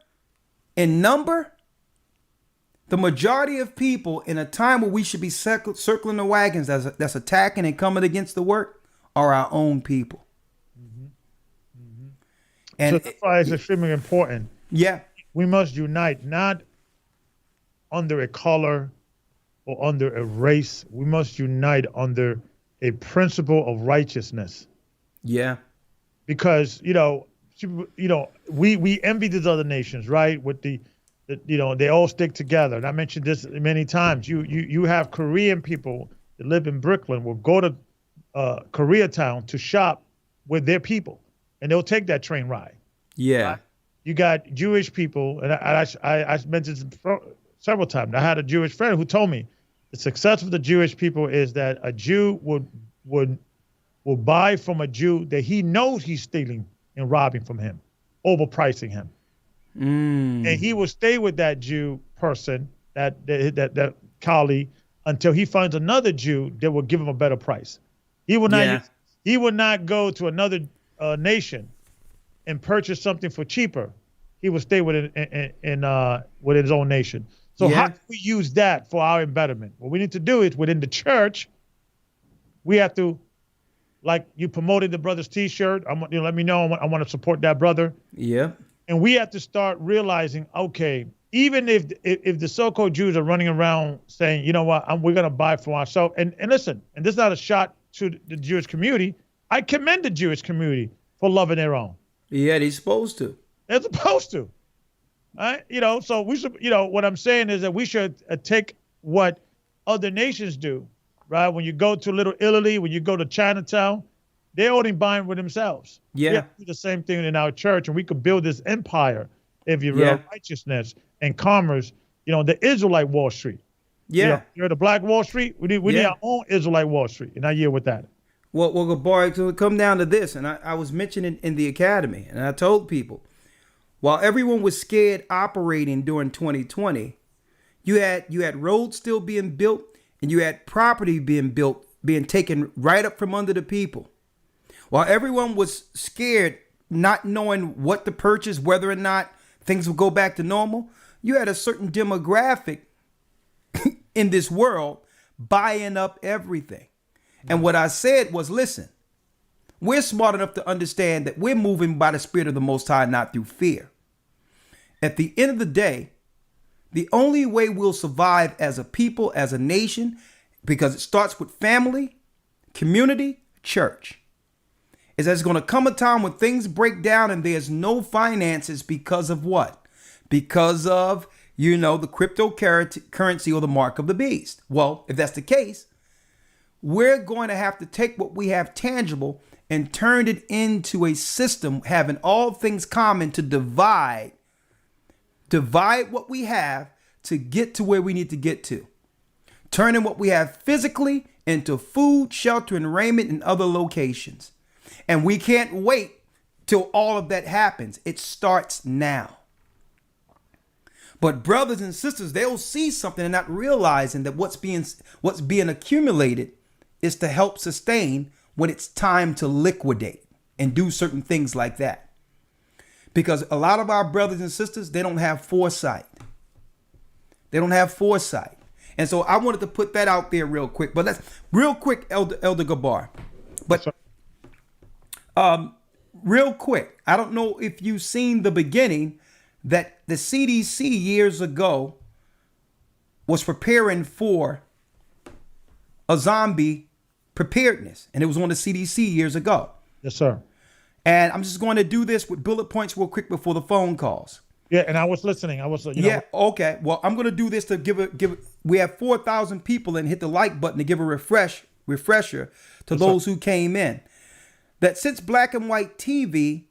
S1: the majority of people in a time where we should be circling the wagons that's attacking and coming against the work are our own people. And
S10: so that's why it's extremely important.
S1: Yeah.
S10: We must unite, not under a color or under a race. We must unite under a principle of righteousness.
S1: Yeah.
S10: Because, we envy these other nations, right? With they all stick together. And I mentioned this many times. You have Korean people that live in Brooklyn will go to Koreatown to shop with their people, and they'll take that train ride.
S1: Yeah.
S10: Right? You got Jewish people, and I mentioned this several times. I had a Jewish friend who told me the success of the Jewish people is that a Jew would buy from a Jew that he knows he's stealing and robbing from him, overpricing him. And he will stay with that Jew person, that colleague, until he finds another Jew that will give him a better price. He will not go to another nation and purchase something for cheaper. He will stay within his own nation. So how do we use that for our betterment? What we need to do is within the church, we have to, like you promoted the brother's T-shirt. Let me know. I want to support that brother.
S1: Yeah.
S10: And we have to start realizing, okay, even if the so-called Jews are running around saying, you know what, we're going to buy for ourselves. And listen, and this is not a shot to the Jewish community. I commend the Jewish community for loving their own.
S1: Yeah, they're supposed to.
S10: They're supposed to. Right? So we should, what I'm saying is that we should take what other nations do, right? When you go to Little Italy, when you go to Chinatown, they're only buying with themselves.
S1: Yeah.
S10: We have to do the same thing in our church, and we could build this empire, if you will, righteousness and commerce, the Israelite Wall Street.
S1: Yeah.
S10: You're the Black Wall Street. We need our own Israelite Wall Street, and I yield with that.
S1: Well, Gabar, to come down to this, and I was mentioning in the academy, and I told people, while everyone was scared operating during 2020, you had roads still being built, and you had property being built, being taken right up from under the people. While everyone was scared, not knowing what to purchase, whether or not things would go back to normal, you had a certain demographic in this world buying up everything. And what I said was, listen, we're smart enough to understand that we're moving by the Spirit of the Most High, not through fear. At the end of the day, the only way we'll survive as a people, as a nation, because it starts with family, community, church, is there's going to come a time when things break down and there's no finances because of what? Because of, the cryptocurrency or the mark of the beast. Well, if that's the case, we're going to have to take what we have tangible and turn it into a system having all things common to divide what we have to get to where we need to get to. Turning what we have physically into food, shelter, and raiment in other locations. And we can't wait till all of that happens. It starts now. But brothers and sisters, they'll see something and not realizing that what's being accumulated is to help sustain when it's time to liquidate and do certain things like that. Because a lot of our brothers and sisters, they don't have foresight. They don't have foresight. And so I wanted to put that out there real quick. But let's real quick, Elder Gabar. But real quick, I don't know if you've seen the beginning that the CDC years ago was preparing for a zombie preparedness. And it was on the CDC years ago.
S10: Yes, sir.
S1: And I'm just going to do this with bullet points real quick before the phone calls.
S10: Yeah, and I was listening.
S1: Okay. Well, I'm going to do this to give. We have 4,000 people and hit the like button to give a refresher to those who came in. That since black and white TV,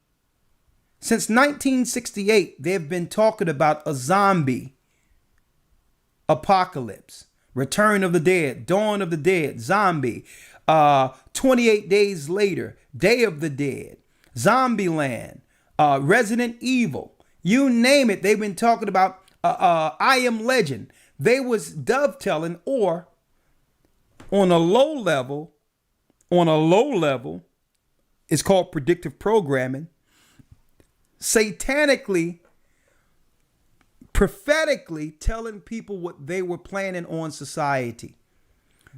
S1: since 1968, they've been talking about a zombie apocalypse, return of the dead, dawn of the dead, zombie, 28 days later, Day of the Dead, Zombieland, Resident Evil, you name it. They've been talking about I Am Legend. They was dovetailing, or on a low level, it's called predictive programming, satanically, prophetically telling people what they were planning on society.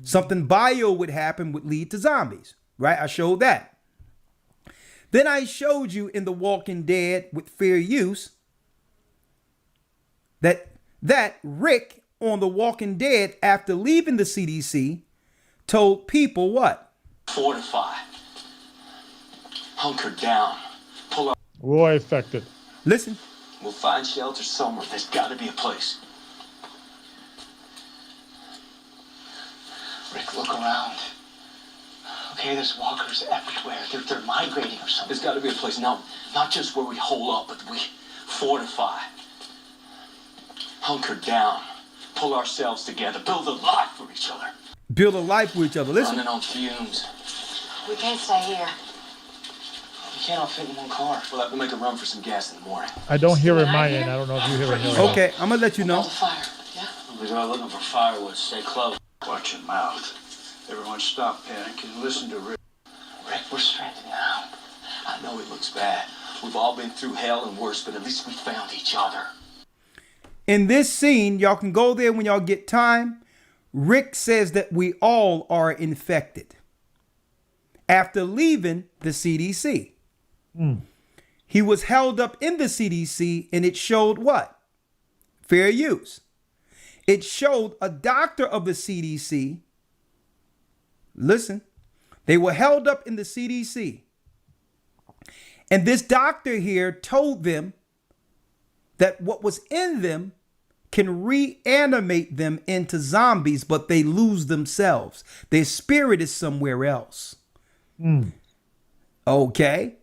S1: Something bio would happen would lead to zombies, right? I showed that. Then I showed you in The Walking Dead with fair use that Rick on The Walking Dead, after leaving the CDC, told people what?
S11: Fortify. Hunker down. Pull up.
S10: Roy affected.
S1: Listen.
S11: We'll find shelter somewhere. There's got to be a place. Rick, look around. Okay, there's walkers everywhere. They're migrating or something. There's got to be a place. Now, not just where we hole up, but we fortify. Hunker down. Pull ourselves together. Build a life for each other.
S1: Build a life for each other. Listen.
S11: Running on fumes.
S6: We can't stay here.
S11: We can't all fit in one car. We'll make a run for some gas in the morning.
S10: I don't hear it my end. I don't know if you hear it.
S1: Okay, I'm gonna let you know.
S11: Build a fire, yeah? We go looking for firewood. Stay close. Watch your mouth. Everyone stop panicking and listen to Rick. Rick, we're stranded now. I know it looks bad. We've all been through hell and worse, but at least we found each other.
S1: In this scene, y'all can go there when y'all get time. Rick says that we all are infected after leaving the CDC. He was held up in the CDC, and it showed what? fair use. It showed a doctor of the CDC. Listen, they were held up in the CDC. And this doctor here told them that what was in them can reanimate them into zombies, but they lose themselves. Their spirit is somewhere else. Okay.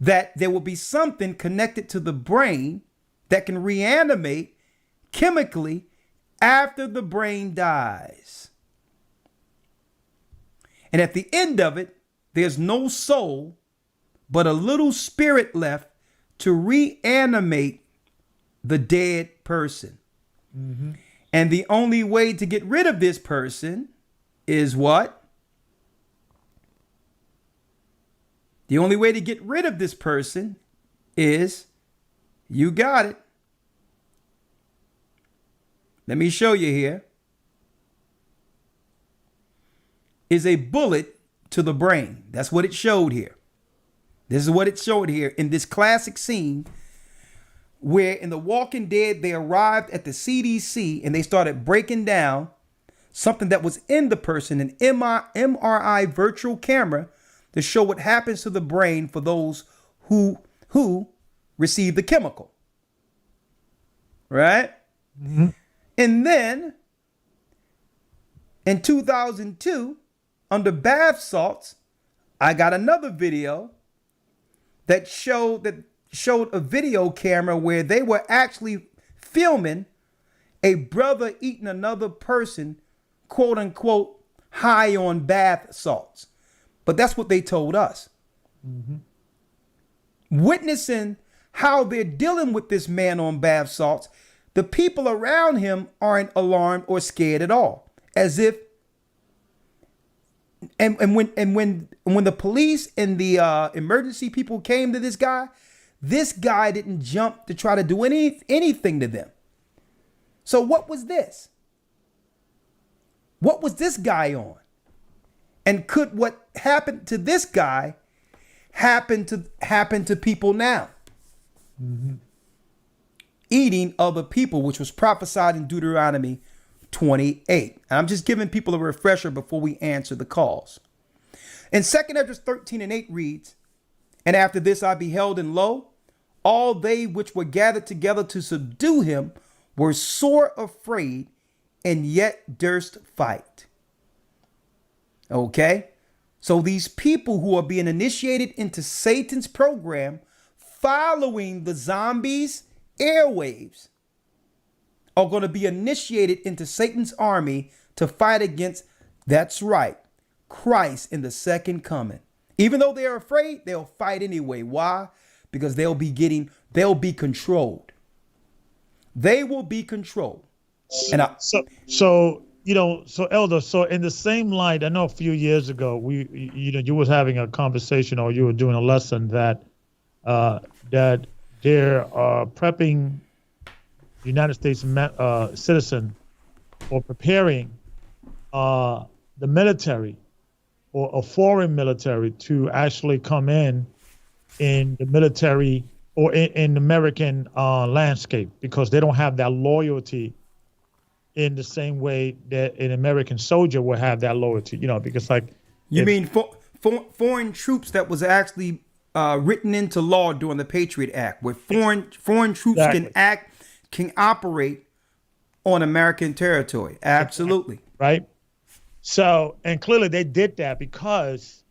S1: That there will be something connected to the brain that can reanimate chemically after the brain dies. And at the end of it, there's no soul, but a little spirit left to reanimate the dead person. And the only way to get rid of this person is what? The only way to get rid of this person is, you got it. Let me show you here. Is a bullet to the brain. That's what it showed here. This is what it showed here in this classic scene where in The Walking Dead, they arrived at the CDC and they started breaking down something that was in the person, an MRI virtual camera, to show what happens to the brain for those who receive the chemical. Right? And then in 2002, under bath salts, I got another video that showed a video camera where they were actually filming a brother eating another person, quote unquote, high on bath salts. But that's what they told us. Witnessing how they're dealing with this man on bath salts, the people around him aren't alarmed or scared at all. As if, and when the police and the emergency people came to this guy didn't jump to try to do anything to them. So what was this? What was this guy on? And could what happened to this guy happen to people now? Eating other people, which was prophesied in Deuteronomy 28. And I'm just giving people a refresher before we answer the calls. And 2 Ezra 13:8 reads, "And after this I beheld, and lo, all they which were gathered together to subdue him were sore afraid, and yet durst fight." Okay, so these people who are being initiated into Satan's program, following the zombies' airwaves, are going to be initiated into Satan's army to fight against, that's right, Christ in the second coming. Even though they're afraid, they'll fight anyway. Why? Because they'll be controlled. They will be controlled. And
S10: So Elder, so in the same light, I know a few years ago, you was having a conversation, or you were doing a lesson that they're prepping United States citizen or preparing the military or a foreign military to actually come in the military or in the American landscape, because they don't have that loyalty in the same way that an American soldier will have that loyalty, because like...
S1: You mean foreign troops that was actually written into law during the Patriot Act, where foreign troops can operate on American territory. Absolutely.
S10: Right? So, and clearly they did that because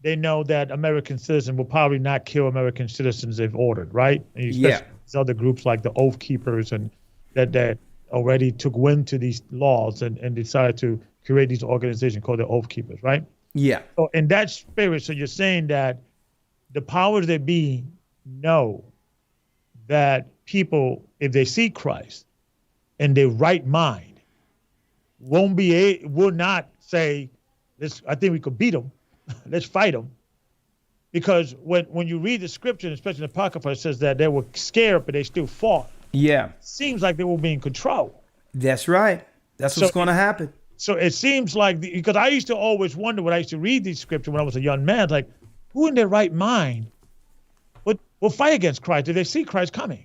S10: they know that American citizens will probably not kill American citizens if ordered, right? And especially these other groups like the Oath Keepers and that already took wind to these laws and decided to create these organizations called the Oath Keepers, right?
S1: Yeah.
S10: So in that spirit, so you're saying that the powers that be know that people, if they see Christ in their right mind, will not say, I think we could beat them. Let's fight them. Because when you read the scripture, especially in the Apocrypha, it says that they were scared, but they still fought.
S1: Yeah.
S10: Seems like they will be in control.
S1: That's right. That's what's going to happen.
S10: So it seems like, because I used to always wonder when I used to read these scriptures when I was a young man, like, who in their right mind will fight against Christ if they see Christ coming?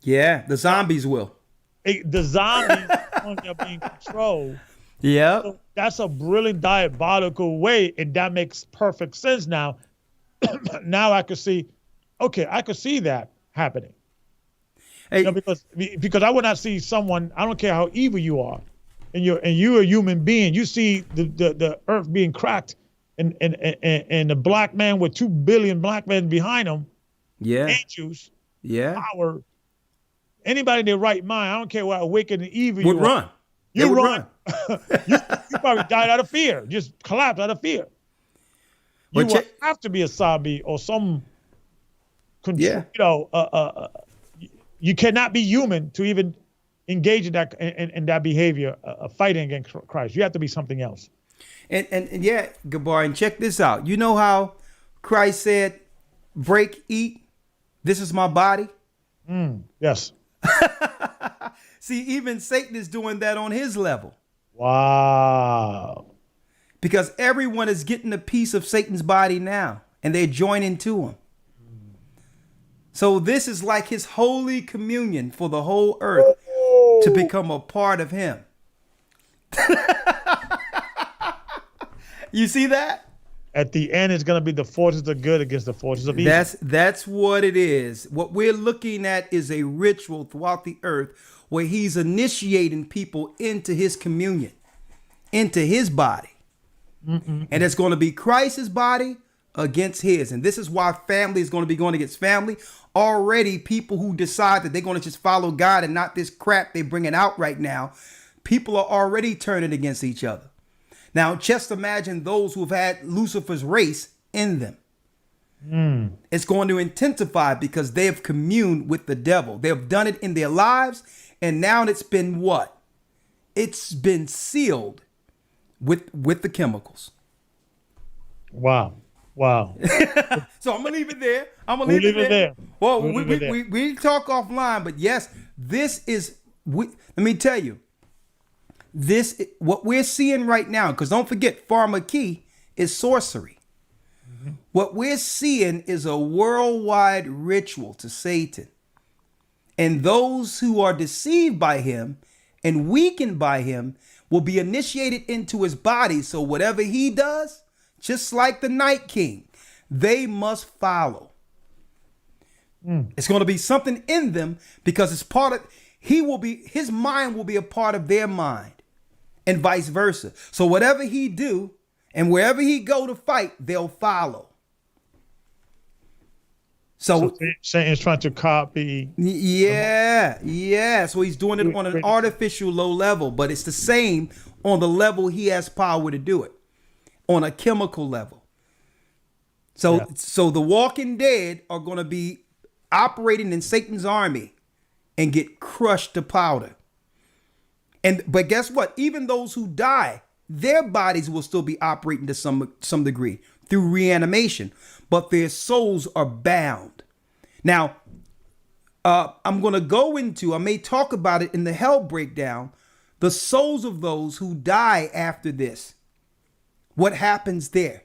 S1: Yeah, the zombies will.
S10: The zombies are being controlled.
S1: Yeah.
S10: So that's a brilliant diabolical way, and that makes perfect sense now. Now I could see, okay, I could see that happening.
S1: Hey,
S10: You know, because I would not see someone. I don't care how evil you are, and you're a human being. You see the earth being cracked, and the black man with 2 billion black men behind him.
S1: yeah.
S10: Angels,
S1: Yeah.
S10: power. Anybody in their right mind, I don't care what wicked and evil
S1: Would
S10: you
S1: run.
S10: are.
S1: They
S10: You
S1: would
S10: run. you probably died out of fear. Just collapsed out of fear. You
S1: But
S10: will have to be a zombie or some control.
S1: Yeah.
S10: You know, you cannot be human to even engage in that behavior, fighting against Christ. You have to be something else.
S1: And yeah, Gabar, and check this out. You know how Christ said, break, eat, this is my body?
S10: Yes.
S1: See, even Satan is doing that on his level.
S10: Wow.
S1: Because everyone is getting a piece of Satan's body now, and they're joining to him. So this is like his holy communion for the whole earth to become a part of him. You see that?
S10: At the end, it's going to be the forces of good against the forces of evil.
S1: That's what it is. What we're looking at is a ritual throughout the earth where he's initiating people into his communion, into his body. And it's going to be Christ's body against his. And this is why family is going to be going against family. Already people who decide that they're going to just follow God and not this crap they're bringing out right now, people are already turning against each other. Now, just imagine those who've had Lucifer's race in them. It's going to intensify because they have communed with the devil. They have done it in their lives. And now it's been what? It's been sealed with the chemicals.
S10: Wow.
S1: So I'm going to leave it there. We'll leave it there. Well, we talk offline, but yes, this is, let me tell you, what we're seeing right now, because don't forget, pharmakeia is sorcery. What we're seeing is a worldwide ritual to Satan. And those who are deceived by him and weakened by him will be initiated into his body. So whatever he does, just like the Night King, they must follow. It's going to be something in them because it's part of, his mind will be a part of their mind and vice versa. So whatever he do and wherever he go to fight, they'll follow. So
S10: Satan's trying to copy.
S1: Yeah. So he's doing it on an artificial low level, but it's the same on the level he has power to do it, on a chemical level. So the Walking Dead are going to be operating in Satan's army and get crushed to powder. But guess what? Even those who die, their bodies will still be operating to some degree through reanimation, but their souls are bound. Now, I'm going to go into, I may talk about it in the hell breakdown, the souls of those who die after this. What happens there?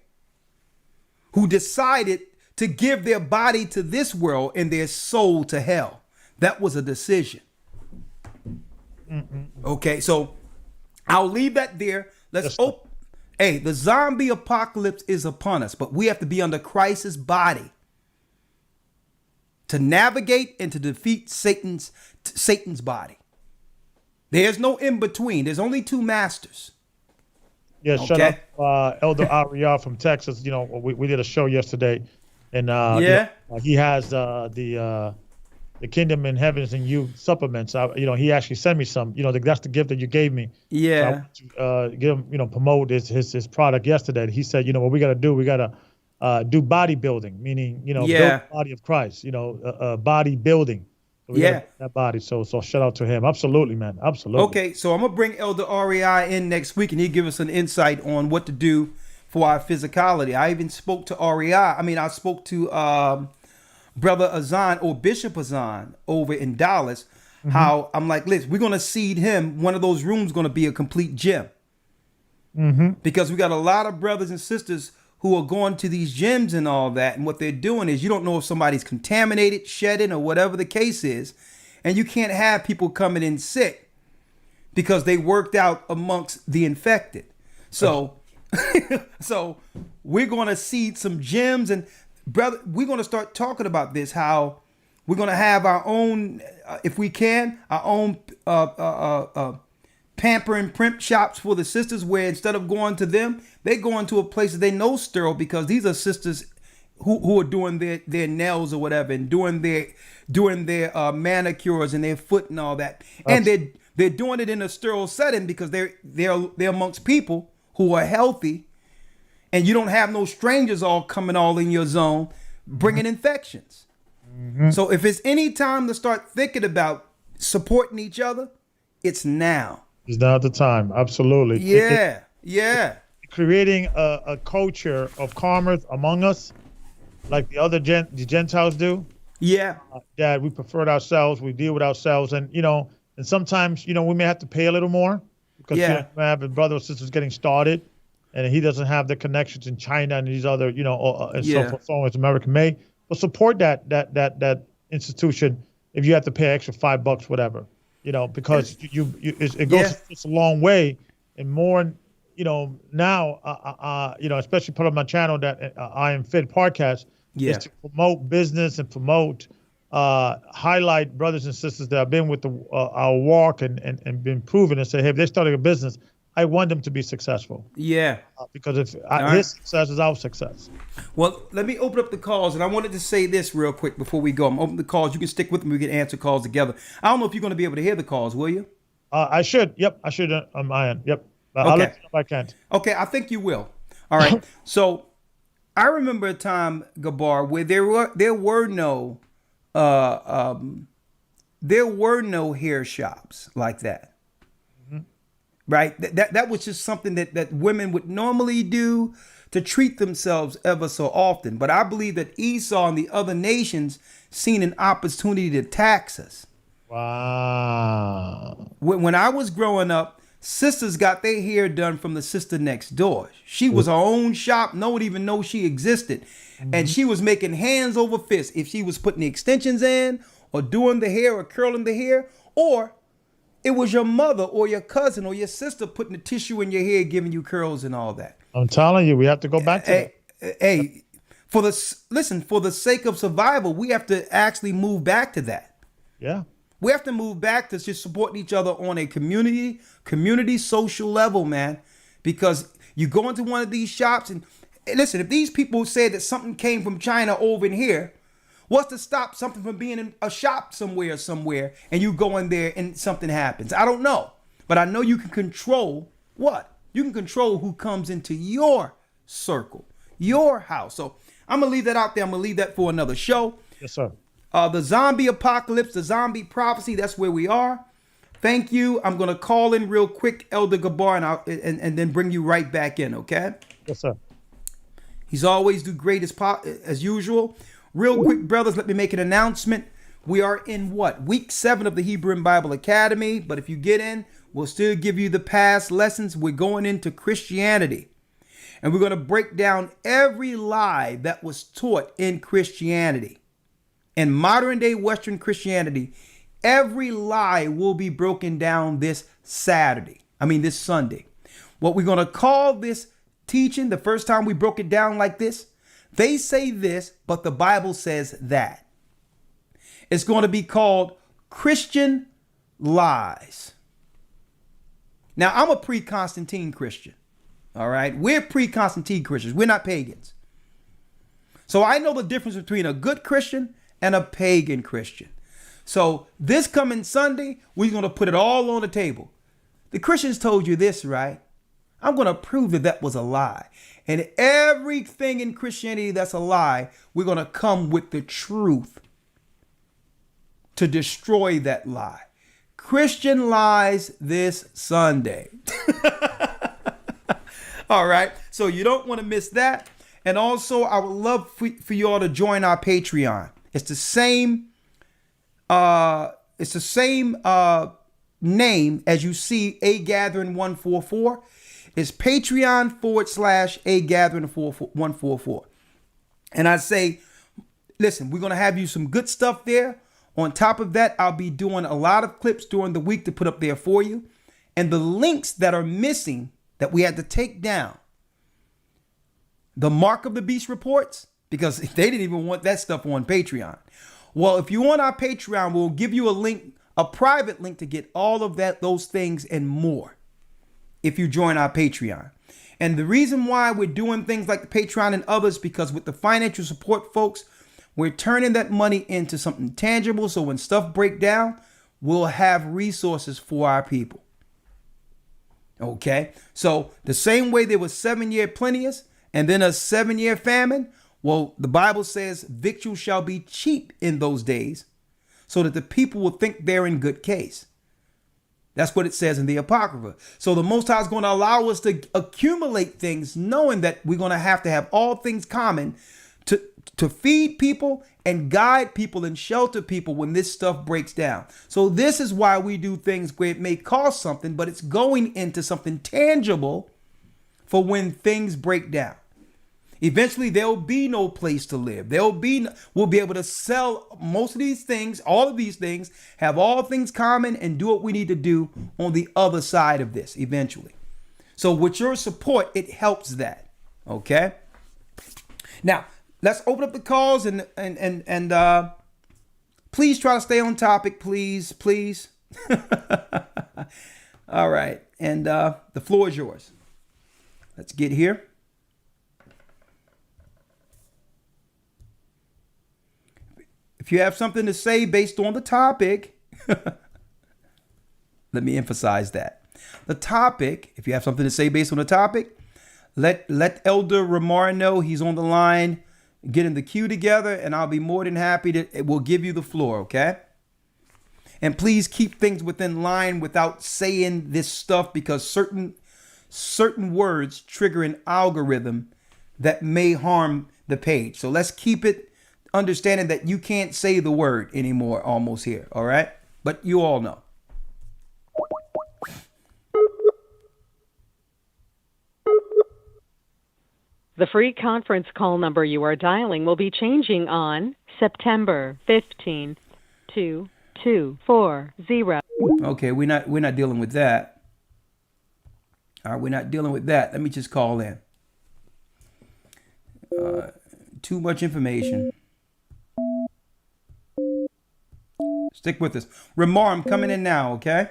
S1: Who decided to give their body to this world and their soul to hell. That was a decision. Okay, so I'll leave that there. Let's open. Hey, the zombie apocalypse is upon us, but we have to be under Christ's body to navigate and to defeat Satan's body. There's no in between. There's only two masters.
S10: Yeah, shout out Elder AHAYAH from Texas. You know, we did a show yesterday, and he has the Kingdom in Heavens and You supplements. He actually sent me some. That's the gift that you gave me.
S1: Yeah.
S10: So I give him, promote his product yesterday. He said, what we got to do, we got to do bodybuilding, meaning, build the body of Christ. Body building. So we gotta that body. So shout out to him. Absolutely, man. Absolutely.
S1: Okay, so I'm gonna bring Elder REI in next week, and he'll give us an insight on what to do for our physicality. I even spoke to REI. I spoke to Brother Azan or Bishop Azan over in Dallas. How I'm like, listen, we're gonna seed him. One of those rooms gonna be a complete gym. Because we got a lot of brothers and sisters who are going to these gyms and all that, and what they're doing is you don't know if somebody's contaminated, shedding, or whatever the case is, And you can't have people coming in sick because they worked out amongst the infected. So, so we're going to see some gems, and brother, we're going to start talking about this, how we're going to have our own, if we can, our own pamper and primp shops for the sisters, where instead of going to them, they go into a place that they know sterile, because these are sisters who are doing their nails or whatever, and doing their manicures and their foot and all that. And they're doing it in a sterile setting because they're amongst people who are healthy, and you don't have no strangers all coming all in your zone bringing infections. So if it's any time to start thinking about supporting each other, it's now.
S10: It's now the time. Absolutely.
S1: Yeah.
S10: Creating a culture of commerce among us, like the Gentiles do.
S1: Yeah.
S10: That we prefer ourselves, we deal with ourselves, and and sometimes we may have to pay a little more because we have a brother or sisters getting started, and he doesn't have the connections in China and these other and so forth, so on as America may. But support that institution if you have to pay extra $5, whatever, because it goes just a long way, and more. Now, especially part of my channel, that I Am Fit podcast, is to promote business and promote, highlight brothers and sisters that have been with our walk and been proven, and say, hey, if they're starting a business, I want them to be successful. Yeah. Because if his success is our success.
S1: Well, let me open up the calls, and I wanted to say this real quick before we go. I'm opening the calls. You can stick with me. We can answer calls together. I don't know if you're going to be able to hear the calls, will you?
S10: I should. Yep, I should on my end. Yep. I'll let you know if I can't.
S1: Okay, I think you will. All right. So I remember a time, Gabar, where there were no hair shops like that. Right? That was just something that women would normally do to treat themselves ever so often. But I believe that Esau and the other nations seen an opportunity to tax us.
S10: Wow.
S1: When I was growing up, sisters got their hair done from the sister next door. She was her own shop. No one even know she existed. And she was making hands over fists if she was putting the extensions in or doing the hair or curling the hair, or it was your mother or your cousin or your sister putting the tissue in your hair, giving you curls and all that.
S10: I'm telling you, we have to go back to
S1: that. Hey, for the sake of survival, we have to actually move back to that.
S10: Yeah.
S1: We have to move back to just supporting each other on a community social level, man. Because you go into one of these shops and listen, if these people say that something came from China over in here, what's to stop something from being in a shop somewhere and you go in there and something happens? I don't know. But I know you can control what? You can control who comes into your circle, your house. So I'm going to leave that out there. I'm going to leave that for another show.
S10: Yes, sir.
S1: The zombie apocalypse, the zombie prophecy, that's where we are. Thank you. I'm going to call in real quick, Elder Gabar, and then bring you right back in, okay?
S10: Yes, sir.
S1: He's always do great as usual. Real quick, brothers, let me make an announcement. We are in week 7 of the Hebrew and Bible Academy. But if you get in, we'll still give you the past lessons. We're going into Christianity. And we're going to break down every lie that was taught in Christianity. In modern day Western Christianity, every lie will be broken down this Sunday. What we're going to call this teaching, the first time we broke it down like this, they say this, but the Bible says that. It's going to be called Christian Lies. Now, I'm a pre-Constantine Christian. All right. We're pre-Constantine Christians. We're not pagans. So I know the difference between a good Christian and a pagan Christian. So this coming Sunday, we're going to put it all on the table. The Christians told you this, right? I'm going to prove that was a lie. And everything in Christianity that's a lie, we're going to come with the truth to destroy that lie. Christian lies this Sunday. All right. So you don't want to miss that. And also, I would love for you all to join our Patreon. It's the same. It's the same name as you see A Gathering 144. It's Patreon /A Gathering 144. And I say, listen, we're gonna have you some good stuff there. On top of that, I'll be doing a lot of clips during the week to put up there for you. And the links that are missing that we had to take down, the Mark of the Beast reports, because they didn't even want that stuff on Patreon. Well, if you want our Patreon, we'll give you a link, a private link to get all of that, those things and more if you join our Patreon. And the reason why we're doing things like the Patreon and others, because with the financial support, folks, we're turning that money into something tangible. So when stuff break down, we'll have resources for our people. Okay. So the same way there was 7-year plenteous and then a 7-year famine. Well, the Bible says victuals shall be cheap in those days so that the people will think they're in good case. That's what it says in the Apocrypha. So the Most High is going to allow us to accumulate things, knowing that we're going to have all things common to feed people and guide people and shelter people when this stuff breaks down. So this is why we do things where it may cost something, but it's going into something tangible for when things break down. Eventually, there'll be no place to live. We'll be able to sell most of these things, all of these things, have all things common and do what we need to do on the other side of this eventually. So with your support, it helps that. Okay. Now, let's open up the calls and please try to stay on topic, please. All right. And the floor is yours. Let's get here. If you have something to say based on the topic, let me emphasize that. The topic, if you have something to say based on the topic, let Elder Ramar know he's on the line, getting the queue together, and I'll be more than happy to, we'll give you the floor, okay? And please keep things within line without saying this stuff, because certain words trigger an algorithm that may harm the page. So let's keep it understanding that you can't say the word anymore almost here, all right? But you all know.
S12: The free conference call number you are dialing will be changing on September 15th to 240.
S1: Okay, we're not dealing with that. All right, we're not dealing with that. Let me just call in. Too much information. Stick with us. Ramar, I'm coming in now, okay?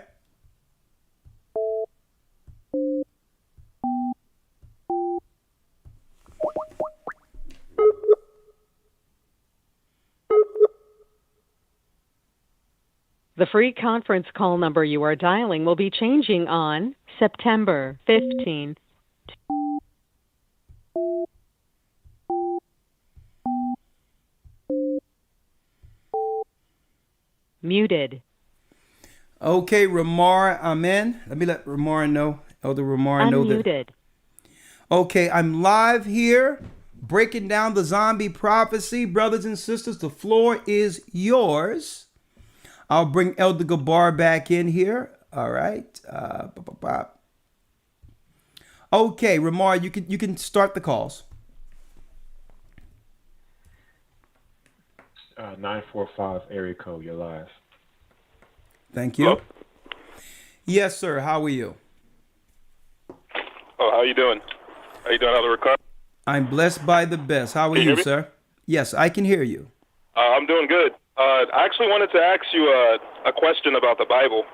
S12: The free conference call number you are dialing will be changing on September 15th. Muted.
S1: Okay, Ramar, I'm in. Let me let Ramar know, Elder Ramar know that.
S12: Unmuted.
S1: Okay, I'm live here, breaking down the zombie prophecy. Brothers and sisters, the floor is yours. I'll bring Elder Gabar back in here. All right. Okay, Ramar, you can start the calls.
S13: 945 area code, you're live.
S1: Thank you.
S14: Hello?
S1: Yes, sir. How are you?
S14: Oh, how you doing? How you doing, Elder Ricardo?
S1: I'm blessed by the best. How are
S14: Can you
S1: you,
S14: hear me?
S1: sir? Yes, I can hear you.
S14: I'm doing good. I actually wanted to ask you a question about the Bible.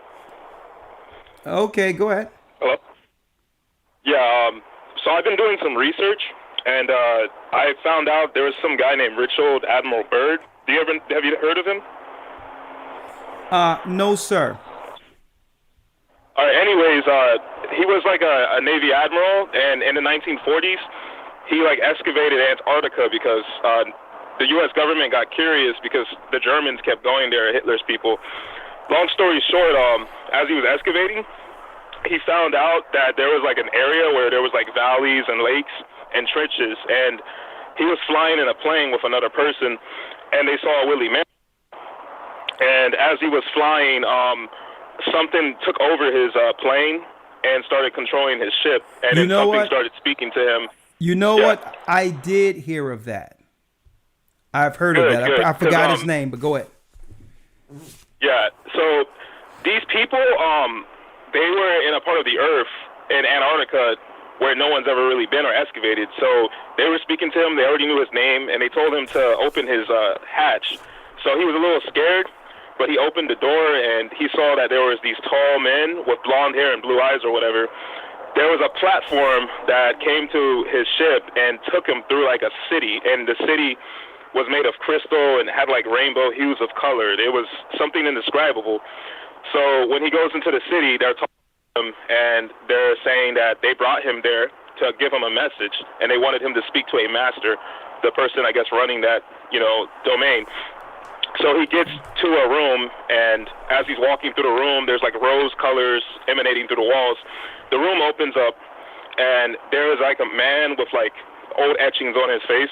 S1: Okay, go ahead.
S14: Hello? Yeah, so I've been doing some research, and I found out there was some guy named Richard Admiral Byrd. Have you heard of him?
S1: No, sir.
S14: All right, anyways, he was like a Navy admiral, and in the 1940s, he like excavated Antarctica because the U.S. government got curious because the Germans kept going there, Hitler's people. Long story short, as he was excavating, he found out that there was like an area where there was like valleys and lakes and trenches, and he was flying in a plane with another person, and they saw a woolly mammoth. And as he was flying, something took over his plane and started controlling his ship, and then something started speaking to him.
S1: You know what? I did hear of that. I've heard of that. I forgot his name, but go ahead.
S14: Yeah. So these people, they were in a part of the Earth in Antarctica where no one's ever really been or excavated. So they were speaking to him. They already knew his name, and they told him to open his hatch. So he was a little scared, but he opened the door, and he saw that there was these tall men with blonde hair and blue eyes or whatever. There was a platform that came to his ship and took him through like a city, and the city was made of crystal and had like rainbow hues of color. It was something indescribable. So when he goes into the city, they're talking to him, and they're saying that they brought him there to give him a message, and they wanted him to speak to a master, the person, I guess, running that, domain. So he gets to a room, and as he's walking through the room, there's like rose colors emanating through the walls. The room opens up, and there is like a man with like old etchings on his face.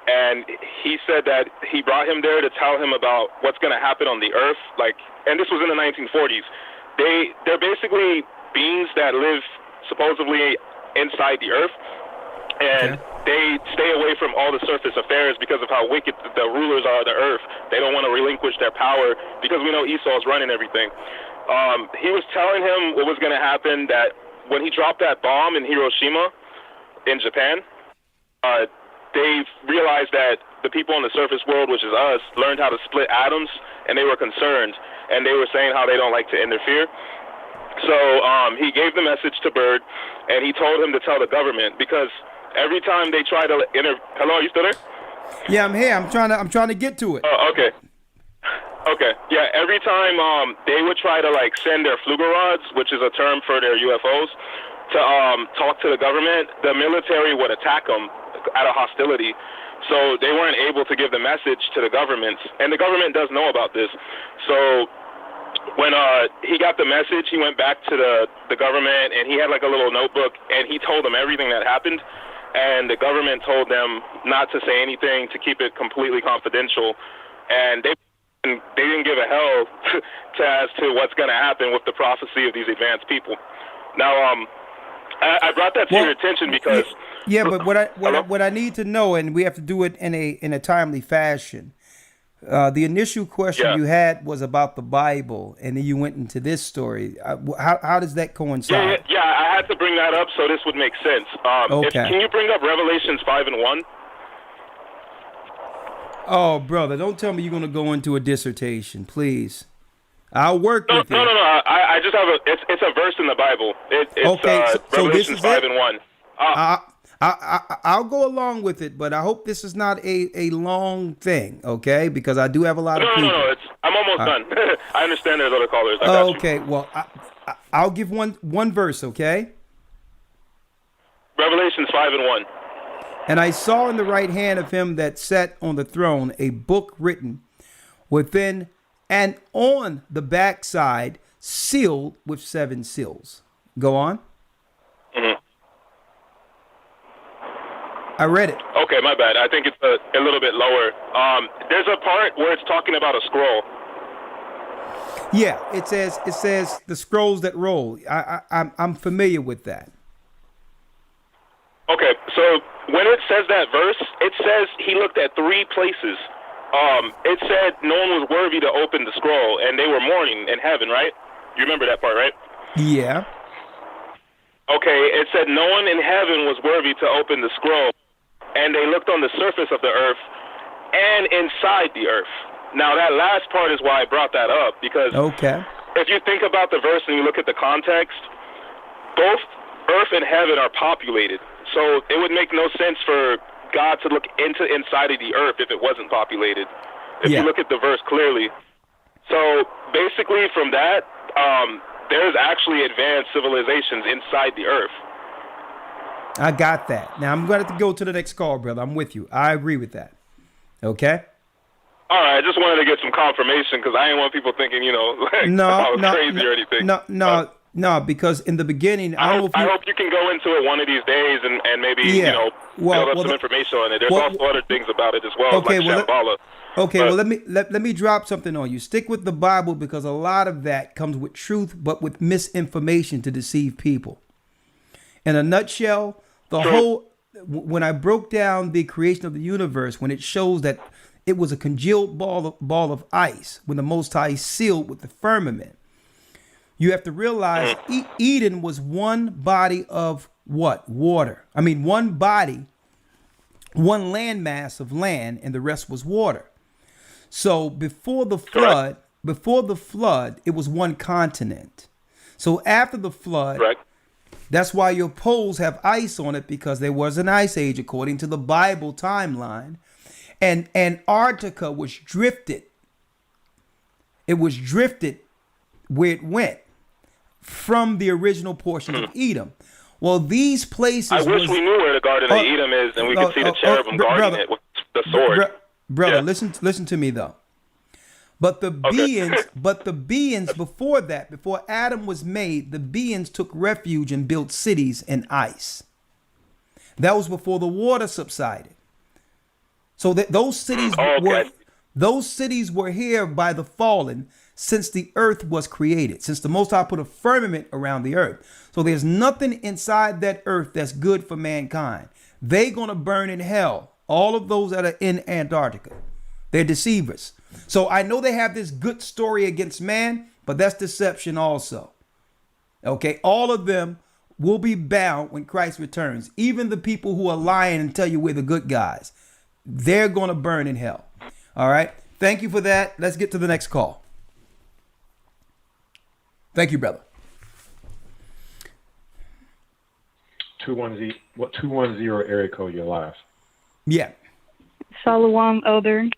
S14: And he said that he brought him there to tell him about what's going to happen on the earth. And this was in the 1940s. They're basically beings that live supposedly inside the earth. And they stay away from all the surface affairs because of how wicked the rulers are of the earth. They don't want to relinquish their power because we know Esau's running everything. He was telling him what was going to happen, that when he dropped that bomb in Hiroshima in Japan, they realized that the people in the surface world, which is us, learned how to split atoms, and they were concerned, and they were saying how they don't like to interfere. So he gave the message to Bird, and he told him to tell the government, because every time they try to Hello, are you still there?
S1: Yeah, I'm here. I'm trying to get to it.
S14: Oh, okay. Okay. Yeah, every time they would try to like send their Flugerods, which is a term for their UFOs, to talk to the government, the military would attack them out of hostility. So they weren't able to give the message to the government, and the government does know about this. So when he got the message, he went back to the government, and he had like a little notebook, and he told them everything that happened, and the government told them not to say anything, to keep it completely confidential, and they didn't give a hell as to what's going to happen with the prophecy of these advanced people. Now, I brought that to your attention because
S1: but what I need to know, and we have to do it in a timely fashion. The initial question you had was about the Bible, and then you went into this story. How does that coincide?
S14: Yeah, I had to bring that up so this would make sense. Can you bring up Revelations 5:1?
S1: Oh, brother, don't tell me you're going to go into a dissertation, please. I'll work with you.
S14: No. I just have it's a verse in the Bible. It's
S1: so this
S14: Revelations
S1: is
S14: 5:1.
S1: I'll go along with it, but I hope this is not a long thing, okay? Because I do have a lot of people.
S14: No. I'm almost done. I understand there's other callers. I got
S1: okay,
S14: you.
S1: Well, I'll give one verse, okay?
S14: Revelations 5:1.
S1: And I saw in the right hand of him that sat on the throne a book written within and on the backside, sealed with 7 seals. Go on.
S14: Mm-hmm.
S1: I read it.
S14: Okay, my bad. I think it's a little bit lower. There's a part where it's talking about a scroll.
S1: Yeah, it says the scrolls that roll. I'm familiar with that.
S14: Okay, so when it says that verse, it says he looked at 3 places. It said no one was worthy to open the scroll, and they were mourning in heaven, right? You remember that part, right?
S1: Yeah.
S14: Okay, it said no one in heaven was worthy to open the scroll, and they looked on the surface of the earth and inside the earth. Now, that last part is why I brought that up, because if you think about the verse and you look at the context, both earth and heaven are populated. So it would make no sense for God to look inside of the earth if it wasn't populated, if you look at the verse clearly. So basically from that, there's actually advanced civilizations inside the earth.
S1: I got that. Now I'm going to have to go to the next call, brother. I'm with you. I agree with that. Okay?
S14: All right, I just wanted to get some confirmation because I didn't want people thinking, I was crazy or anything.
S1: No, because in the beginning,
S14: I hope you can go into it one of these days and maybe, build up some information on it. There's also other things about it as well, like Shambhala.
S1: Well, let me drop something on you. Stick with the Bible because a lot of that comes with truth, but with misinformation to deceive people. In a nutshell, when I broke down the creation of the universe, when it shows that It was a congealed ball of ice when the Most High sealed with the firmament. You have to realize Eden was one body of what? Water. I mean, one body, one landmass of land, and the rest was water. So before the flood, it was one continent. So after the flood, that's why your poles have ice on it, because there was an ice age according to the Bible timeline. And Antarctica was drifted. It was drifted where it went from the original portions of Edom. Well, these places.
S14: I wish we knew where the Garden of Edom is, and we could see the cherubim guarding it with the sword.
S1: Brother, listen to me though. But the beings before that, before Adam was made, the beings took refuge and built cities in ice. That was before the water subsided. So that those cities were here by the fallen since the earth was created, since the Most High put a firmament around the earth. So there's nothing inside that earth that's good for mankind. They're going to burn in hell, all of those that are in Antarctica. They're deceivers. So I know they have this good story against man, but that's deception also. Okay, all of them will be bound when Christ returns. Even the people who are lying and tell you we're the good guys, they're going to burn in hell. All right. Thank you for that. Let's get to the next call. Thank you, brother.
S13: 210 area code, you're live.
S1: Yeah.
S15: Shalom, Elder.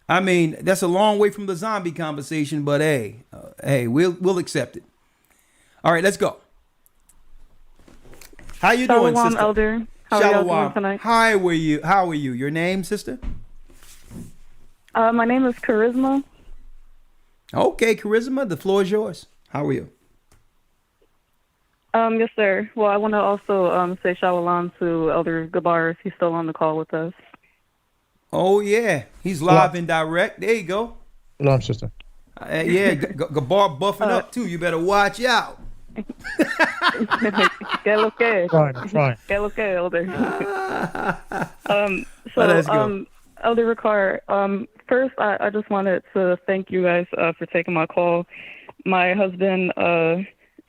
S1: I mean, that's a long way from the zombie conversation, but hey, we'll accept it. All right, let's go. How you doing, sister?
S15: Elder. How are you doing tonight?
S1: How are you? Your name, sister?
S15: My name is Charisma.
S1: Okay, Charisma, the floor is yours. How are you?
S15: Yes, sir. Well, I want to also say shalom to Elder Gabar if he's still on the call with us.
S1: Oh, yeah. He's live and direct. There you go.
S10: Shalom, sister.
S1: Yeah, Gabar buffing up, too. You better watch out.
S15: Que lo que?
S10: Fine.
S15: Que lo que, Elder? Elder Ricard, first, I just wanted to thank you guys for taking my call. My husband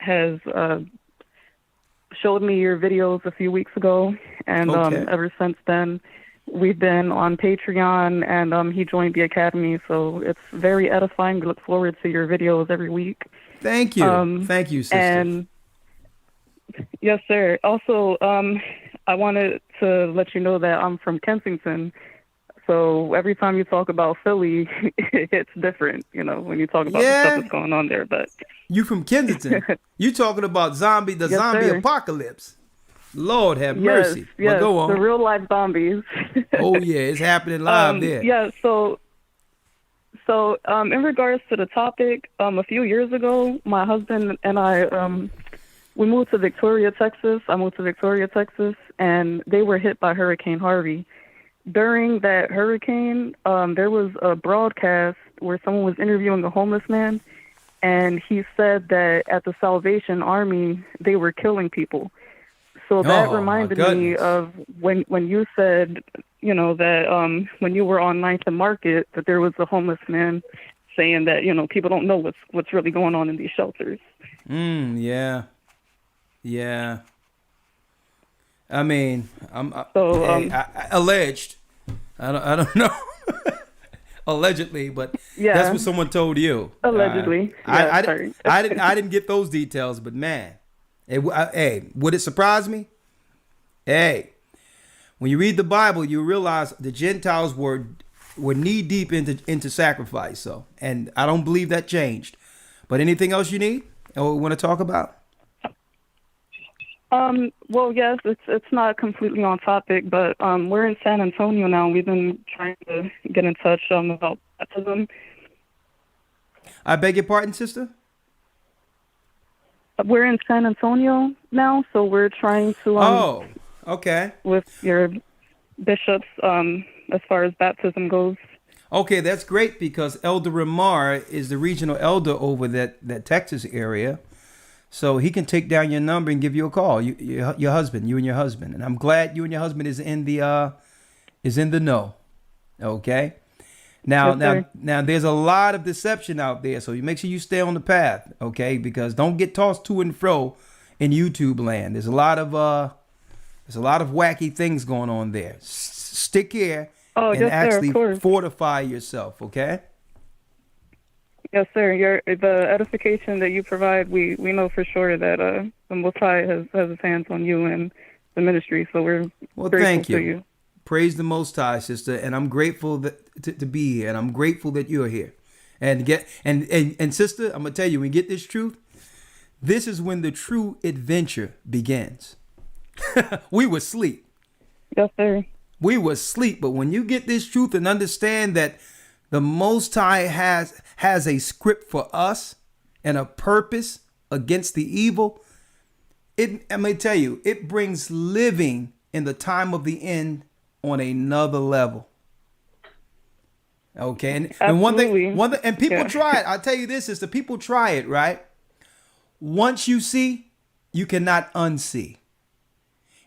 S15: has showed me your videos a few weeks ago, and ever since then, we've been on Patreon, and he joined the Academy, so it's very edifying. We look forward to your videos every week.
S1: Thank you. Thank you, sister.
S15: And yes, sir. Also, I wanted to let you know that I'm from Kensington. So every time you talk about Philly, it's different, when you talk about the stuff that's going on there. But
S1: you from Kensington? You talking about zombie apocalypse? Lord have mercy.
S15: Yes,
S1: go on.
S15: The real life zombies.
S1: Oh yeah, it's happening live there.
S15: Yeah. So in regards to the topic, a few years ago, my husband and I we moved to Victoria, Texas. I moved to Victoria, Texas, and they were hit by Hurricane Harvey. During that hurricane, there was a broadcast where someone was interviewing a homeless man, and he said that at the Salvation Army, they were killing people. So that reminded me of when you said, that when you were on 9th and Market, that there was a homeless man saying that, people don't know what's really going on in these shelters.
S1: Yeah. I mean, alleged. I don't know. Allegedly, but that's what someone told you.
S15: Allegedly.
S1: I didn't get those details, but man, would it surprise me? Hey, when you read the Bible, you realize the Gentiles were knee deep into sacrifice. So, and I don't believe that changed. But anything else you need or want to talk about?
S15: Well, yes, it's not completely on topic, but we're in San Antonio now. We've been trying to get in touch about baptism.
S1: I beg your pardon, sister?
S15: We're in San Antonio now, so we're trying to
S1: okay,
S15: with your bishops as far as baptism goes.
S1: Okay, that's great because Elder Ramar is the regional elder over that Texas area. So he can take down your number and give you a call. Your husband, you and your husband, and I'm glad you and your husband is in the know. Okay, Now,
S15: Yes, sir.
S1: now, there's a lot of deception out there, so you make sure you stay on the path, okay? Because don't get tossed to and fro in YouTube land. There's a lot of wacky things going on there. Stick here and
S15: yes, sir, of
S1: actually
S15: course.
S1: fortify yourself, okay?
S15: Yes, sir. The edification that you provide, we know for sure that the Most High has his hands on you and the ministry. So we're grateful
S1: Thank
S15: to you.
S1: Praise the Most High, sister, and I'm grateful to be here, and I'm grateful that you're here. And sister, I'm gonna tell you, when you get this truth, this is when the true adventure begins. We were asleep.
S15: Yes, sir.
S1: We were asleep, but when you get this truth and understand that the Most High has a script for us and a purpose against the evil, I'm gonna tell you, it brings living in the time of the end on another level. Okay, and one thing, and people try it. I'll tell you this: is the people try it, right? Once you see, you cannot unsee.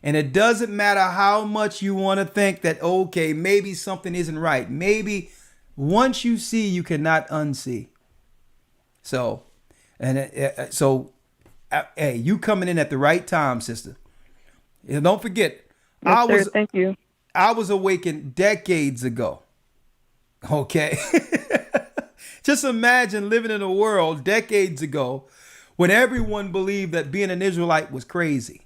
S1: And it doesn't matter how much you want to think that, okay, maybe something isn't right. Maybe once you see, you cannot unsee. So, hey, you coming in at the right time, sister. And don't forget,
S15: Yes, sir. Thank you.
S1: I was awakened decades ago. Okay. Just imagine living in a world decades ago when everyone believed that being an Israelite was crazy.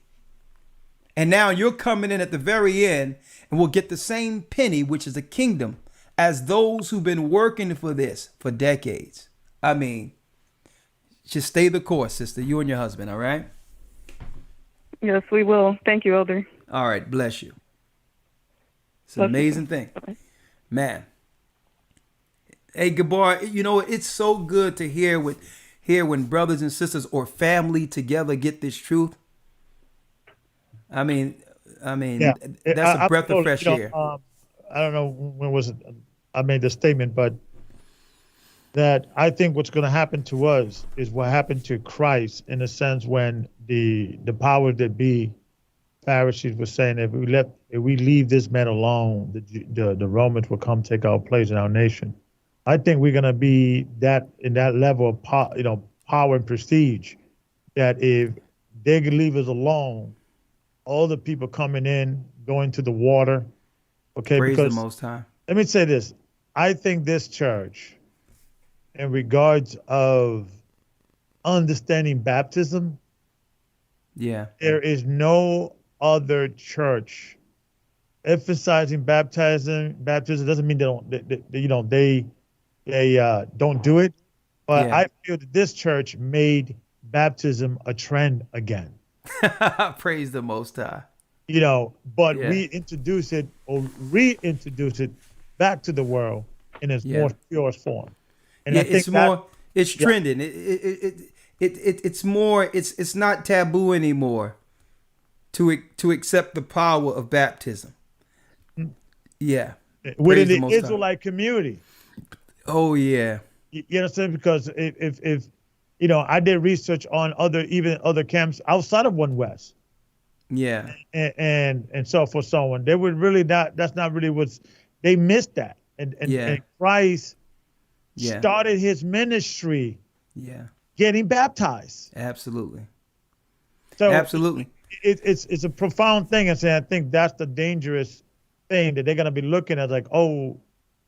S1: And now you're coming in at the very end and will get the same penny, which is the kingdom, as those who've been working for this for decades. I mean, just stay the course, sister, you and your husband, all right?
S15: Yes, we will. Thank you, Elder.
S1: All right, bless you. It's an amazing thing. Man. Hey, Gabar, you know, it's so good to hear when brothers and sisters or family together get this truth. I mean,
S10: Yeah.
S1: that's a breath of fresh air.
S10: I don't know when was it I made the statement, but that I think what's going to happen to us is what happened to Christ in a sense when the power that be Pharisees were saying if we leave this man alone, the Romans will come take our place in our nation. I think we're going to be in that level of power and prestige that if they could leave us alone, all the people coming in, going to the water, okay?
S1: Praise
S10: because
S1: the Most High.
S10: Let me say this. I think this church, in regards of understanding baptism, there is no other church emphasizing baptism. Baptism doesn't mean they don't do it, but I feel that this church made baptism a trend again.
S1: Praise the Most High.
S10: But we introduce it or reintroduce it back to the world in its more purest form. And I think
S1: it's trending. It's more. It's not taboo anymore to accept the power of baptism. Yeah,
S10: within the Israelite community.
S1: Oh yeah.
S10: You understand? Because if I did research on other camps outside of One West.
S1: Yeah.
S10: And so for someone, they would really not. That's not really what's. They missed that. And Christ started his ministry.
S1: Yeah.
S10: Getting baptized.
S1: Absolutely.
S10: So
S1: absolutely.
S10: It's a profound thing, and I think that's the dangerous thing that they're gonna be looking at, like, oh,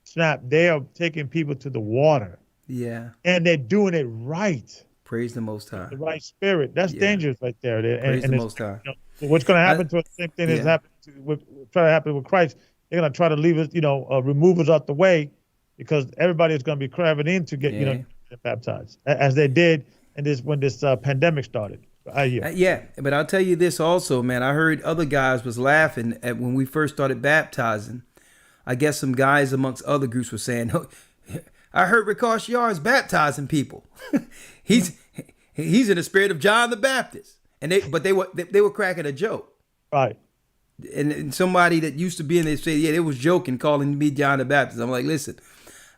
S10: snap, they are taking people to the water.
S1: Yeah.
S10: And they're doing it right.
S1: Praise the Most High.
S10: The right spirit. That's dangerous right there.
S1: Praise the Most High.
S10: What's going to happen to us, the same thing is happening try to happen with Christ. They're going to try to leave us, remove us out the way, because everybody is going to be craving in to get, baptized, as they did when this pandemic started.
S1: But I'll tell you this also, man. I heard other guys was laughing at when we first started baptizing. I guess some guys amongst other groups were saying, I heard Rikash Yar's baptizing people. He's in the spirit of John the Baptist, but they were cracking a joke,
S10: right?
S1: And somebody that used to be in there said, they was joking, calling me John the Baptist. I'm like, listen,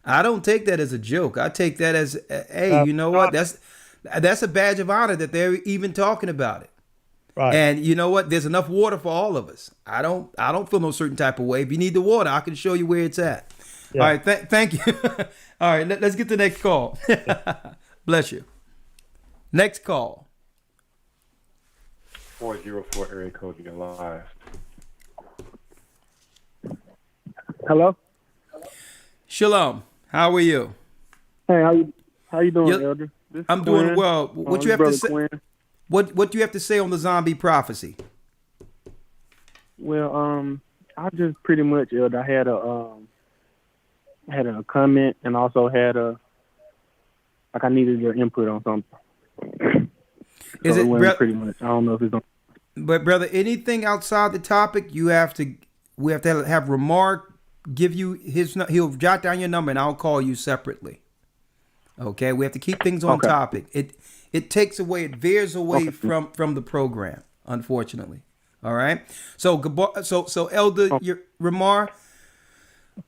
S1: I don't take that as a joke. I take that as, hey, you know what? That's a badge of honor that they're even talking about it.
S10: Right.
S1: And you know what? There's enough water for all of us. I don't feel no certain type of way. If you need the water, I can show you where it's at.
S10: Yeah.
S1: All right. Thank you. All right. Let's get to the next call. Bless you. Next call.
S13: 404 area code, you're live.
S16: Hello.
S1: Shalom. How are you?
S16: Hey, how you doing, Elder? This is
S1: I'm doing
S16: Quinn.
S1: well. What you have to say?
S16: Quinn.
S1: What do you have to say on the zombie prophecy?
S16: Well, I just pretty much, Elder. I had a comment and also had I needed your input on something.
S1: Is
S16: So
S1: it
S16: went pretty much? I don't know if it's on.
S1: But brother, anything outside the topic, we have to have Remark give you he'll jot down your number and I'll call you separately. Okay, we have to keep things on topic. It takes away, it veers away from the program, unfortunately. All right. So Elder Ramar,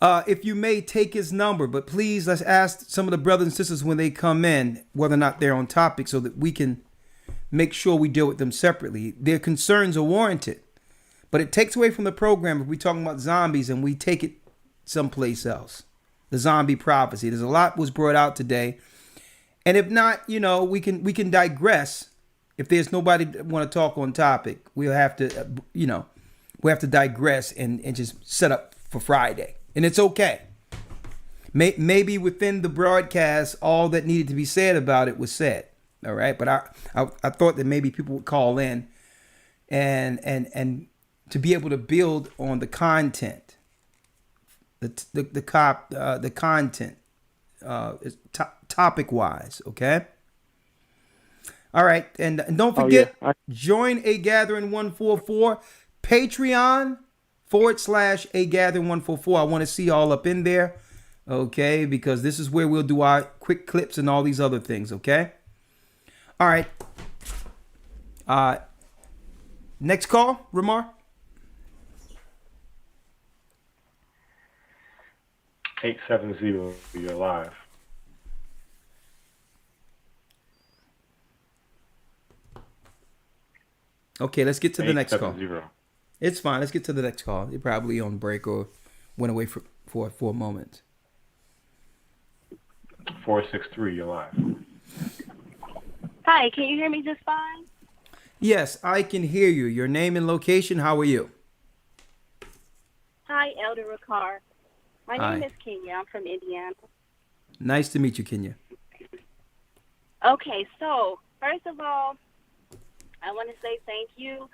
S1: if you may take his number, but please let's ask some of the brothers and sisters when they come in whether or not they're on topic so that we can make sure we deal with them separately. Their concerns are warranted, but it takes away from the program if we're talking about zombies and we take it someplace else. The zombie prophecy. There's a lot was brought out today, and if not, we can digress. If there's nobody that want to talk on topic, we'll have to, we have to digress and just set up for Friday, and it's okay. Maybe within the broadcast, all that needed to be said about it was said. All right, but I thought that maybe people would call in, and to be able to build on the content, the content, topic wise. Okay. All right, and don't forget, join A Gathering 144, Patreon /A Gathering 144. I want to see all up in there, okay? Because this is where we'll do our quick clips and all these other things, okay? All right. Next call, Ramar.
S13: 870, you're live.
S1: Okay, let's get to the next call.
S13: 870.
S1: It's fine. Let's get to the next call. You're probably on break or went away for a moment.
S13: 463, you're live.
S17: Hi, can you hear me just fine?
S1: Yes, I can hear you. Your name and location. How are you?
S17: Hi, Elder Ricard. My
S1: Hi.
S17: name is Kenya. I'm from Indiana.
S1: Nice to meet you, Kenya.
S17: Okay, so first of all, I want to say thank you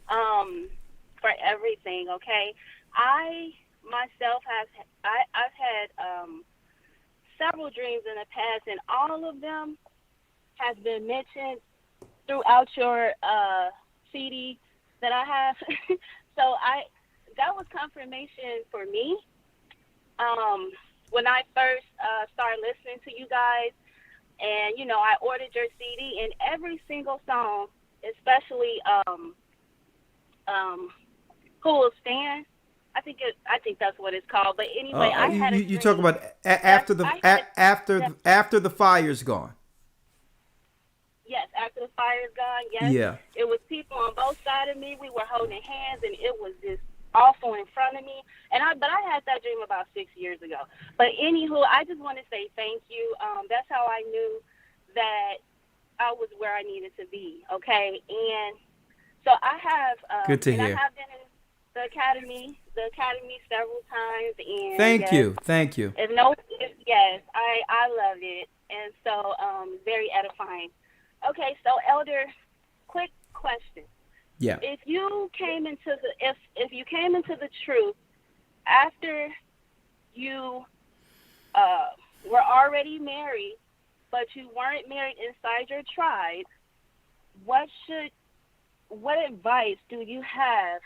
S17: for everything. Okay, I myself I've had several dreams in the past, and all of them has been mentioned throughout your CD that I have. So that was confirmation for me when I first started listening to you guys, and I ordered your CD, and every single song, especially Who Will Stand. I think that's what it's called. But anyway, I had
S1: you talk about after the fire's gone.
S17: Yes, after the fire's gone. Yes.
S1: Yeah.
S17: It was people on both sides of me. We were holding hands, and it was just awful in front of me. But I had that dream about 6 years ago. But anywho, I just want to say thank you. That's how I knew that I was where I needed to be. Okay, and so I have.
S1: Good to hear.
S17: I have been in the academy several times. And
S1: Thank you.
S17: Yes, I love it, and so very edifying. Okay, so Elder, quick question.
S1: Yeah.
S17: If you came into the truth after you were already married, but you weren't married inside your tribe, what advice do you have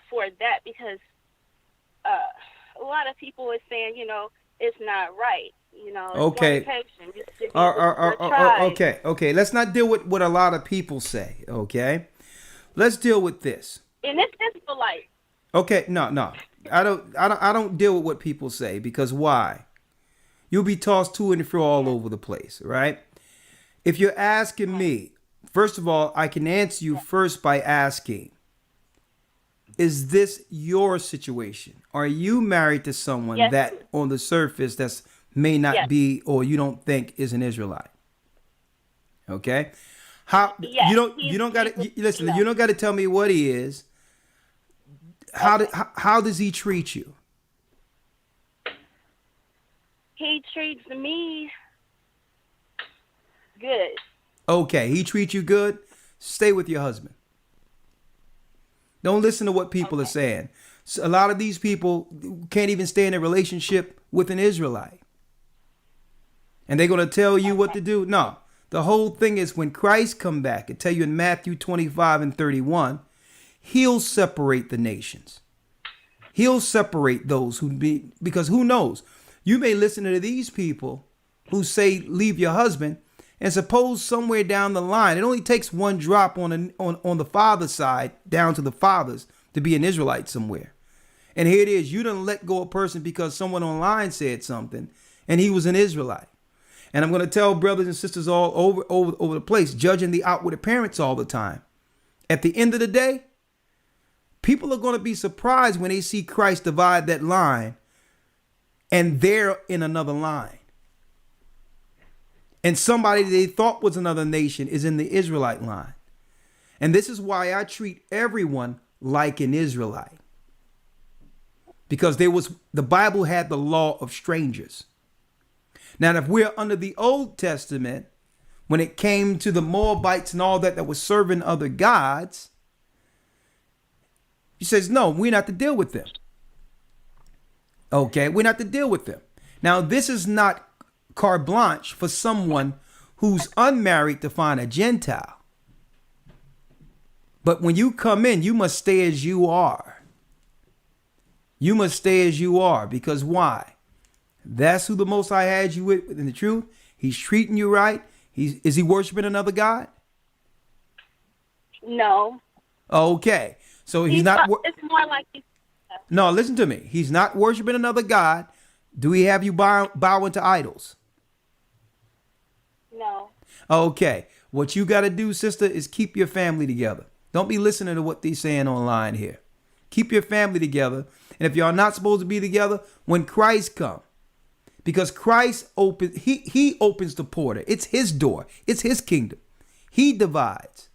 S17: for that? Because a lot of people are saying, it's not right.
S1: Okay. Okay. Let's not deal with what a lot of people say. Okay. Let's deal with this.
S17: And it's Israelite.
S1: Okay. No. I don't deal with what people say, because why? You'll be tossed to and fro all over the place, right? If you're asking me, first of all, I can answer you first by asking, is this your situation? Are you married to someone
S17: Yes.
S1: that on the surface that's may not
S17: Yes.
S1: be or you don't think is an Israelite? Okay. How
S17: Yes,
S1: you don't got to listen, you don't got to tell me what he is. How does he treat you?
S17: He treats me good.
S1: Okay, he treats you good. Stay with your husband. Don't listen to what people are saying. So a lot of these people can't even stay in a relationship with an Israelite. And they're going to tell you what to do. No, the whole thing is when Christ come back, I tell you in Matthew 25 and 31, he'll separate the nations. He'll separate those who be, because who knows? You may listen to these people who say, leave your husband. And suppose somewhere down the line, it only takes one drop on the father's side down to the fathers to be an Israelite somewhere. And here it is. You done let go a person because someone online said something and he was an Israelite. And I'm going to tell brothers and sisters all over the place, judging the outward appearance all the time. At the end of the day, people are going to be surprised when they see Christ divide that line and they're in another line. And somebody they thought was another nation is in the Israelite line. And this is why I treat everyone like an Israelite. Because the Bible had the law of strangers. Now, if we're under the Old Testament, when it came to the Moabites and all that was serving other gods, he says, no, we're not to deal with them. Okay, we're not to deal with them. Now, this is not carte blanche for someone who's unmarried to find a Gentile. But when you come in, you must stay as you are. You must stay as you are, because why? That's who the Most High had you with in the truth. He's treating you right. Is he worshiping another God?
S17: No.
S1: Okay. So he's not.
S17: It's more like
S1: No, listen to me. He's not worshiping another God. Do he have you bowing to idols?
S17: No.
S1: Okay. What you got to do, sister, is keep your family together. Don't be listening to what they're saying online here. Keep your family together. And if y'all not supposed to be together, when Christ comes, because Christ he opens the portal. It's his door. It's his kingdom. He divides.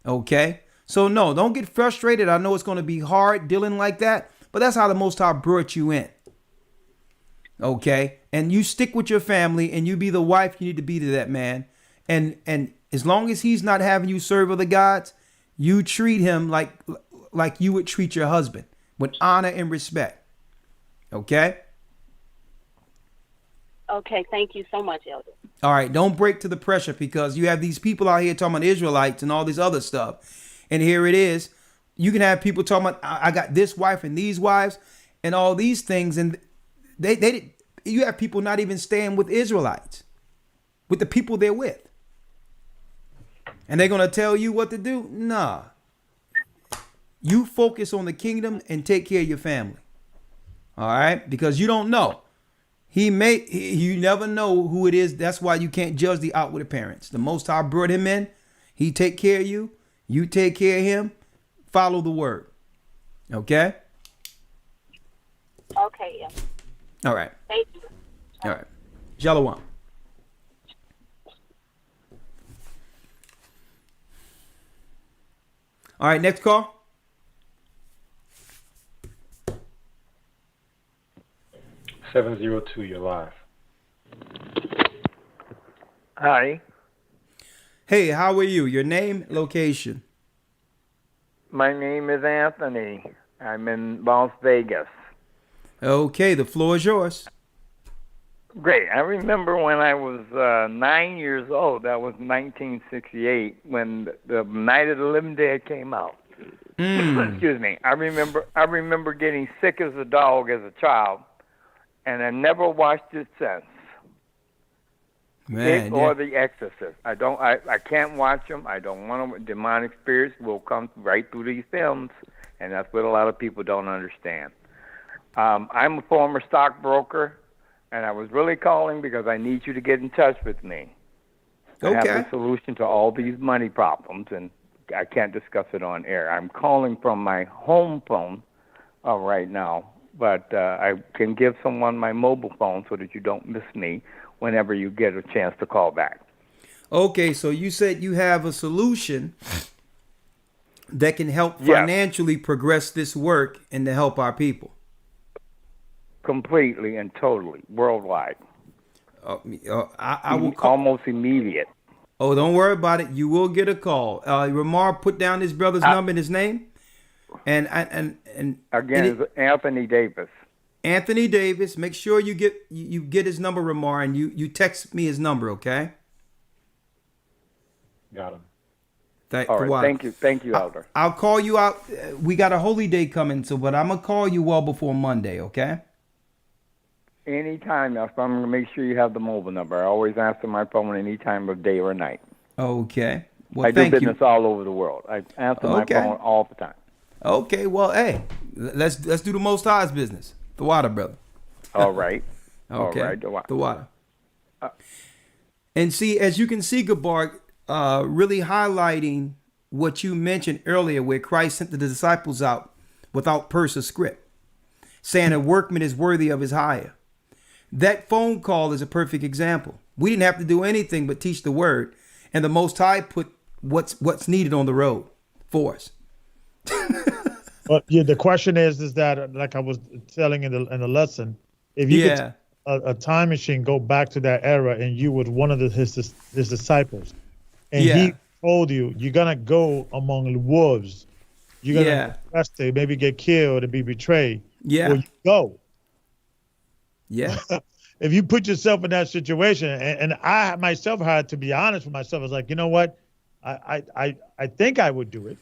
S1: Okay? So no, don't get frustrated. I know it's going to be hard dealing like that, but that's how the Most High brought you in. Okay? And you stick with your family and you be the wife you need to be to that man. And as long as he's not having you serve other gods, you treat him like you would treat your husband, with honor and respect. Okay?
S17: Okay, thank you so much, Elder.
S1: All right, don't break to the pressure, because you have these people out here talking about Israelites and all this other stuff. And here it is. You can have people talking about, I got this wife and these wives and all these things. And you have people not even staying with Israelites, with the people they're with. And they're going to tell you what to do? Nah. You focus on the kingdom and take care of your family. All right? Because you don't know. You never know who it is. That's why you can't judge the outward appearance. The Most High brought him in. He take care of you. You take care of him. Follow the word. Okay?
S17: Okay, yeah.
S1: All right.
S17: Thank you.
S1: All right. Shalom. All right, next call.
S13: $702, you're live.
S18: Hi.
S1: Hey, how are you? Your name, location.
S18: My name is Anthony. I'm in Las Vegas.
S1: Okay, the floor is yours.
S18: Great. I remember when I was 9 years old. That was 1968 when the Night of the Living Dead came out. Excuse me. I remember getting sick as a dog as a child, and I never watched it since.
S1: Man,
S18: Or The Exorcist. I can't watch them. I don't want them. Demonic spirits will come right through these films, and that's what a lot of people don't understand. I'm a former stockbroker, and I was really calling because I need you to get in touch with me. I have a solution to all these money problems, and I can't discuss it on air. I'm calling from my home phone right now, but I can give someone my mobile phone so that you don't miss me whenever you get a chance to call back.
S1: Okay, so you said you have a solution that can help financially progress this work and to help our people.
S18: Completely and totally, worldwide.
S1: I will call,
S18: almost immediate.
S1: Oh, don't worry about it. You will get a call. Ramar, put down his brother's number and his name. And
S18: again, it's Anthony Davis.
S1: Anthony Davis. Make sure you get his number, Ramar, and you text me his number, okay?
S13: Got him.
S18: All right. Thank you, Elder.
S1: I'll call you out. We got a holy day coming, but I'm gonna call you well before Monday, okay?
S18: Anytime. I'm going to make sure you have the mobile number. I always answer my phone any time of day or night.
S1: Okay. Well,
S18: I do business all over the world. I answer my phone all the time.
S1: Okay. Well, hey, let's do the Most High's business. The water, brother.
S18: All right.
S1: Okay.
S18: All right.
S1: The water. And see, as you can see, Gabar, really highlighting what you mentioned earlier, where Christ sent the disciples out without purse or script, saying a workman is worthy of his hire. That phone call is a perfect example. We didn't have to do anything but teach the word, and the Most High put what's needed on the road for us.
S10: But yeah, the question is that, like I was telling in the lesson, if you could a time machine go back to that era and you were one of his disciples, and he told you you're gonna go among wolves, you're gonna be arrested, maybe get killed and be betrayed. Well, you go.
S1: Yeah.
S10: If you put yourself in that situation, and I myself had to be honest with myself, I was like, you know what, I think I would do it.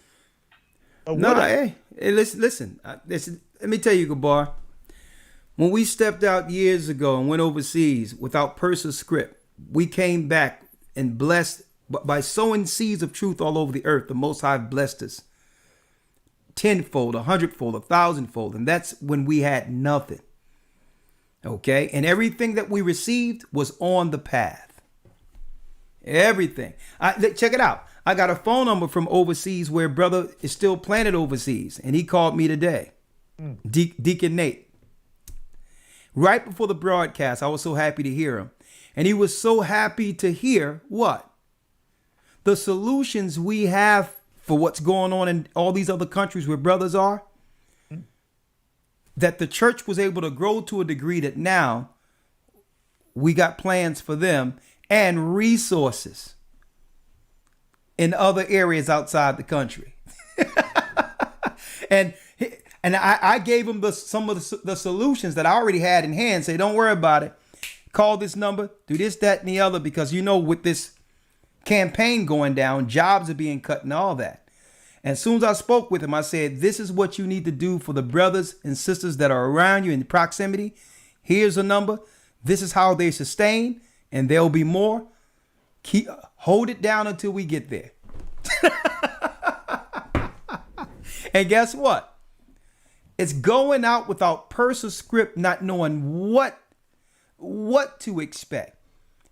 S1: Hey, listen. Let me tell you, Gabar. When we stepped out years ago and went overseas without purse or script, we came back and blessed by sowing seeds of truth all over the earth. The Most High blessed us tenfold, 100-fold, 1,000-fold, and that's when we had nothing. Okay, and everything that we received was on the path. Everything. Check it out. I got a phone number from overseas where brother is still planted overseas, and he called me today. Deacon Nate. Right before the broadcast, I was so happy to hear him. And he was so happy to hear what? The solutions we have for what's going on in all these other countries where brothers are. That the church was able to grow to a degree that now we got plans for them and resources in other areas outside the country. and I gave them some of the solutions that I already had in hand. Say, don't worry about it. Call this number, do this, that, and the other, because with this campaign going down, jobs are being cut and all that. And as soon as I spoke with him, I said, this is what you need to do for the brothers and sisters that are around you in proximity. Here's a number. This is how they sustain, and there'll be more. Hold it down until we get there. And guess what? It's going out without purse or script, not knowing what to expect.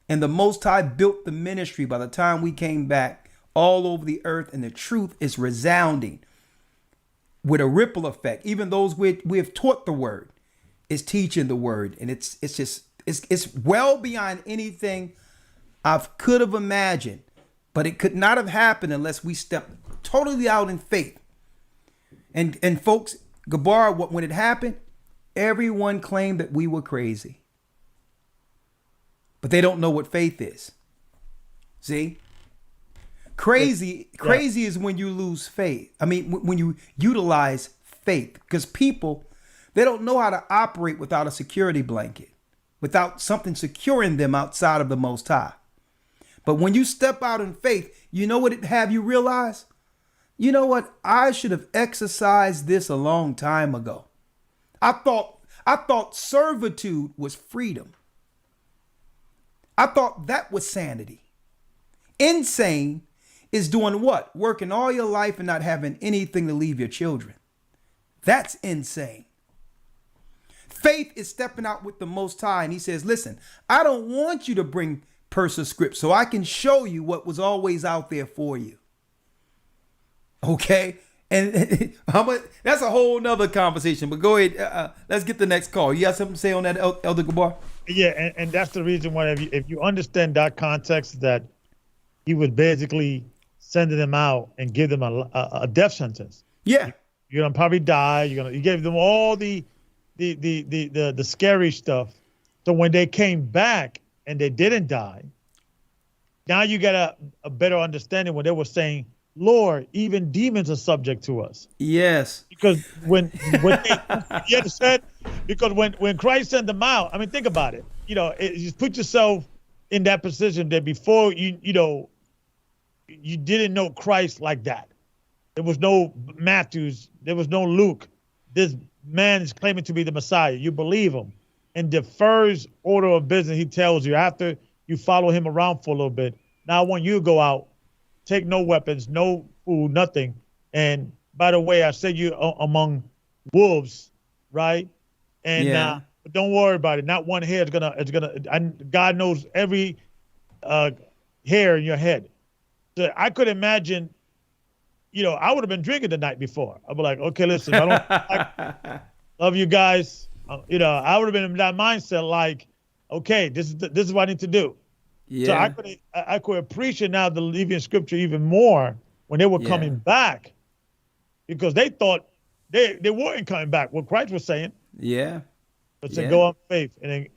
S1: And the Most High built the ministry by the time we came back all over the earth, and the truth is resounding with a ripple effect. Even those we have taught the word is teaching the word, and it's well beyond anything I could have imagined. But it could not have happened unless we stepped totally out in faith. And folks, Gabar, when it happened, everyone claimed that we were crazy, but they don't know what faith is. See? Crazy is when you lose faith. I mean, when you utilize faith, because people, they don't know how to operate without a security blanket, without something securing them outside of the Most High. But when you step out in faith, you know what it have you realize? You know what? I should have exercised this a long time ago. I thought servitude was freedom. I thought that was sanity. Insane is doing what? Working all your life and not having anything to leave your children. That's insane. Faith is stepping out with the Most High, and he says, listen, I don't want you to bring purse or script so I can show you what was always out there for you.
S19: Okay. And how much? That's a whole nother conversation. But go ahead. Let's get the next call. You got something to say on that, Elder Gabar?
S10: Yeah, and that's the reason why if you understand that context, that he was basically sending them out and give them a death sentence.
S19: Yeah.
S10: You're gonna probably die. You gave them all the scary stuff. So when they came back and they didn't die, now you get a better understanding when they were saying, Lord, even demons are subject to us.
S19: Yes.
S10: Because when you understand? Because when Christ sent them out, I mean, think about it. Just put yourself in that position that before you didn't know Christ like that. There was no Matthews. There was no Luke. This man is claiming to be the Messiah. You believe him. And the first order of business he tells you after you follow him around for a little bit. Now I want you to go out, take no weapons, no food, nothing. And by the way, I said you among wolves, right? And but don't worry about it. Not one hair is gonna. God knows every hair in your head. So I could imagine. I would have been drinking the night before. I'd be like, okay, listen, I love you guys. I would have been in that mindset, like, okay, this is what I need to do.
S19: Yeah.
S10: So I could appreciate now the living scripture even more when they were coming back, because they thought they weren't coming back. What Christ was saying.
S19: Yeah.
S10: But to go on faith and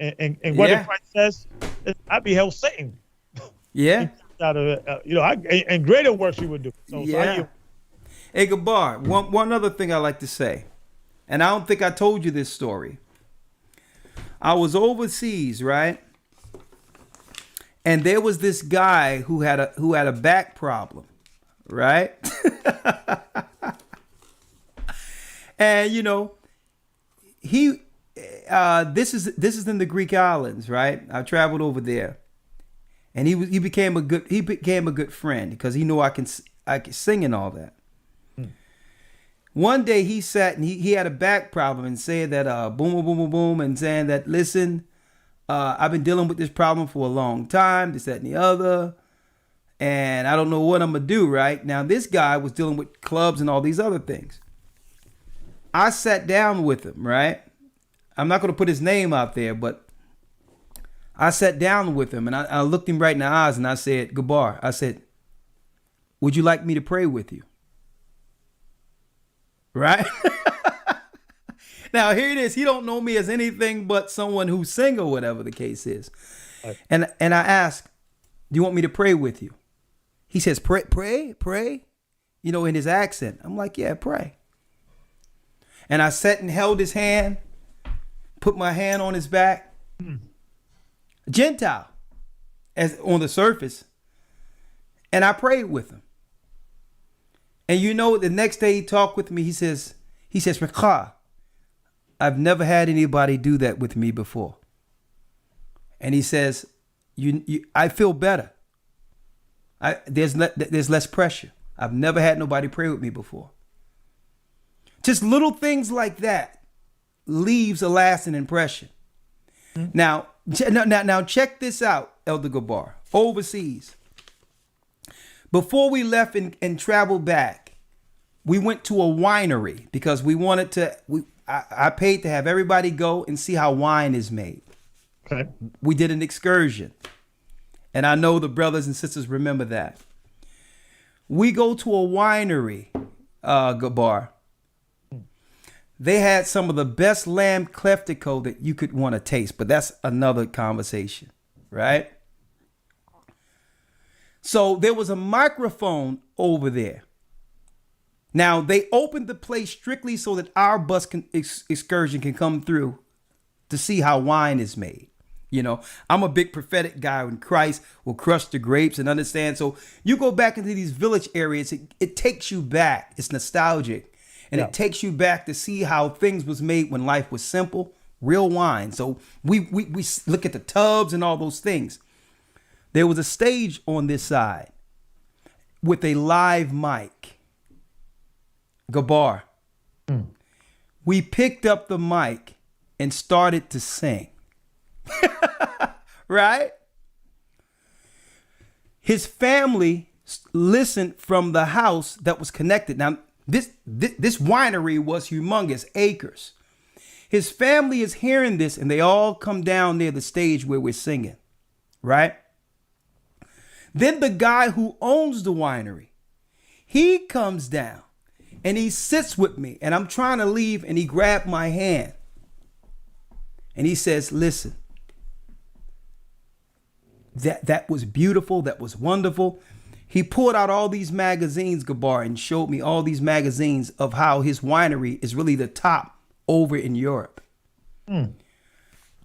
S10: what did Christ says, I beheld Satan.
S19: Yeah.
S10: Out of it, and greater works he would do. So
S19: Hey, Gabar, one other thing I like to say, and I don't think I told you this story. I was overseas, right? And there was this guy who had a back problem, right? And he this is in the Greek islands, right? I traveled over there, and he became a good friend because he knew I can sing and all that. One day he sat and he had a back problem and said that boom, boom, boom, boom, boom, and saying that, listen, I've been dealing with this problem for a long time, this, that, and the other, and I don't know what I'm going to do, right? Now, this guy was dealing with clubs and all these other things. I sat down with him, right? I'm not going to put his name out there, but I sat down with him and I looked him right in the eyes and I said, Gabar, I said, would you like me to pray with you? Right? Now, here it is. He don't know me as anything but someone who's single, whatever the case is. Right. And I asked, do you want me to pray with you? He says, pray, in his accent. I'm like, yeah, pray. And I sat and held his hand, put my hand on his back. Gentile, as on the surface. And I prayed with him. And the next day he talked with me, he says, Rekha, I've never had anybody do that with me before. And he says, I feel better. There's less pressure. I've never had nobody pray with me before. Just little things like that leaves a lasting impression. Mm-hmm. Now check this out, Elder Gabar. Overseas. Before we left and traveled back, we went to a winery because we wanted to. I paid to have everybody go and see how wine is made. Okay. We did an excursion, and I know the brothers and sisters remember that. We go to a winery, Gabar. They had some of the best lamb cleftico that you could want to taste, but that's another conversation, right? So there was a microphone over there. Now, they opened the place strictly so that our bus excursion can come through to see how wine is made. I'm a big prophetic guy when Christ will crush the grapes and understand. So you go back into these village areas, it takes you back. It's nostalgic. And it takes you back to see how things was made when life was simple, real wine. So we look at the tubs and all those things. There was a stage on this side with a live mic. Gabar. We picked up the mic and started to sing. Right? His family listened from the house that was connected. Now, this winery was humongous, acres. His family is hearing this, and they all come down near the stage where we're singing, right? Then the guy who owns the winery, he comes down, and he sits with me, and I'm trying to leave, and he grabbed my hand, and he says, listen, that was beautiful, that was wonderful. He pulled out all these magazines, Gabar, and showed me all these magazines of how his winery is really the top over in Europe.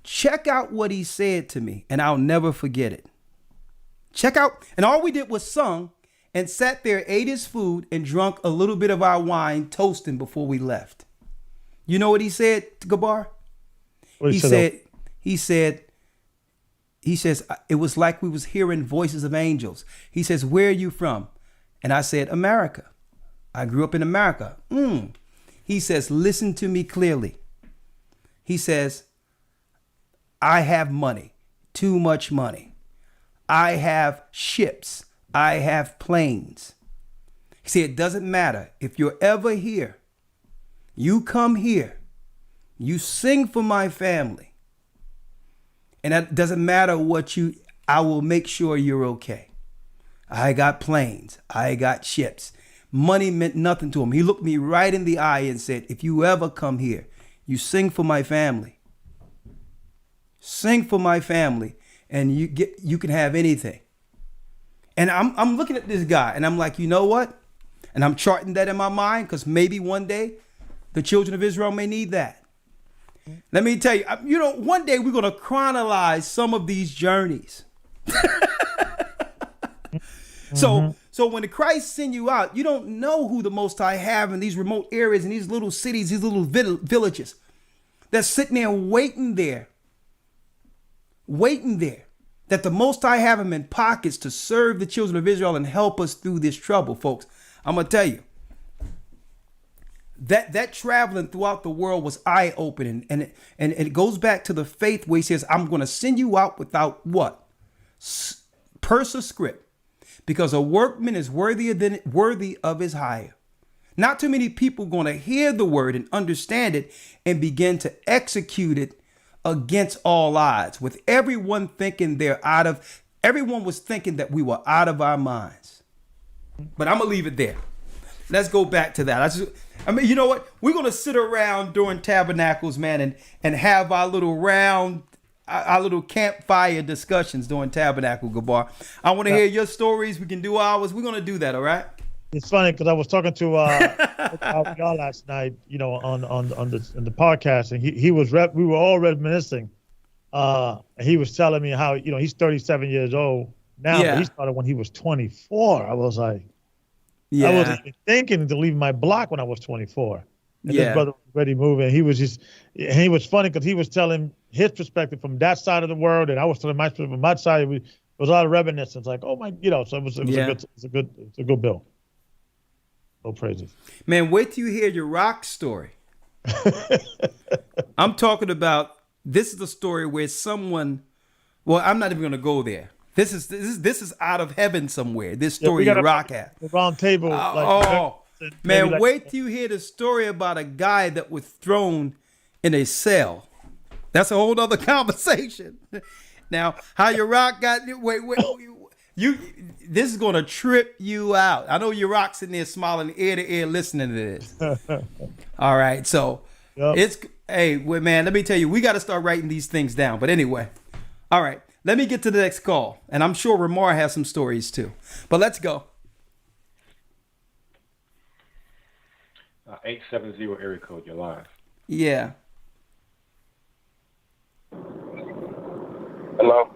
S19: Check out what he said to me, and I'll never forget it. Check out, and all we did was sung and sat there, ate his food, and drunk a little bit of our wine, toasting before we left. You know what he said, Gabar? He says, it was like we was hearing voices of angels. He says, where are you from? And I said, America. I grew up in America. He says, listen to me clearly. He says, I have money, too much money. I have ships. I have planes. He said, it doesn't matter. If you're ever here, you come here, you sing for my family. And that doesn't matter I will make sure you're okay. I got planes. I got ships. Money meant nothing to him. He looked me right in the eye and said, if you ever come here, you sing for my family. Sing for my family, and you can have anything. And I'm looking at this guy, and I'm like, you know what? And I'm charting that in my mind, because maybe one day the children of Israel may need that. Let me tell you, one day we're going to chronologize some of these journeys. So when the Christ send you out, you don't know who the Most High have in these remote areas, in these little cities, these little villages. They're sitting there waiting there, that the Most High have them in pockets to serve the children of Israel and help us through this trouble, folks. I'm going to tell you, that traveling throughout the world was eye-opening, and it goes back to the faith where he says, I'm going to send you out without what? Purse or script. Because a workman is worthy of his hire. Not too many people going to hear the word and understand it and begin to execute it against all odds, with everyone thinking everyone was thinking that we were out of our minds. But I'm going to leave it there. Let's go back to that. You know what? We're going to sit around during tabernacles, man, and have our little campfire discussions during Tabernacle, Gabar. I want to hear your stories. We can do ours. We're going to do that, all right?
S10: It's funny because I was talking to y'all last night, on the podcast, and we were all reminiscing. And he was telling me how, he's 37 years old now, but he started when he was 24. I was like, I wasn't even thinking to leave my block when I was 24. And this brother was already moving. He was funny because he was telling his perspective from that side of the world, and I was telling my perspective from my side. It was a lot of reminiscence, like, oh my, so it was a good bill. Oh, praises.
S19: Man, wait till you hear your rock story. I'm talking about, this is the story where someone, well, I'm not even going to go there. This is out of heaven somewhere. This story your rock had.
S10: The round table.
S19: Man, wait till you hear the story about a guy that was thrown in a cell. That's a whole other conversation. Now, how your rock got, this is going to trip you out. I know your rock's in there smiling ear to ear listening to this. All right. So man, let me tell you, we got to start writing these things down. But anyway, all right, let me get to the next call. And I'm sure Ramar has some stories too, but let's go.
S13: 870 area code, you're live.
S19: Yeah.
S20: Hello.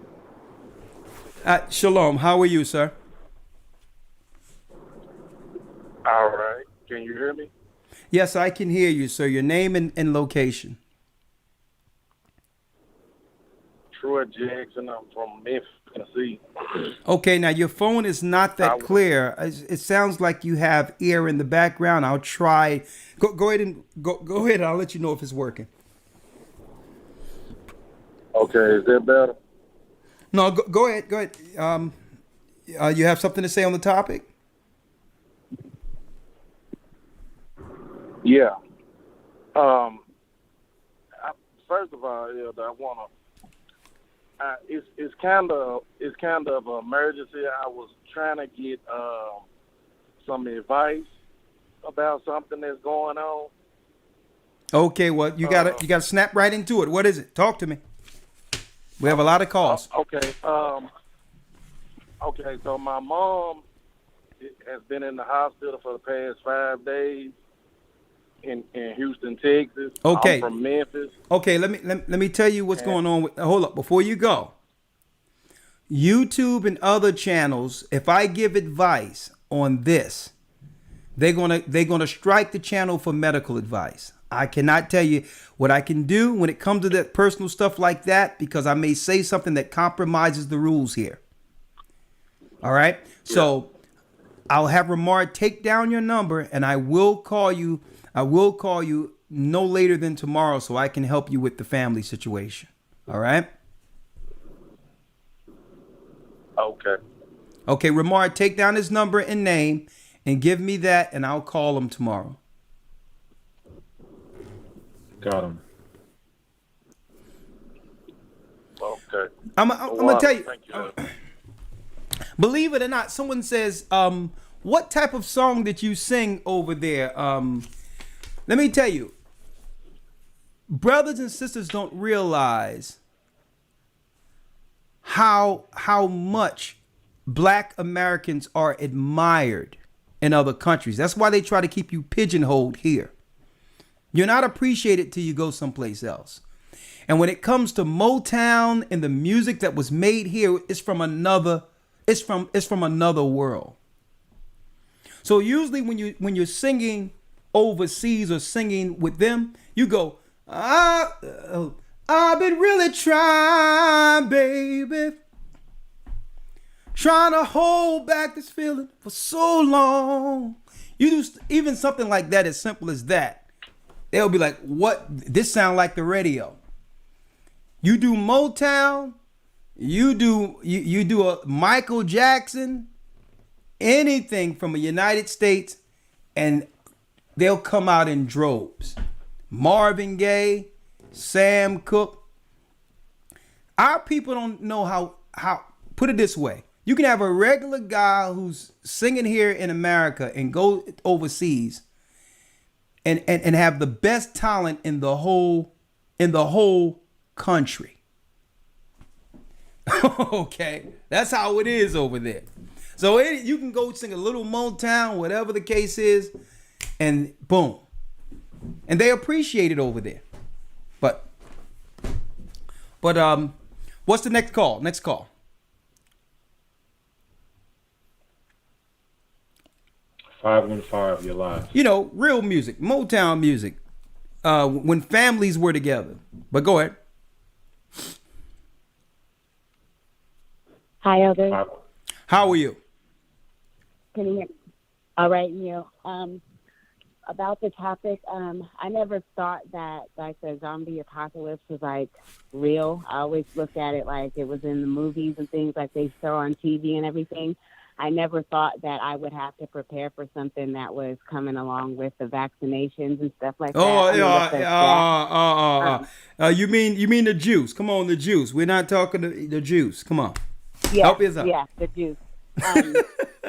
S19: Shalom. How are you, sir?
S20: All right. Can you hear me?
S19: Yes, I can hear you, sir. Your name and location.
S20: Troy Jackson. I'm from Memphis, Tennessee.
S19: Okay, now your phone is not that clear. It sounds like you have air in the background. I'll try. Go ahead and go ahead. I'll let you know if it's working.
S20: Okay, is that better?
S19: No, go ahead. Go ahead. You have something to say on the topic?
S20: Yeah. First of all, Elder, I wanna. It's kind of an emergency. I was trying to get some advice about something that's going on.
S19: Okay, well, you gotta snap right into it. What is it? Talk to me. We have a lot of calls.
S20: Okay. Okay. So my mom has been in the hospital for the past 5 days in Houston, Texas.
S19: Okay.
S20: I'm from Memphis.
S19: Okay, let me tell you what's going on. Hold up, before you go. YouTube and other channels, if I give advice on this, they're gonna strike the channel for medical advice. I cannot tell you what I can do when it comes to that personal stuff like that, because I may say something that compromises the rules here. All right. So I'll have Ramar take down your number, and I will call you. I will call you no later than tomorrow so I can help you with the family situation. All right?
S20: Okay.
S19: Okay, Ramar, take down his number and name and give me that, and I'll call him tomorrow.
S13: Got him.
S20: Okay.
S19: I'm gonna tell you.
S20: Thank you.
S19: Believe it or not, someone says, what type of song did you sing over there? Let me tell you, brothers and sisters don't realize how much Black Americans are admired in other countries. That's why they try to keep you pigeonholed here. You're not appreciated till you go someplace else. And when it comes to Motown and the music that was made here, it's from another world. So usually when you're singing overseas or singing with them, you go, I've been really trying, baby, trying to hold back this feeling for so long. You do even something like that, as simple as that. They'll be like, what? This sound like the radio. You do Motown, you do a Michael Jackson, anything from the United States, and they'll come out in droves. Marvin Gaye, Sam Cooke. Our people don't know how put it this way. You can have a regular guy who's singing here in America and go overseas and have the best talent in the whole country. Okay, that's how it is over there. So you can go sing a little Motown, whatever the case is, and boom. And they appreciate it over there. But what's the next call? Next call.
S13: 515, you're live.
S19: You know, real music, Motown music, when families were together. But go ahead.
S21: Hi, Elder.
S19: How are you?
S21: Can you hear me? All right, Neil. About the topic, I never thought that like the zombie apocalypse was like real. I always looked at it like it was in the movies and things like they show on TV and everything. I never thought that I would have to prepare for something that was coming along with the vaccinations and stuff like that.
S19: You mean the juice? Come on, the juice. We're not talking the juice. Come on.
S21: Yeah,
S19: help yourself.
S21: Yeah, the juice.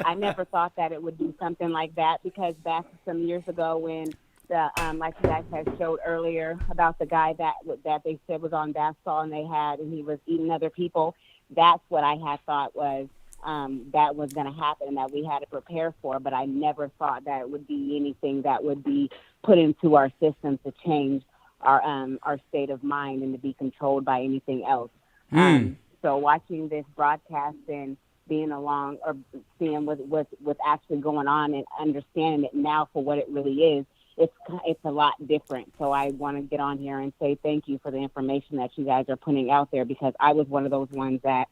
S21: I never thought that it would do something like that, because back some years ago when the like you guys had showed earlier about the guy that they said was on bath salt and he was eating other people. That's what I had thought was that was going to happen and that we had to prepare for. But I never thought that it would be anything that would be put into our system to change our state of mind and to be controlled by anything else. So watching this broadcast and being along or seeing what's actually going on and understanding it now for what it really is, it's a lot different. So I want to get on here and say thank you for the information that you guys are putting out there, because I was one of those ones that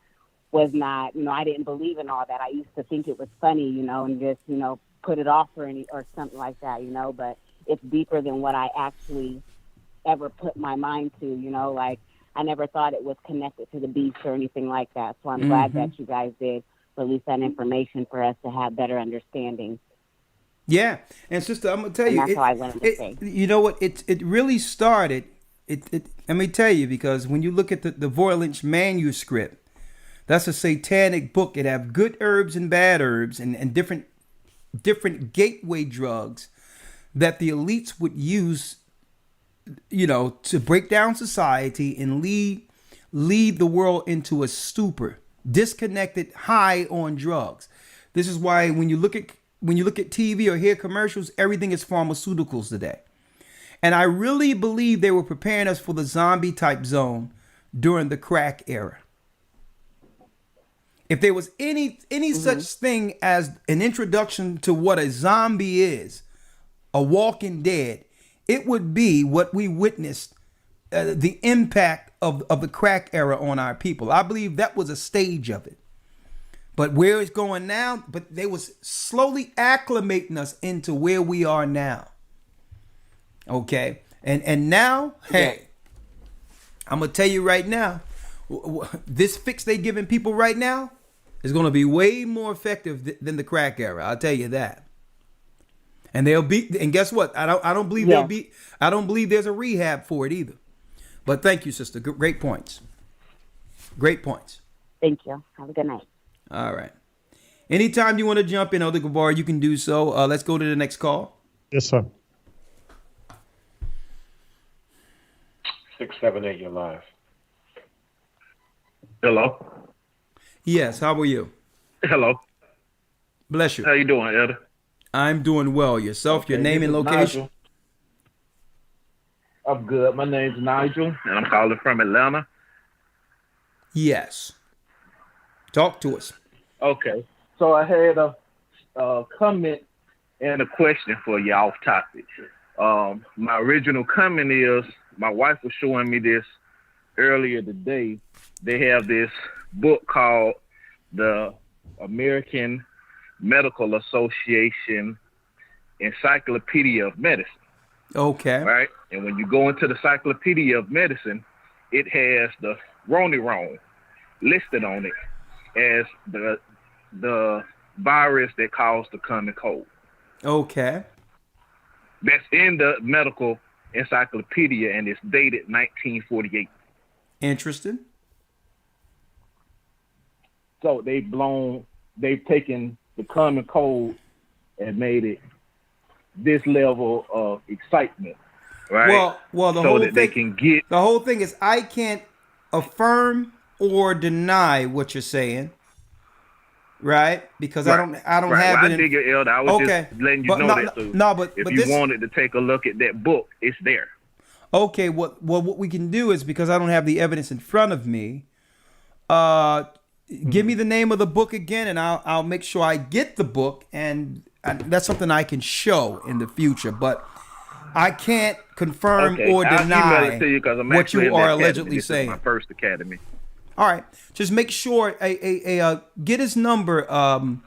S21: was not, I didn't believe in all that. I used to think it was funny, and just, put it off or something like that, but it's deeper than what I actually ever put my mind to, like I never thought it was connected to the beast or anything like that. So I'm glad that you guys did release that information for us to have better understanding.
S19: Yeah, and sister, I'm gonna tell
S21: And
S19: you,
S21: that's all I wanted to say.
S19: you know what? It really started. Let me tell you, because when you look at the Voynich manuscript, that's a satanic book. It have good herbs and bad herbs and different gateway drugs that the elites would use, to break down society and lead the world into a stupor, disconnected, high on drugs. This is why when you look at TV or hear commercials, everything is pharmaceuticals today. And I really believe they were preparing us for the zombie type zone during the crack era. If there was any such thing as an introduction to what a zombie is, a walking dead, it would be what we witnessed, the impact of the crack era on our people. I believe that was a stage of it. But where it's going now, but they was slowly acclimating us into where we are now. Okay. And now, hey, I'm going to tell you right now, this fix they giving people right now is going to be way more effective than the crack era. I'll tell you that. And and guess what? I don't believe I don't believe there's a rehab for it either. But thank you, sister. Great points. Great points.
S21: Thank you. Have a good night.
S19: All right. Anytime you want to jump in, Elder Gabar, you can do so. Let's go to the next call.
S10: Yes, sir.
S13: 678, you're live.
S3: Hello.
S19: Yes, how are you?
S3: Hello.
S19: Bless you.
S3: How you doing, Elder?
S19: I'm doing well. Yourself, your name and location?
S3: Nigel. I'm good. My name's Nigel, and I'm calling from Atlanta.
S19: Yes. Talk to us.
S3: Okay. So I had a comment and a question for you off topic. My original comment is, my wife was showing me this earlier today. They have this book called the American Medical Association Encyclopedia of Medicine.
S19: Okay.
S3: Right? And when you go into the Encyclopedia of Medicine, it has the Ronirone listed on it as the virus that caused the common cold.
S19: Okay.
S3: That's in the medical encyclopedia, and it's dated 1948.
S19: Interesting.
S3: So they've taken the common cold and made it this level of excitement, right?
S19: Well, the whole thing is I can't affirm or deny what you're saying, right? Because I don't have it.
S3: I dig it, Elder. I was just letting you know that. So
S19: but
S3: if you wanted to take a look at that book, it's there.
S19: Okay. What we can do is, because I don't have the evidence in front of me, give me the name of the book again, and I'll make sure I get the book, and that's something I can show in the future. But I can't confirm or deny what you are allegedly saying.
S3: This is my first academy.
S19: All right, just make sure get his number,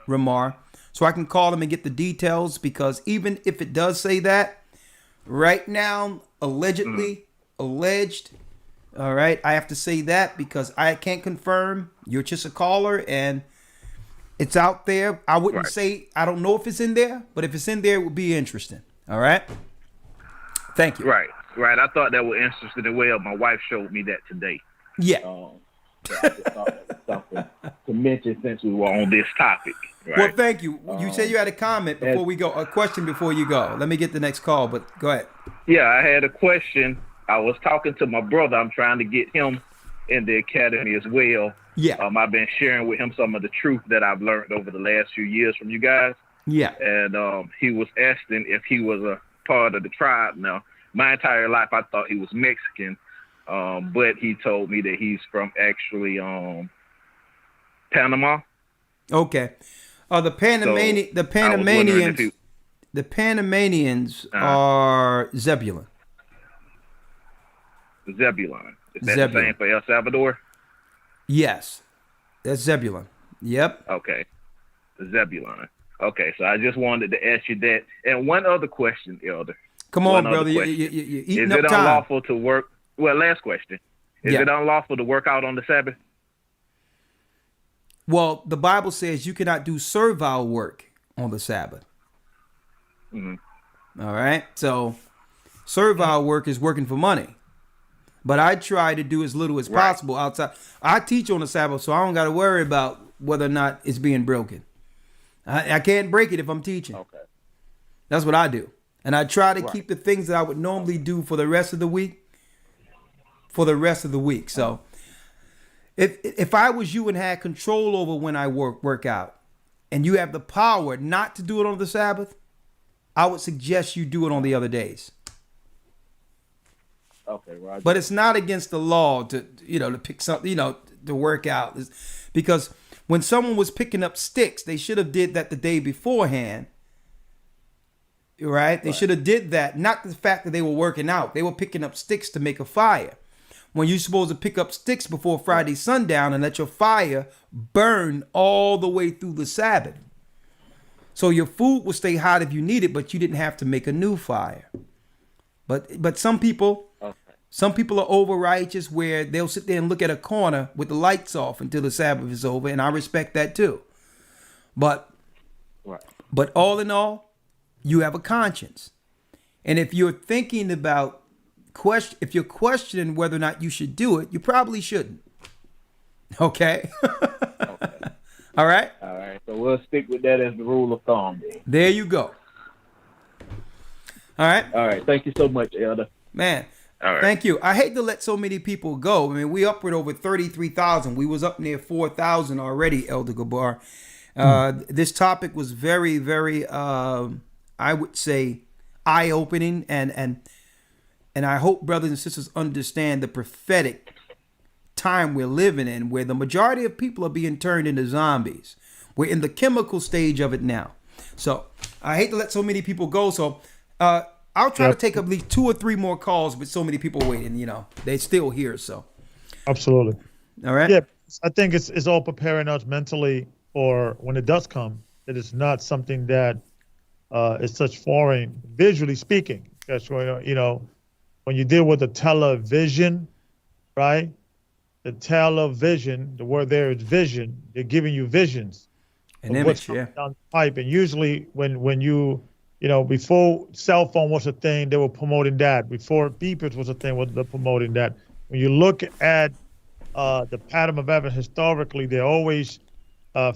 S19: Ramar, so I can call him and get the details. Because even if it does say that right now, alleged. All right, I have to say that because I can't confirm. You're just a caller, and it's out there. I wouldn't say I don't know if it's in there, but if it's in there, it would be interesting. All right. Thank you.
S3: Right. I thought that was interesting as well. My wife showed me that today.
S19: Yeah.
S3: So I just thought that was something to mention since we were on this topic. Right?
S19: Well, thank you. You said you had a comment before we go, a question before you go. Let me get the next call, but go ahead.
S3: Yeah, I had a question. I was talking to my brother. I'm trying to get him in the academy as well.
S19: Yeah.
S3: I've been sharing with him some of the truth that I've learned over the last few years from you guys.
S19: Yeah.
S3: And he was asking if he was a part of the tribe. Now, my entire life, I thought he was Mexican. But he told me that he's from actually Panama.
S19: Okay. The Panamanians are Zebulon.
S3: Zebulon. Is that the same for El Salvador?
S19: Yes. That's Zebulon. Yep.
S3: Okay. Zebulon. Okay, so I just wanted to ask you that. And one other question, Elder.
S19: Come on, brother. You're eating up time.
S3: Is it unlawful to work? Well, last question. Is it unlawful to work out on the Sabbath?
S19: Well, the Bible says you cannot do servile work on the Sabbath.
S3: Mm-hmm.
S19: All right. So servile work is working for money. But I try to do as little as possible outside. I teach on the Sabbath, so I don't got to worry about whether or not it's being broken. I can't break it if I'm teaching.
S3: Okay.
S19: That's what I do. And I try to keep the things that I would normally do for the rest of the week, So if I was you and had control over when I work out, and you have the power not to do it on the Sabbath, I would suggest you do it on the other days.
S3: Okay, right.
S19: But it's not against the law to pick something, to work out. Because when someone was picking up sticks, they should have did that the day beforehand. Right? They should have did that. Not the fact that they were working out. They were picking up sticks to make a fire. When you're supposed to pick up sticks before Friday sundown and let your fire burn all the way through the Sabbath. So your food will stay hot if you need it, but you didn't have to make a new fire. But some people are over righteous where they'll sit there and look at a corner with the lights off until the Sabbath is over, and I respect that too. But all in all, you have a conscience. And if you're thinking about if you're questioning whether or not you should do it, you probably shouldn't. Okay? All right?
S3: All right. So we'll stick with that as the rule of thumb.
S19: There you go. All right?
S3: All right. Thank you so much, Elder.
S19: Man,
S3: all right.
S19: Thank you. I hate to let so many people go. I mean, we upward over 33,000. We was up near 4,000 already, Elder Gabar. This topic was very, very, I would say, eye-opening, and I hope brothers and sisters understand the prophetic time we're living in, where the majority of people are being turned into zombies. We're in the chemical stage of it now. So I hate to let so many people go. So I'll try to take at least 2 or 3 more calls with so many people waiting. They're still here. So
S10: absolutely.
S19: All right.
S10: Yeah, I think it's all preparing us mentally for when it does come. It is not something that is such foreign, visually speaking. That's when when you deal with the television, right? The television, the word there is vision. They're giving you visions.
S19: An image, yeah.
S10: Down the pipe. And usually when you before cell phone was a thing, they were promoting that. Before beepers was a thing, they're promoting that. When you look at the pattern of evidence historically, they always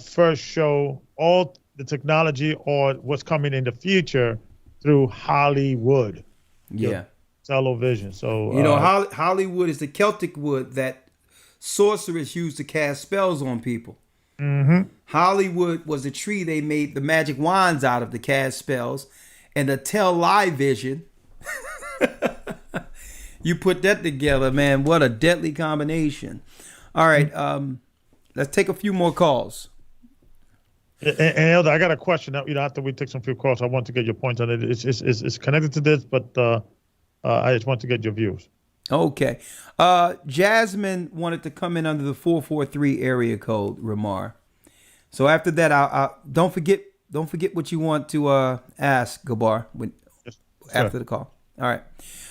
S10: first show all the technology or what's coming in the future through Hollywood.
S19: Yeah.
S10: Television. So
S19: Hollywood is the Celtic wood that sorcerers used to cast spells on people.
S10: Mm-hmm.
S19: Hollywood was the tree they made the magic wands out of to cast spells, and the television. You put that together, man. What a deadly combination. All right, let's take a few more calls.
S10: And Elder, I got a question. After we take some few calls, I want to get your point on it. It's connected to this, but I just want to get your views.
S19: Okay. Jasmine wanted to come in under the 443 area code, Ramar. So after that, I'll don't forget what you want to ask, Gabar, after the call. All right.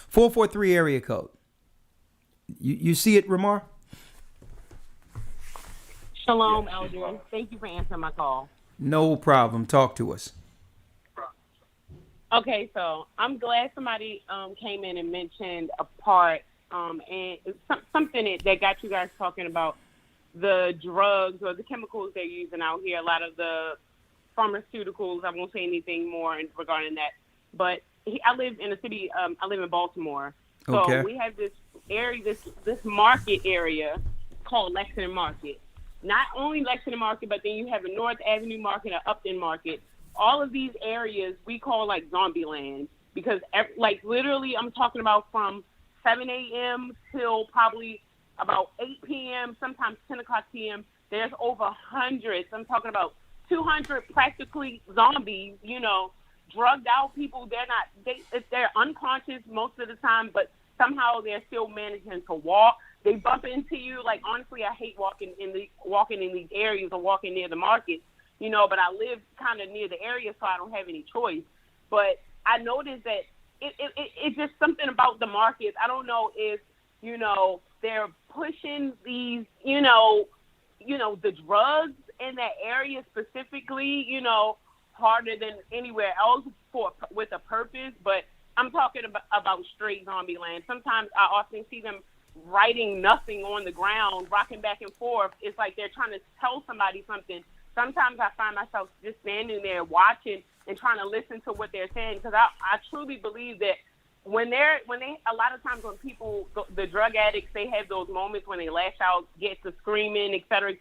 S19: 443 area code. You see it, Ramar?
S21: Shalom, Elder. Thank you for answering my call.
S19: No problem. Talk to us.
S21: Okay, so I'm glad somebody came in and mentioned a part and something that got you guys talking about the drugs or the chemicals they're using out here. A lot of the pharmaceuticals. I won't say anything more regarding that. But I live in a city. I live in Baltimore. So we have this area, this market area called Lexington Market. Not only Lexington Market, but then you have a North Avenue Market, an Upton Market. All of these areas we call like zombie land because literally I'm talking about from 7 a.m. till probably about 8 p.m., sometimes 10 o'clock p.m. There's over hundreds. I'm talking about 200 practically zombies, drugged out people. They're unconscious most of the time, but somehow they're still managing to walk. They bump into you. Like, honestly, I hate walking in these areas or walking near the market. But I live kind of near the area, so I don't have any choice. But I noticed that it's just something about the markets. I don't know if, they're pushing these, the drugs
S4: in that area specifically, you know, harder than anywhere else with a purpose. But I'm talking about straight zombie land. Sometimes I often see them writing nothing on the ground, rocking back and forth. It's like they're trying to tell somebody something. Sometimes I find myself just standing there watching and trying to listen to what they're saying, because I truly believe that when they a lot of times when people, the drug addicts, they have those moments when they lash out, get to screaming, et cetera,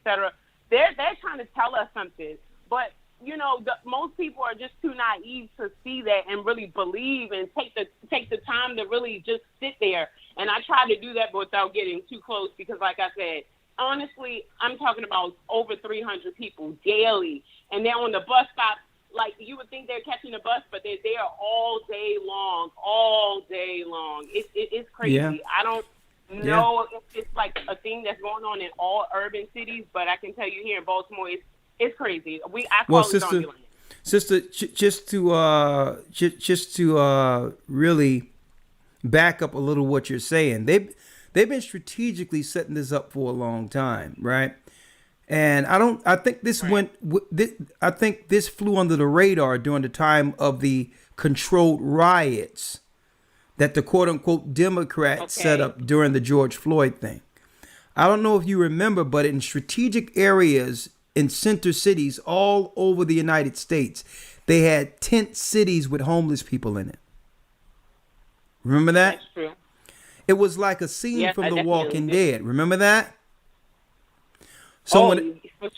S4: they're trying to tell us something. But you know, most people are just too naive to see that and really believe and take the time to really just sit there. And I try to do that without getting too close, because like I said, honestly, I'm talking about over 300 people daily, and they're on the bus stop. Like, you would think they're catching a bus, but they're there all day long. It's crazy.
S19: Yeah.
S4: I don't know if it's like a thing that's going on in all urban cities, but I can tell you here in Baltimore, it's crazy. I call it zombie land.
S19: Sister, just to really back up a little what you're saying, they've been strategically setting this up for a long time, right? And I think this flew under the radar during the time of the controlled riots that the quote unquote Democrats set up during the George Floyd thing. I don't know if you remember, but in strategic areas in center cities all over the United States, they had tent cities with homeless people in it. Remember that?
S4: That's true.
S19: It was like a scene from The Walking Dead. Remember that?
S4: For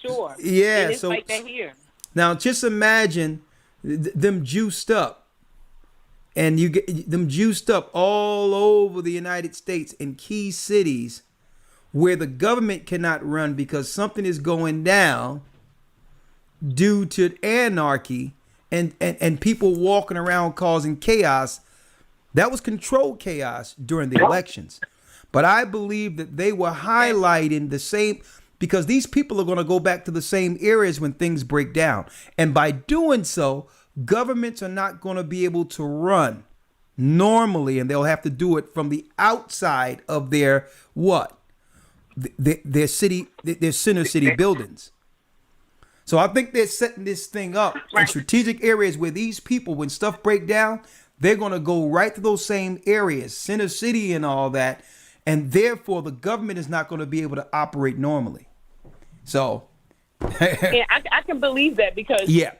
S4: sure.
S19: Yeah.
S4: It's like that here.
S19: Now just imagine them juiced up, and you get them juiced up all over the United States in key cities where the government cannot run because something is going down due to anarchy and people walking around causing chaos. That was controlled chaos during the elections. But I believe that they were highlighting the same, because these people are going to go back to the same areas when things break down. And by doing so, governments are not going to be able to run normally, and they'll have to do it from the outside of their their center city buildings. So I think they're setting this thing up in strategic areas where these people, when stuff break down, they're going to go right to those same areas, center city and all that. And therefore, the government is not going to be able to operate normally. So,
S4: and I can believe that, because they're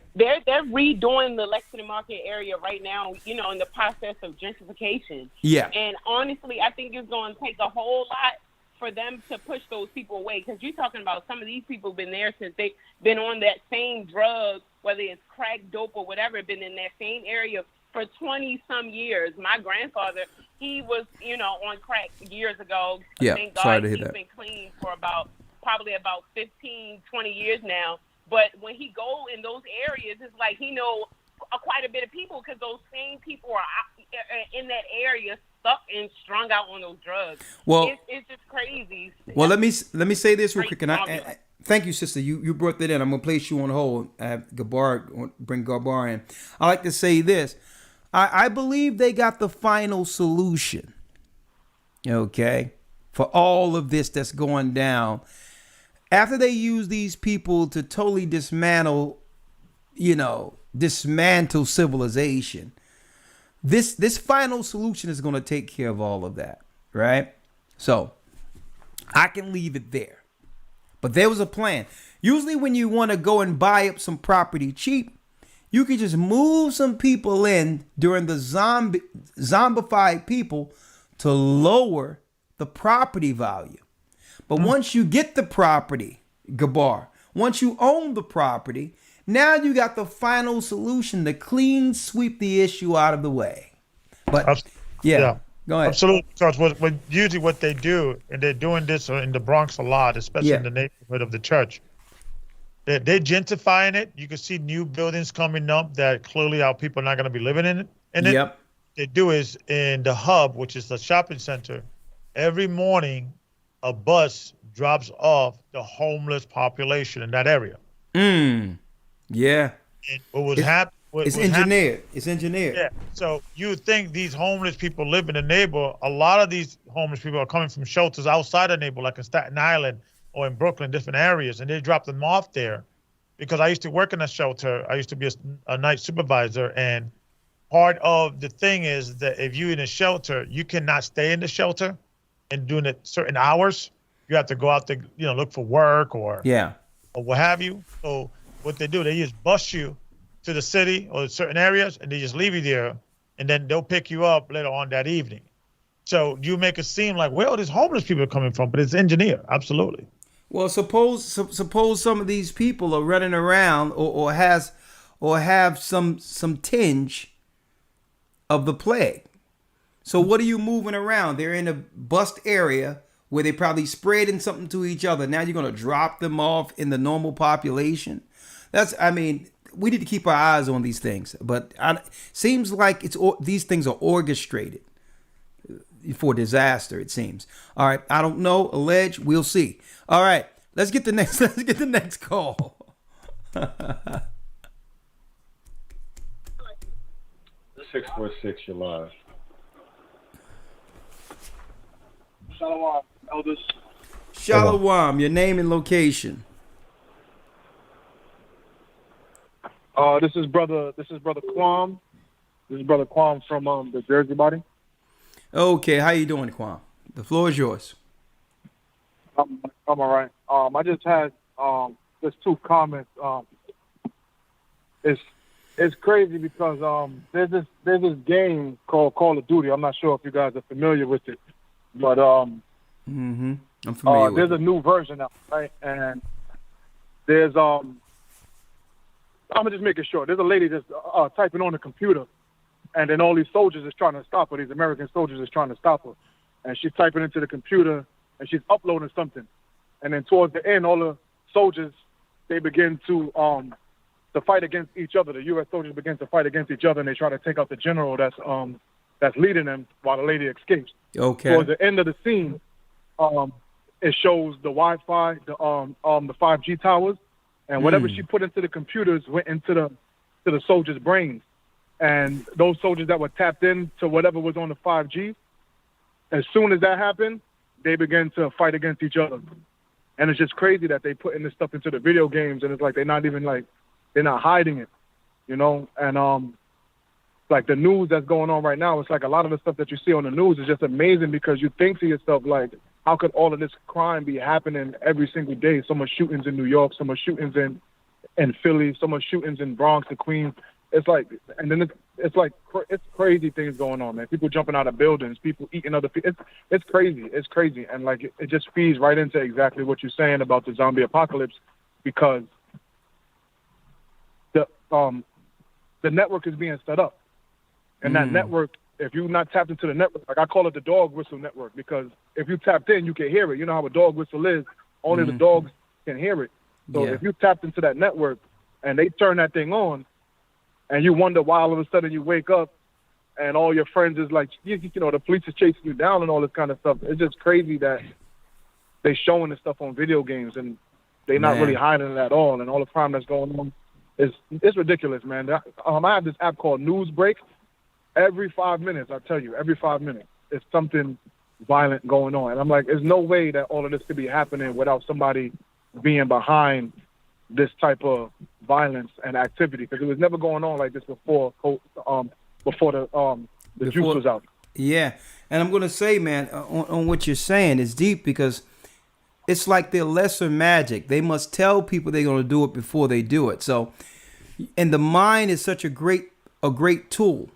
S4: redoing the Lexington Market area right now, you know, in the process of gentrification.
S19: Yeah.
S4: And honestly, I think it's going to take a whole lot for them to push those people away, because you're talking about some of these people been there since they've been on that same drug, whether it's crack, dope, or whatever, been in that same area for 20 some years. My grandfather, he was, you know, on crack years ago.
S19: Yeah,
S4: Thank God,
S19: sorry to hear
S4: he's
S19: that.
S4: been clean for probably about 15, 20 years now. But when he go in those areas, it's like he know quite a bit of people, because those same people are in that area, stuck and strung out on those drugs.
S19: Well,
S4: it's just crazy.
S19: Well, let me say this real quick, and I thank you, sister. You brought that in. I'm gonna place you on hold. Bring Gabar in. I like to say this. I believe they got the final solution. Okay, for all of this that's going down. After they use these people to totally dismantle civilization, this final solution is going to take care of all of that, right? So I can leave it there. But there was a plan. Usually when you want to go and buy up some property cheap, you can just move some people in during the zombified people to lower the property value. But once you get the property, Gabar, once you own the property, now you got the final solution to clean sweep the issue out of the way. But go ahead.
S10: Absolutely, because usually what they do, and they're doing this in the Bronx a lot, especially in the neighborhood of the church, they're gentrifying it. You can see new buildings coming up that clearly our people are not going to be living in it. And
S19: Yep.
S10: They do is in the hub, which is the shopping center, every morning a bus drops off the homeless population in that area.
S19: Yeah.
S10: And what was happening?
S19: It's engineered. It's engineered.
S10: Yeah. So you would think these homeless people live in the neighborhood. A lot of these homeless people are coming from shelters outside the neighborhood, like in Staten Island or in Brooklyn, different areas, and they drop them off there. Because I used to work in a shelter. I used to be a night supervisor, and part of the thing is that if you're in a shelter, you cannot stay in the shelter and doing it certain hours. You have to go out to, look for work or what have you. So what they do, they just bus you to the city or certain areas, and they just leave you there, and then they'll pick you up later on that evening. So you make it seem like, well, there's homeless people are coming from, but it's engineered, absolutely.
S19: Well, suppose some of these people are running around or have some tinge of the plague. So what are you moving around? They're in a bust area where they probably spreading something to each other. Now you're going to drop them off in the normal population. We need to keep our eyes on these things. But seems like these things are orchestrated for disaster, it seems. All right, I don't know, allege, we'll see. All right, let's get the next call.
S13: 646, you're live.
S9: Shalom, elders.
S19: Shalom, your name and location.
S9: This is brother Quam. This is brother Quam from the Jersey body.
S19: Okay, how you doing, Quam? The floor is yours.
S9: I'm all right. I just had just two comments. It's crazy because there's this game called Call of Duty. I'm not sure if you guys are familiar with it, but
S19: I'm familiar with
S9: there's
S19: it.
S9: a new version now, right? And there's I'm just making sure. There's a lady just typing on the computer, and then all these soldiers is trying to stop her. These American soldiers is trying to stop her, and she's typing into the computer, and she's uploading something. And then towards the end, all the soldiers, they begin to fight against each other. The U.S. soldiers begin to fight against each other, and they try to take out the general that's leading them while the lady escapes.
S19: Okay.
S9: Towards the end of the scene, it shows the Wi-Fi, the 5G towers, and whatever she put into the computers went into the soldiers' brains. And those soldiers that were tapped into whatever was on the 5G, as soon as that happened, they began to fight against each other. And it's just crazy that they putting this stuff into the video games, and it's like they're not hiding it, And like the news that's going on right now, it's like a lot of the stuff that you see on the news is just amazing because you think to yourself, like, how could all of this crime be happening every single day? So much shootings in New York, so much shootings in Philly, so much shootings in Bronx and Queens. It's like, and then it's crazy things going on, man. People jumping out of buildings, people eating other people. It's crazy. It's crazy. And like, it just feeds right into exactly what you're saying about the zombie apocalypse, because the network is being set up. And that network, if you're not tapped into the network, like I call it the dog whistle network, because if you tapped in, you can hear it. You know how a dog whistle is. Only the dogs can hear it. So if you tapped into that network and they turn that thing on, and you wonder why all of a sudden you wake up and all your friends is like, the police is chasing you down and all this kind of stuff. It's just crazy that they showing this stuff on video games and they're not really hiding it at all. And all the crime that's going on, it's ridiculous, man. I have this app called Newsbreak. Every 5 minutes, I tell you, every 5 minutes, it's something violent going on. And I'm like, there's no way that all of this could be happening without somebody being behind this type of violence and activity, because it was never going on like this before the juice was out.
S19: Yeah, and I'm gonna say, man, on what you're saying is deep, because it's like their lesser magic. They must tell people they're gonna do it before they do it. So, and the mind is such a great tool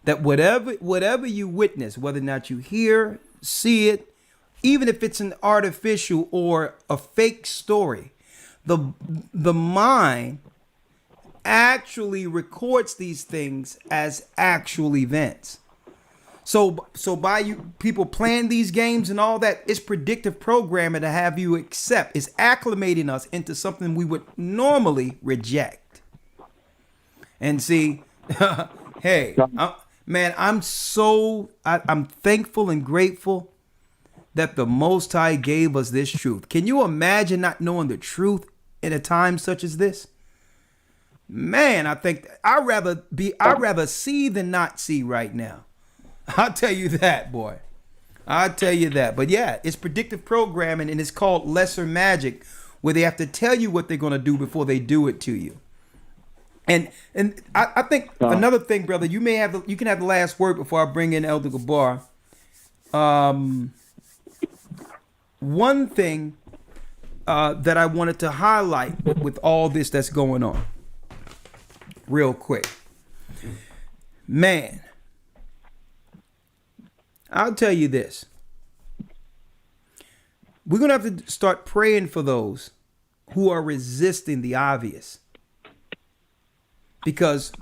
S19: that whatever you witness, whether or not you hear, see it, even if it's an artificial or a fake story, the mind actually records these things as actual events. So by you people playing these games and all that, it's predictive programming to have you accept. It's acclimating us into something we would normally reject. And see, hey, I'm thankful and grateful that the Most High gave us this truth. Can you imagine not knowing the truth in a time such as this? Man, I think I'd rather see than not see right now. I'll tell you that, boy. I tell you that. But yeah, it's predictive programming, and it's called lesser magic, where they have to tell you what they're going to do before they do it to you. And I think another thing, brother, you can have the last word before I bring in Elder Gabar. One thing that I wanted to highlight with all this that's going on, real quick, man, I'll tell you this. We're going to have to start praying for those who are resisting the obvious. Because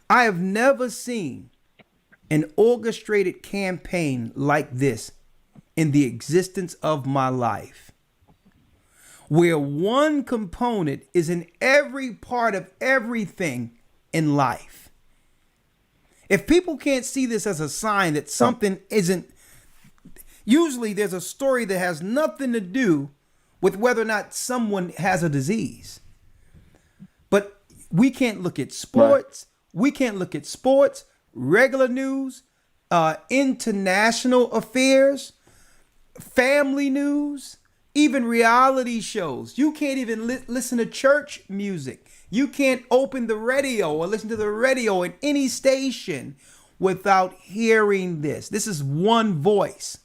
S19: I have never seen an orchestrated campaign like this in the existence of my life, where one component is in every part of everything in life. If people can't see this as a sign that something isn't, usually there's a story that has nothing to do with whether or not someone has a disease. But we can't look at sports. Right. We can't look at sports, regular news, international affairs, family news, even reality shows. You can't even listen to church music. You can't open the radio or listen to the radio in any station without hearing this. This is one voice.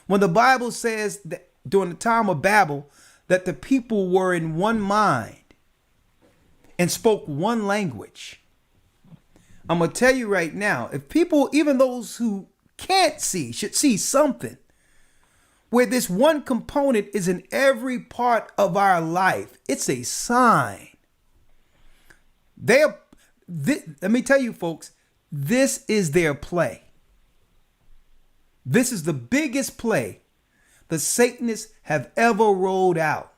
S19: When the Bible says that during the time of Babel, that the people were in one mind and spoke one language. I'm going to tell you right now, if people, even those who can't see, should see something, where this one component is in every part of our life, it's a sign. Let me tell you, folks, this is their play. This is the biggest play the Satanists have ever rolled out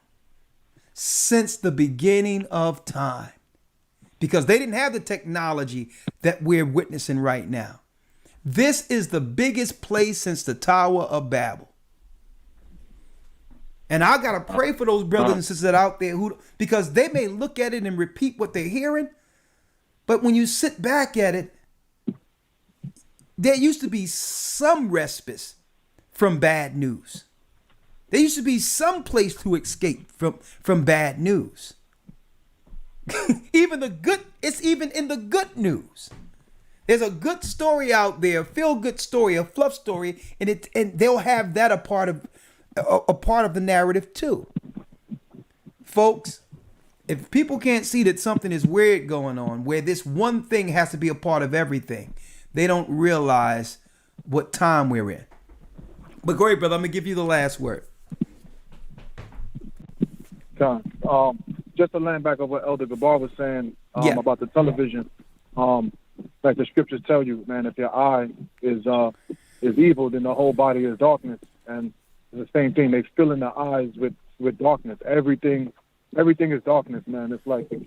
S19: since the beginning of time, because they didn't have the technology that we're witnessing right now. This is the biggest play since the Tower of Babel. And I got to pray for those brothers and sisters out there because they may look at it and repeat what they're hearing. But when you sit back at it, there used to be some respite from bad news. There used to be some place to escape from bad news. It's even in the good news. There's a good story out there, a feel-good story, a fluff story, and they'll have that a part of the narrative too. Folks, if people can't see that something is weird going on, where this one thing has to be a part of everything, they don't realize what time we're in. But go ahead, brother. I'm gonna give you the last word.
S9: John, just to land back on what Elder Gabar was saying about the television, like the scriptures tell you, man, if your eye is evil, then the whole body is darkness. And it's the same thing. They fill in the eyes with darkness. Everything is darkness, man. It's like the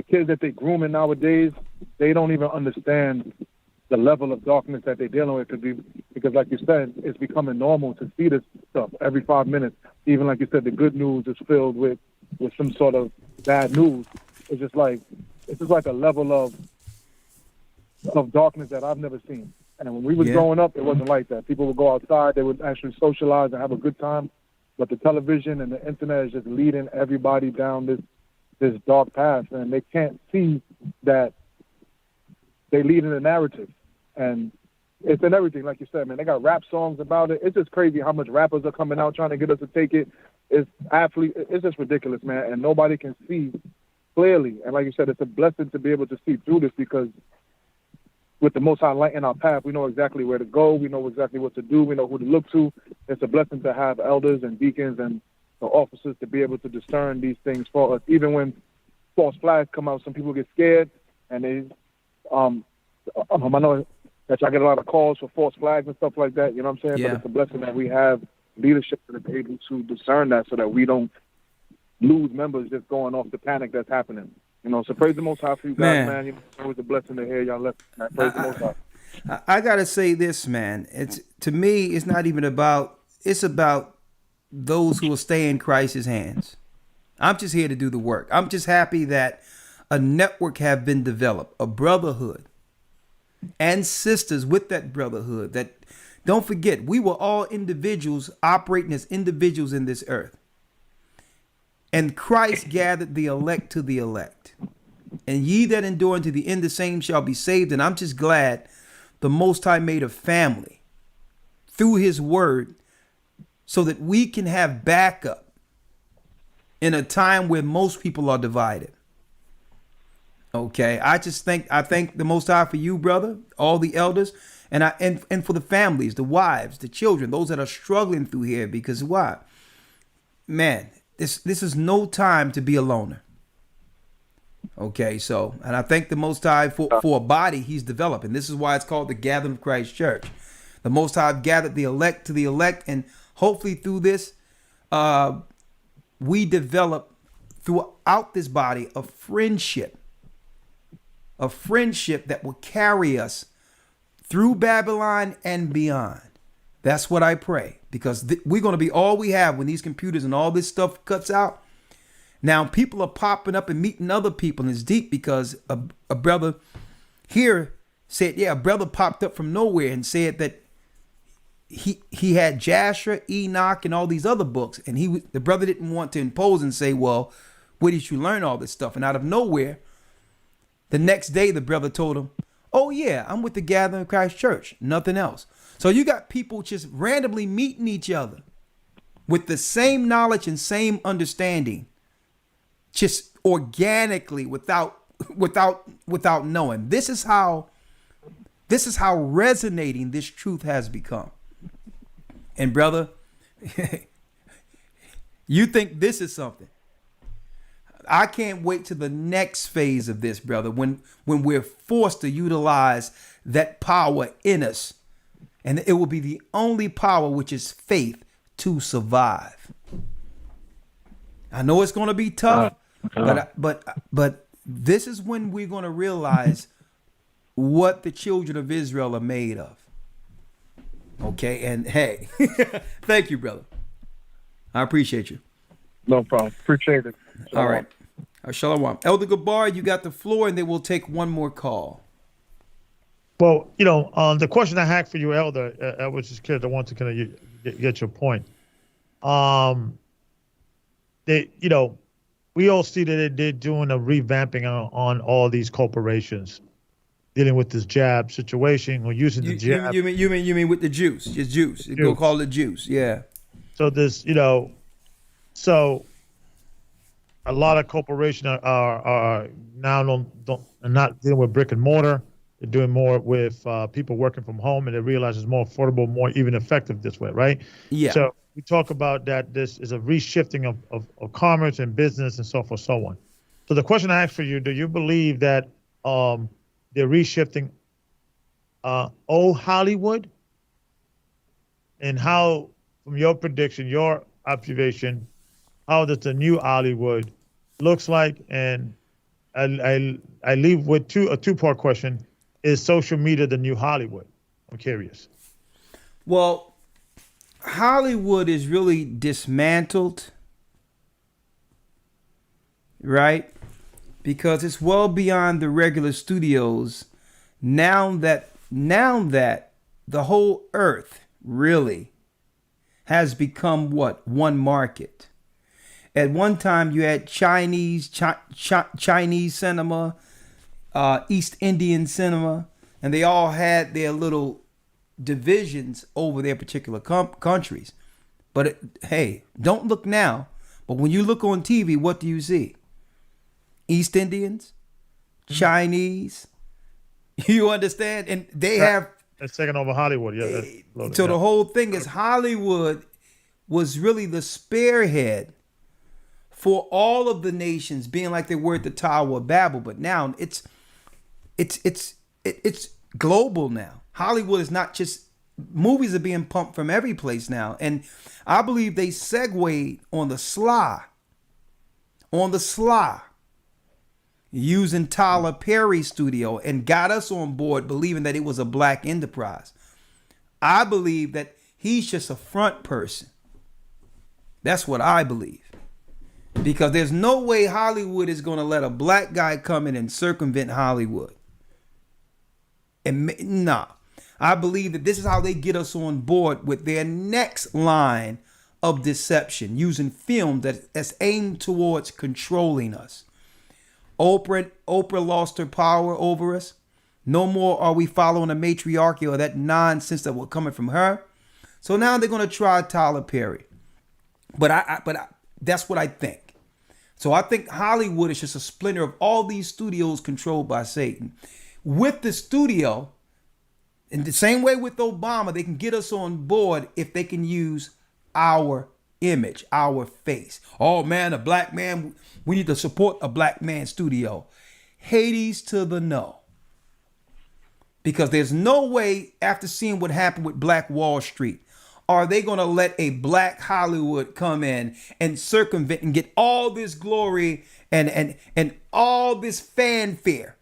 S9: kids that they grooming nowadays, they don't even understand the level of darkness that they're dealing with, because like you said, it's becoming normal to see this stuff every 5 minutes. Even like you said, the good news is filled with some sort of bad news. It's just like a level of darkness that I've never seen. And when we was growing up, it wasn't like that. People would go outside, they would actually socialize and have a good time. But the television and the internet is just leading everybody down this dark path, and they can't see that they lead in the narrative. And it's in everything, like you said, man. They got rap songs about it. It's just crazy how much rappers are coming out trying to get us to take it. It's just ridiculous, man. And nobody can see clearly. And like you said, it's a blessing to be able to see through this, because with the Most High light in our path, we know exactly where to go. We know exactly what to do. We know who to look to. It's a blessing to have elders and deacons and the officers to be able to discern these things for us. Even when false flags come out, some people get scared, and they, I know that y'all get a lot of calls for false flags and stuff like that. You know what I'm saying? Yeah. But it's a blessing that we have leadership that is able to discern that, so that we don't lose members just going off the panic that's happening. You know, so praise the Most High for you guys, man. You know, it's always a blessing to hear y'all left. Praise the Most High.
S19: I gotta say this, man. To me, it's not even about. It's about those who will stay in Christ's hands. I'm just here to do the work. I'm just happy that a network have been developed, a brotherhood, and sisters with that brotherhood that Don't forget, we were all individuals operating as individuals in this earth. And Christ gathered the elect to the elect. And ye that endure unto the end, the same shall be saved. And I'm just glad the Most High made a family through his word so that we can have backup in a time where most people are divided. Okay, I thank the Most High for you, brother, all the elders, and for the families, the wives, the children, those that are struggling through here. Because why? Man, this is no time to be a loner. Okay, so, and I thank the Most High for a body he's developed. And this is why it's called the Gathering of Christ Church. The Most High gathered the elect to the elect. And hopefully through this, we develop throughout this body a friendship that will carry us through Babylon and beyond. That's what I pray, because we're going to be all we have when these computers and all this stuff cuts out. Now people are popping up and meeting other people, and it's deep because a brother here said, a brother popped up from nowhere and said that he had Jasher, Enoch, and all these other books, and the brother didn't want to impose and say, well, where did you learn all this stuff? And out of nowhere, the next day the brother told him, oh yeah, I'm with the Gathering of Christ Church, nothing else. So you got people just randomly meeting each other with the same knowledge and same understanding, just organically without knowing. This is how resonating this truth has become. And brother, you think this is something. I can't wait to the next phase of this, brother, when we're forced to utilize that power in us. And it will be the only power, which is faith, to survive. I know it's going to be tough, but this is when we're going to realize what the children of Israel are made of. Okay, and hey, thank you, brother. I appreciate you.
S9: No problem. Appreciate it.
S19: All right. Shalom. Elder Gabar, you got the floor, and then we'll take one more call.
S10: Well, the question I had for you, Elder, I was just curious. I want to kind of get your point. We all see that they're doing a revamping on all these corporations dealing with this jab situation or using the jab.
S19: You mean with the juice? Just juice. Go call it juice. Yeah.
S10: So this, so a lot of corporations are now not dealing with brick and mortar. They're doing more with people working from home, and they realize it's more affordable, more even effective this way, right?
S19: Yeah.
S10: So we talk about that this is a reshifting of commerce and business and so forth, so on. So the question I ask for you, do you believe that they're reshifting old Hollywood? And how, from your prediction, your observation, how does the new Hollywood looks like? And I leave with a two-part question. Is social media the new Hollywood? I'm curious.
S19: Well, Hollywood is really dismantled, right? Because it's well beyond the regular studios. Now that the whole earth really has become one market. At one time, you had Chinese cinema, East Indian cinema, and they all had their little divisions over their particular countries. But hey, don't look now. But when you look on TV, what do you see? East Indians, Chinese. You understand? And they have.
S10: That's taking over Hollywood. Yeah.
S19: So the whole thing is Hollywood was really the spearhead for all of the nations being like they were at the Tower of Babel. But now it's global now. Hollywood is not just, movies are being pumped from every place now. And I believe they segued on the sly, using Tyler Perry's studio and got us on board believing that it was a black enterprise. I believe that he's just a front person. That's what I believe. Because there's no way Hollywood is going to let a black guy come in and circumvent Hollywood. And nah, I believe that this is how they get us on board with their next line of deception, using film that's aimed towards controlling us. Oprah lost her power over us. No more are we following a matriarchy or that nonsense that was coming from her. So now they're going to try Tyler Perry. But that's what I think. So I think Hollywood is just a splinter of all these studios controlled by Satan. With the studio, in the same way with Obama, they can get us on board if they can use our image, our face. Oh man, a black man, we need to support a black man studio. Hades to the no. Because there's no way, after seeing what happened with Black Wall Street, are they going to let a black Hollywood come in and circumvent and get all this glory and all this fanfare?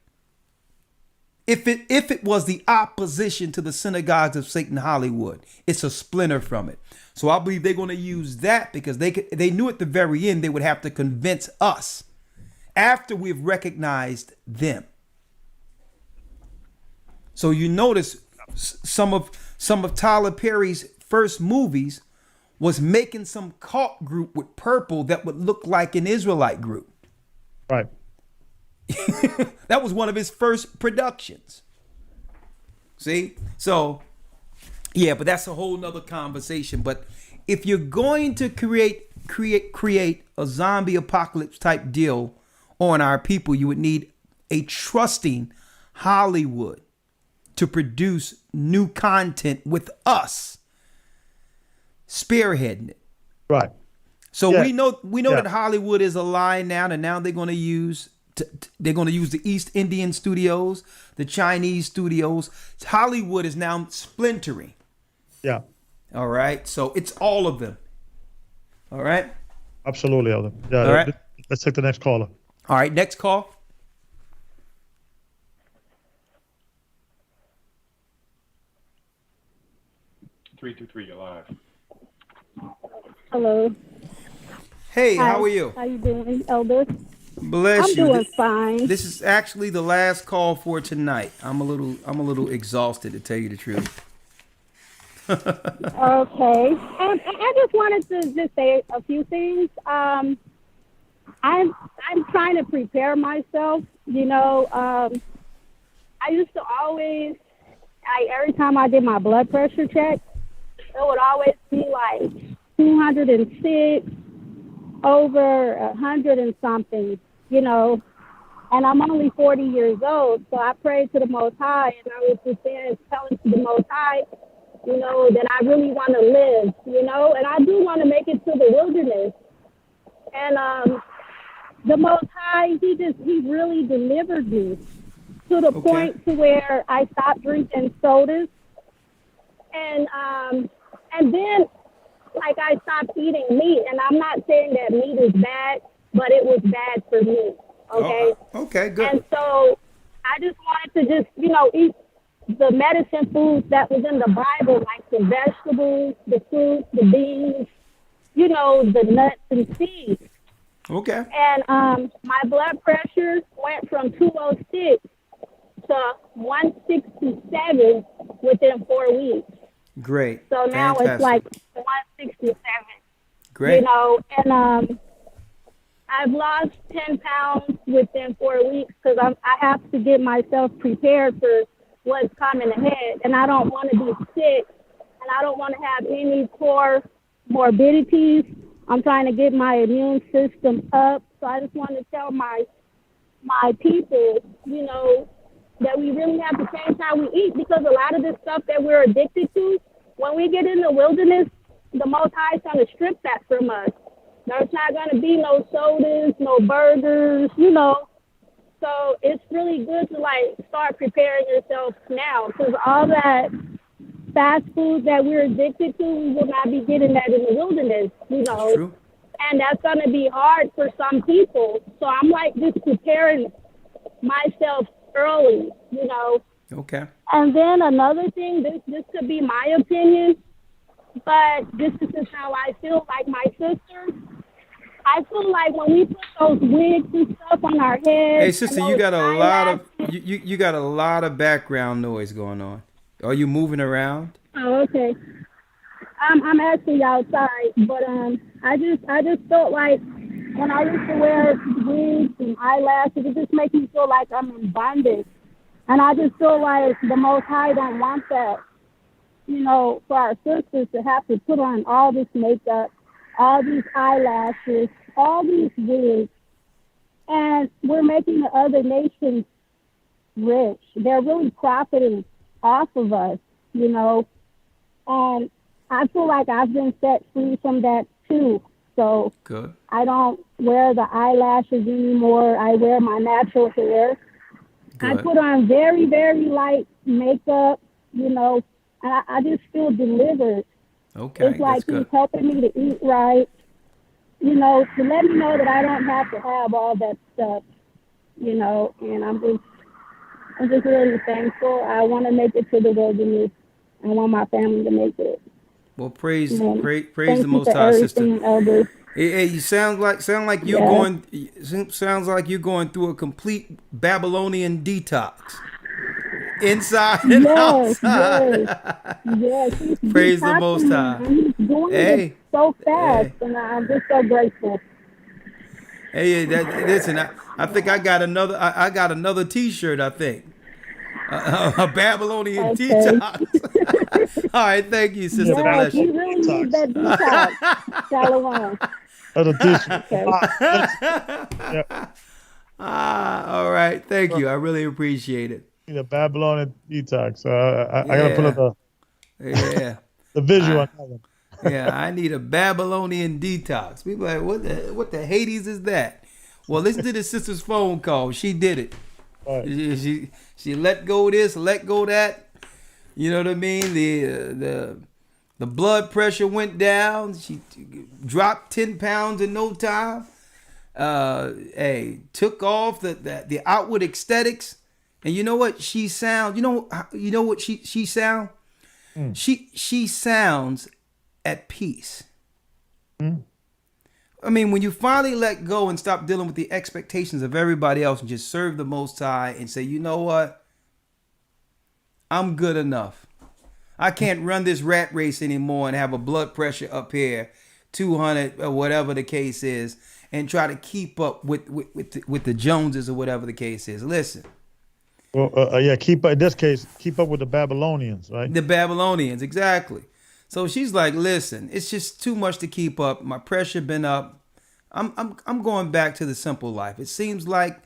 S19: If it was the opposition to the synagogues of Satan Hollywood, it's a splinter from it. So I believe they're going to use that because they knew at the very end they would have to convince us after we've recognized them. So you notice some of Tyler Perry's first movies was making some cult group with purple that would look like an Israelite group.
S10: Right.
S19: That was one of his first productions. See? So, yeah, but that's a whole nother conversation. But if you're going to create a zombie apocalypse type deal on our people, you would need a trusting Hollywood to produce new content with us spearheading it.
S10: Right.
S19: So
S10: Yeah.
S19: we know that Hollywood is a lie now, and now they're going to use the East Indian studios, the Chinese studios. Hollywood is now splintering.
S10: Yeah.
S19: All right. So it's all of them. All right.
S10: Absolutely, Elder. Yeah.
S19: All right.
S10: Let's take the next caller.
S19: All right. Next call.
S13: Three, you're live.
S8: Hello.
S19: Hey,
S8: Hi.
S19: how are you?
S8: How you doing, Elder?
S19: Bless
S8: I'm
S19: you.
S8: doing fine.
S19: This is actually the last call for tonight. I'm a little exhausted, to tell you the truth.
S8: Okay. I just wanted to just say a few things. I'm trying to prepare myself. You know, I used to always, every time I did my blood pressure check, it would always be like 206 over 100 and something, you know, and I'm only 40 years old. So I prayed to the Most High, and I was just there telling to the Most High, you know, that I really want to live, you know, and I do want to make it to the wilderness. And the Most High, he really delivered me to the point to where I stopped drinking sodas. And then, like, I stopped eating meat. And I'm not saying that meat is bad, but it was bad for me, okay?
S19: Oh, okay, good.
S8: And so I just wanted to just, you know, eat the medicine foods that was in the Bible, like the vegetables, the fruits, the beans, you know, the nuts and seeds.
S19: Okay.
S8: And my blood pressure went from 206 to 167 within 4 weeks.
S19: Great.
S8: So now
S19: Fantastic.
S8: it's like 167.
S19: Great.
S8: You know, and I've lost 10 pounds within 4 weeks because I have to get myself prepared for what's coming ahead. And I don't want to be sick, and I don't want to have any core morbidities. I'm trying to get my immune system up. So I just want to tell my people, you know, that we really have to change how we eat, because a lot of this stuff that we're addicted to, when we get in the wilderness, the Most High is going to strip that from us. There's not going to be no sodas, no burgers, you know. So it's really good to, like, start preparing yourself now, because all that fast food that we're addicted to, we will not be getting that in the wilderness, you know.
S19: True.
S8: And that's going to be hard for some people. So I'm, like, just preparing myself early, you know.
S19: Okay.
S8: And then another thing, this could be my opinion, but this is how I feel, like my sister. I feel like when we put those wigs and stuff on our heads.
S19: Hey, sister, you got a lot of you got a lot of background noise going on. Are you moving around?
S8: Oh, okay. I'm actually outside, but I just felt like when I used to wear wigs and eyelashes, it just makes me feel like I'm in bondage, and I just feel like the Most High don't want that. For our sisters to have to put on all this makeup, all these eyelashes, all these wigs, and we're making the other nations rich. They're really profiting off of us, and I feel like I've been set free from that too. So
S19: Good.
S8: I don't wear the eyelashes anymore. I wear my natural hair. I
S19: Good.
S8: put on very, very light makeup, and I just feel delivered.
S19: Okay,
S8: It's like
S19: that's good.
S8: he's helping me to eat right, to let me know that I don't have to have all that stuff, and I'm just really thankful. I want to make it to the wilderness. I want my family to make it.
S19: Well, praise
S8: Thank
S19: the
S8: you
S19: Most
S8: for
S19: High, sister.
S8: everything, Elder.
S19: Hey, you sound like you're sounds like you're going through a complete Babylonian detox, inside and outside.
S8: Yes. He's
S19: Praise the Most
S8: detoxing me,
S19: High.
S8: and he's doing it so fast, and I'm just so grateful.
S19: Hey, listen, I think I got another. I got another T-shirt. I think a Babylonian detox. All right, thank you, sister. Bless
S8: You
S19: you.
S8: really need that detox. Shalom.
S19: All right, thank you. I really appreciate it.
S10: The Babylonian detox. I gotta pull up the visual.
S19: Yeah, I need a Babylonian detox. People are like, what the Hades is that? Well, listen to the sister's phone call. She did it. Right. She let go this, let go that. You know what I mean? The blood pressure went down. She dropped 10 pounds in no time. Took off the outward aesthetics. And you know what she sounds? You know what she sound? She sounds at peace. I mean, when you finally let go and stop dealing with the expectations of everybody else and just serve the Most High and say, you know what? I'm good enough. I can't run this rat race anymore and have a blood pressure up here, 200 or whatever the case is, and try to keep up with the Joneses or whatever the case is. Listen.
S10: Well, in this case, keep up with the Babylonians, right?
S19: The Babylonians, exactly. So she's like, listen, it's just too much to keep up. My pressure been up. I'm going back to the simple life. It seems like,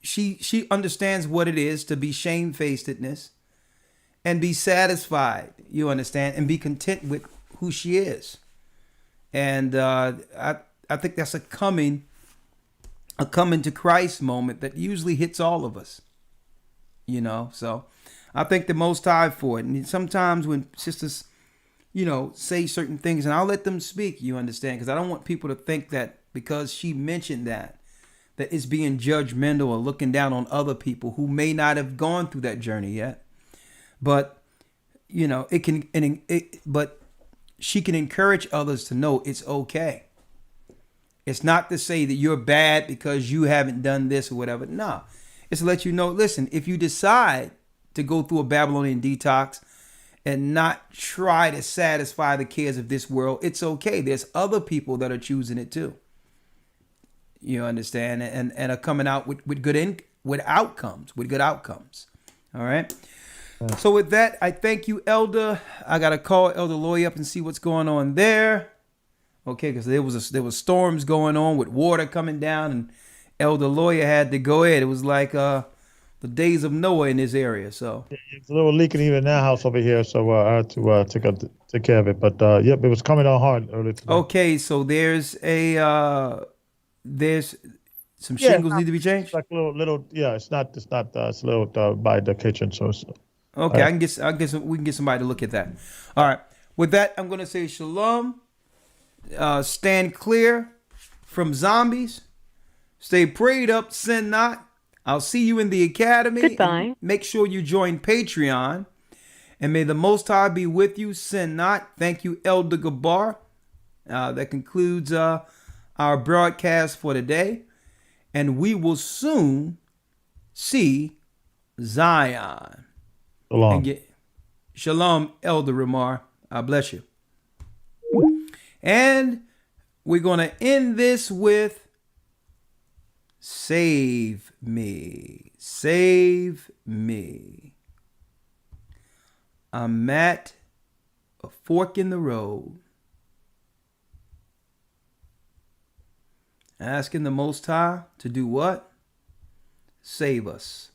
S19: she understands what it is to be shamefacedness and be satisfied, you understand, and be content with who she is. And I think that's a coming to Christ moment that usually hits all of us, so I thank the Most High for it. And sometimes when sisters, say certain things, and I'll let them speak, you understand, because I don't want people to think that because she mentioned that it's being judgmental or looking down on other people who may not have gone through that journey yet. But, but she can encourage others to know it's okay. It's not to say that you're bad because you haven't done this or whatever. No, it's to let you know, listen, if you decide to go through a Babylonian detox and not try to satisfy the cares of this world, it's okay. There's other people that are choosing it too. You understand? And are coming out with good outcomes. All right. So with that, I thank you, Elder. I got to call Elder Loy up and see what's going on there. Okay, because there was storms going on with water coming down, and Elder Lawyer had to go ahead. It was like the days of Noah in this area. So
S10: it's a little leaking even in our house over here, so I had to take care of it. But it was coming on hard earlier today.
S19: Okay, so there's some shingles need to be changed.
S10: It's like little. It's not. It's a little by the kitchen. So it's,
S19: okay, I guess we can get somebody to look at that. All right. With that, I'm gonna say shalom. Stand clear from zombies. Stay prayed up, sin not. I'll see you in the academy.
S12: Goodbye.
S19: Make sure you join Patreon. And may the Most High be with you, sin not. Thank you, Elder Gabar. That concludes our broadcast for today. And we will soon see Zion.
S10: Shalom.
S19: Shalom, Elder Ramar. I bless you. And we're going to end this with Save Me. Save me. I'm at a fork in the road, asking the Most High to do what? Save us.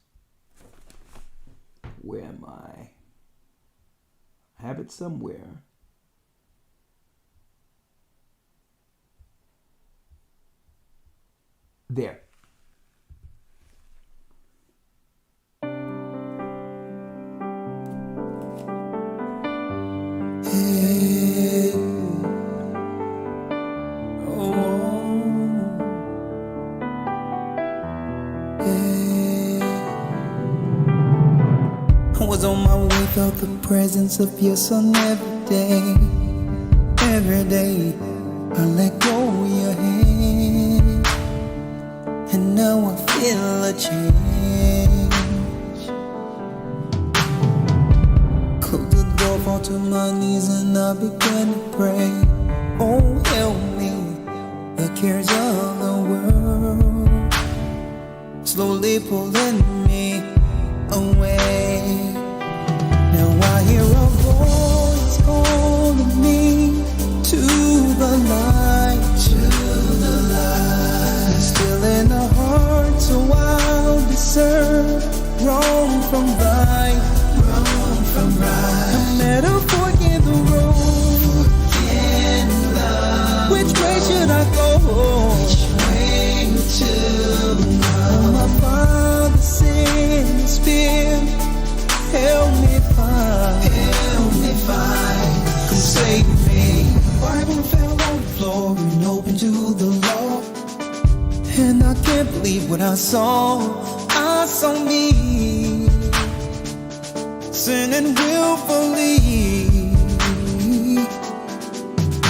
S19: Where am I? I have it somewhere. There. Hey. Oh. Hey. I was on my way, felt the presence of your son every day. Every day, I let go of your hand, and now I feel a change. Close the door, fall to my knees, and I began to pray. Oh, help me, the cares of the world slowly pulling me away. Now I hear a voice calling me to the light, to the light. Still in the heart, so I'll discern wrong from right, wrong from right. I'm at a fork in the road. Which way should I go? Which way to go? My Father sent His Spirit, help me find, come save me. Bible fell on the floor and opened to the law, and I can't believe what I saw. I saw me sinning willfully. I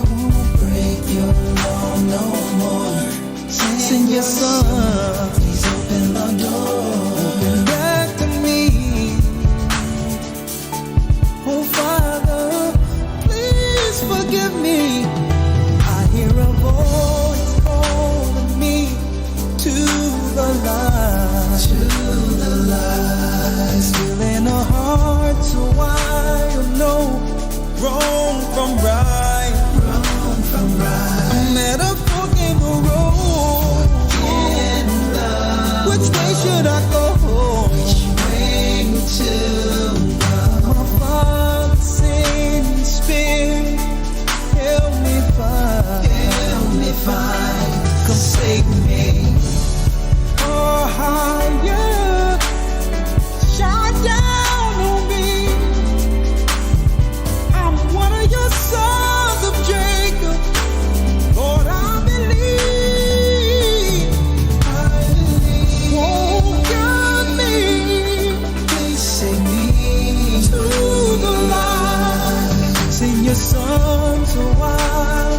S19: won't break your law no more. Send your son, please open the door. Open back to me. Oh Father, please forgive me. I hear a voice calling me to the light, to the light. Still in a heart, so I know wrong from right, wrong from right. I'm at a fork in the road. Which way should I go? Which way to go? My Father send His Spirit, help me find, come save me. Oh, yeah, shine down on me. I'm one of your sons of Jacob. Lord, I believe. Won't guide me. Please save me to the light. Send your son so I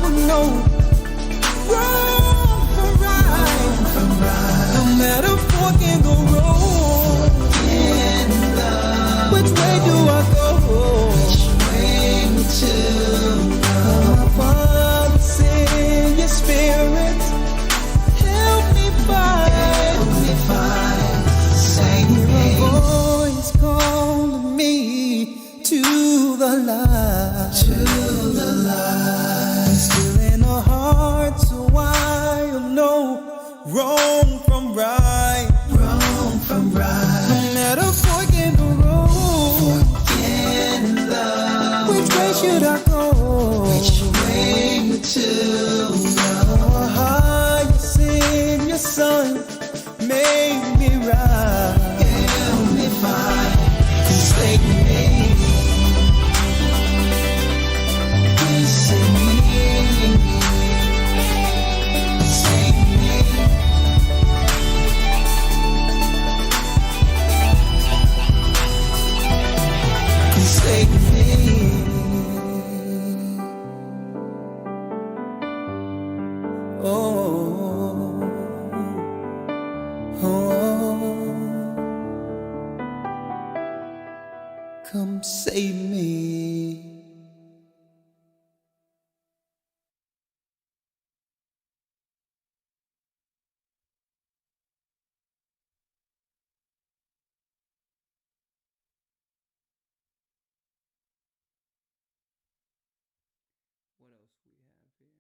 S19: will know wrong from right. No matter fork in the road. Which way do I go? Which way to go? My Father, send your Spirit, help me find. Save me. A voice calling me to the light, to the light. Still in a heart, so I know wrong from right, wrong from right. No matter fork in the road. Which way should I go? Which way to go? You send your son, make me right. Help me find, come save me. Please save me. Save me. Come save me. Oh, oh, oh.
S1: save me. What else we have here?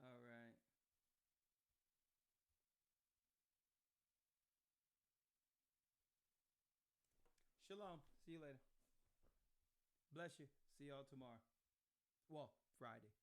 S1: All right. Shalom. See you later. Bless you. See y'all tomorrow. Well, Friday.